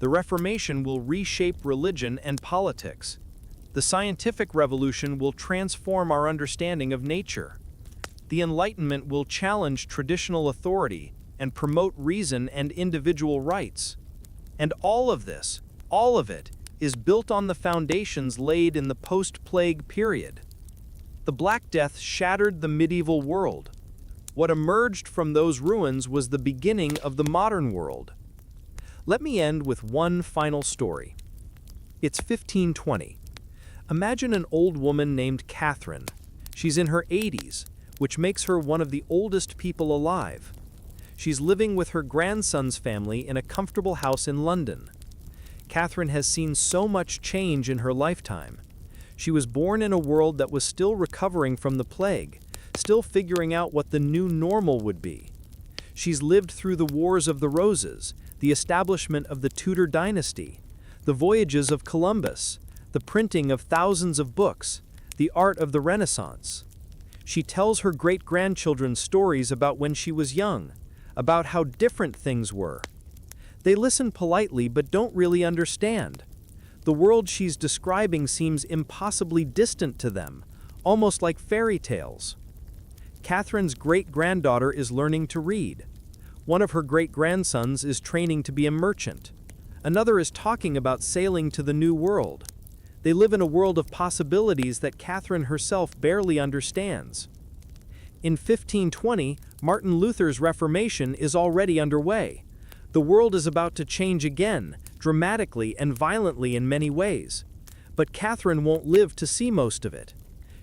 The Reformation will reshape religion and politics. The scientific revolution will transform our understanding of nature. The Enlightenment will challenge traditional authority and promote reason and individual rights. And all of it, is built on the foundations laid in the post-plague period. The Black Death shattered the medieval world. What emerged from those ruins was the beginning of the modern world. Let me end with one final story. It's 1520. Imagine an old woman named Catherine. She's in her 80s, which makes her one of the oldest people alive. She's living with her grandson's family in a comfortable house in London. Catherine has seen so much change in her lifetime. She was born in a world that was still recovering from the plague, still figuring out what the new normal would be. She's lived through the Wars of the Roses, the establishment of the Tudor dynasty, the voyages of Columbus, the printing of thousands of books, the art of the Renaissance. She tells her great-grandchildren stories about when she was young, about how different things were. They listen politely but don't really understand. The world she's describing seems impossibly distant to them, almost like fairy tales. Catherine's great-granddaughter is learning to read. One of her great-grandsons is training to be a merchant. Another is talking about sailing to the New World. They live in a world of possibilities that Catherine herself barely understands. In 1520, Martin Luther's Reformation is already underway. The world is about to change again, dramatically and violently in many ways. But Catherine won't live to see most of it.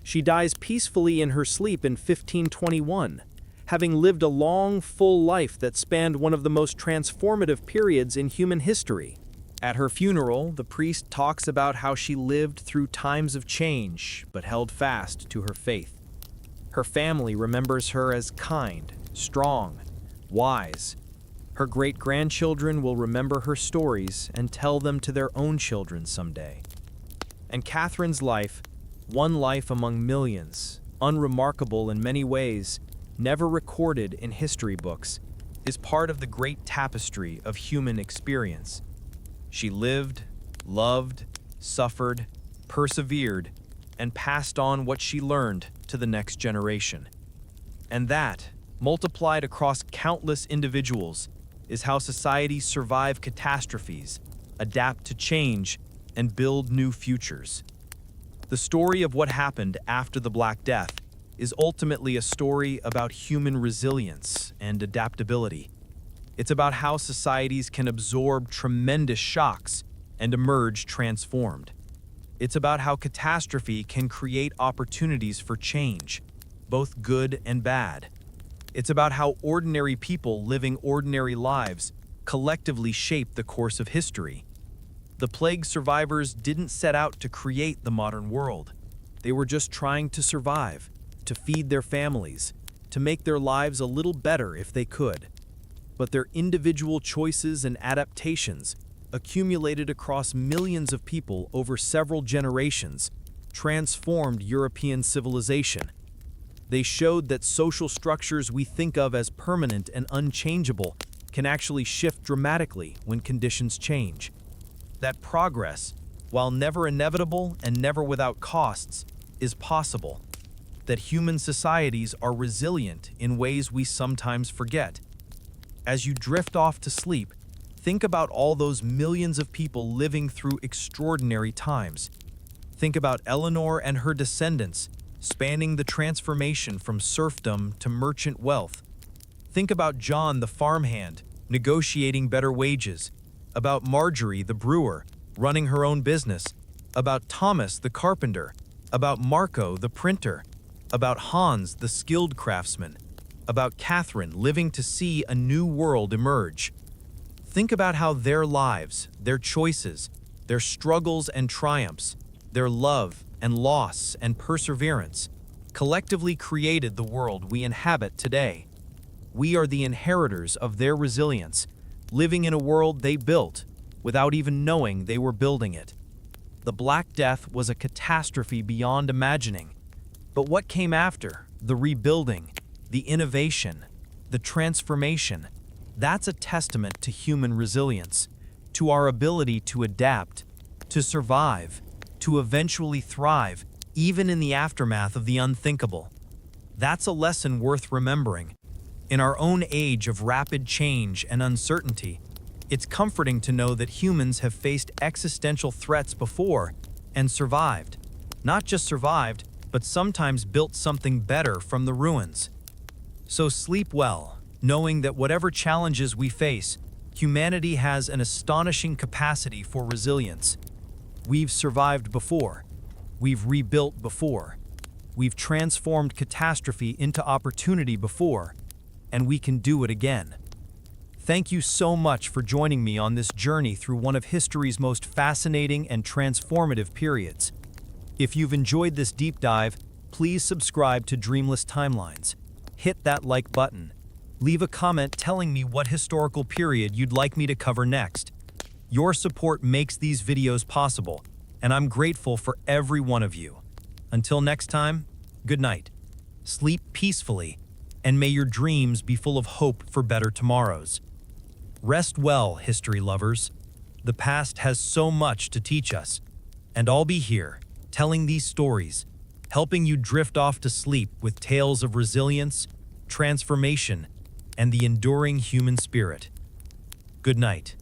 She dies peacefully in her sleep in 1521, having lived a long, full life that spanned one of the most transformative periods in human history. At her funeral, the priest talks about how she lived through times of change, but held fast to her faith. Her family remembers her as kind, strong, wise. Her great-grandchildren will remember her stories and tell them to their own children someday. And Catherine's life, one life among millions, unremarkable in many ways, never recorded in history books, is part of the great tapestry of human experience. She lived, loved, suffered, persevered, and passed on what she learned to the next generation. And that, multiplied across countless individuals, is how societies survive catastrophes, adapt to change, and build new futures. The story of what happened after the Black Death is ultimately a story about human resilience and adaptability. It's about how societies can absorb tremendous shocks and emerge transformed. It's about how catastrophe can create opportunities for change, both good and bad. It's about how ordinary people living ordinary lives collectively shape the course of history. The plague survivors didn't set out to create the modern world. They were just trying to survive, to feed their families, to make their lives a little better if they could. But their individual choices and adaptations, accumulated across millions of people over several generations, transformed European civilization. They showed that social structures we think of as permanent and unchangeable can actually shift dramatically when conditions change. That progress, while never inevitable and never without costs, is possible. That human societies are resilient in ways we sometimes forget. As you drift off to sleep, think about all those millions of people living through extraordinary times. Think about Eleanor and her descendants, spanning the transformation from serfdom to merchant wealth. Think about John the farmhand, negotiating better wages, about Marjorie the brewer, running her own business, about Thomas the carpenter, about Marco the printer, about Hans the skilled craftsman, about Catherine living to see a new world emerge. Think about how their lives, their choices, their struggles and triumphs, their love and loss and perseverance collectively created the world we inhabit today. We are the inheritors of their resilience, living in a world they built without even knowing they were building it. The Black Death was a catastrophe beyond imagining. But what came after? The rebuilding, the innovation, the transformation. That's a testament to human resilience, to our ability to adapt, to survive, to eventually thrive, even in the aftermath of the unthinkable. That's a lesson worth remembering. In our own age of rapid change and uncertainty, it's comforting to know that humans have faced existential threats before and survived. Not just survived, but sometimes built something better from the ruins. So sleep well, knowing that whatever challenges we face, humanity has an astonishing capacity for resilience. We've survived before. We've rebuilt before. We've transformed catastrophe into opportunity before, and we can do it again. Thank you so much for joining me on this journey through one of history's most fascinating and transformative periods. If you've enjoyed this deep dive, please subscribe to Dreamless Timelines. Hit that like button. Leave a comment telling me what historical period you'd like me to cover next. Your support makes these videos possible, and I'm grateful for every one of you. Until next time, good night. Sleep peacefully, and may your dreams be full of hope for better tomorrows. Rest well, history lovers. The past has so much to teach us, and I'll be here, telling these stories, helping you drift off to sleep with tales of resilience, transformation, and the enduring human spirit. Good night.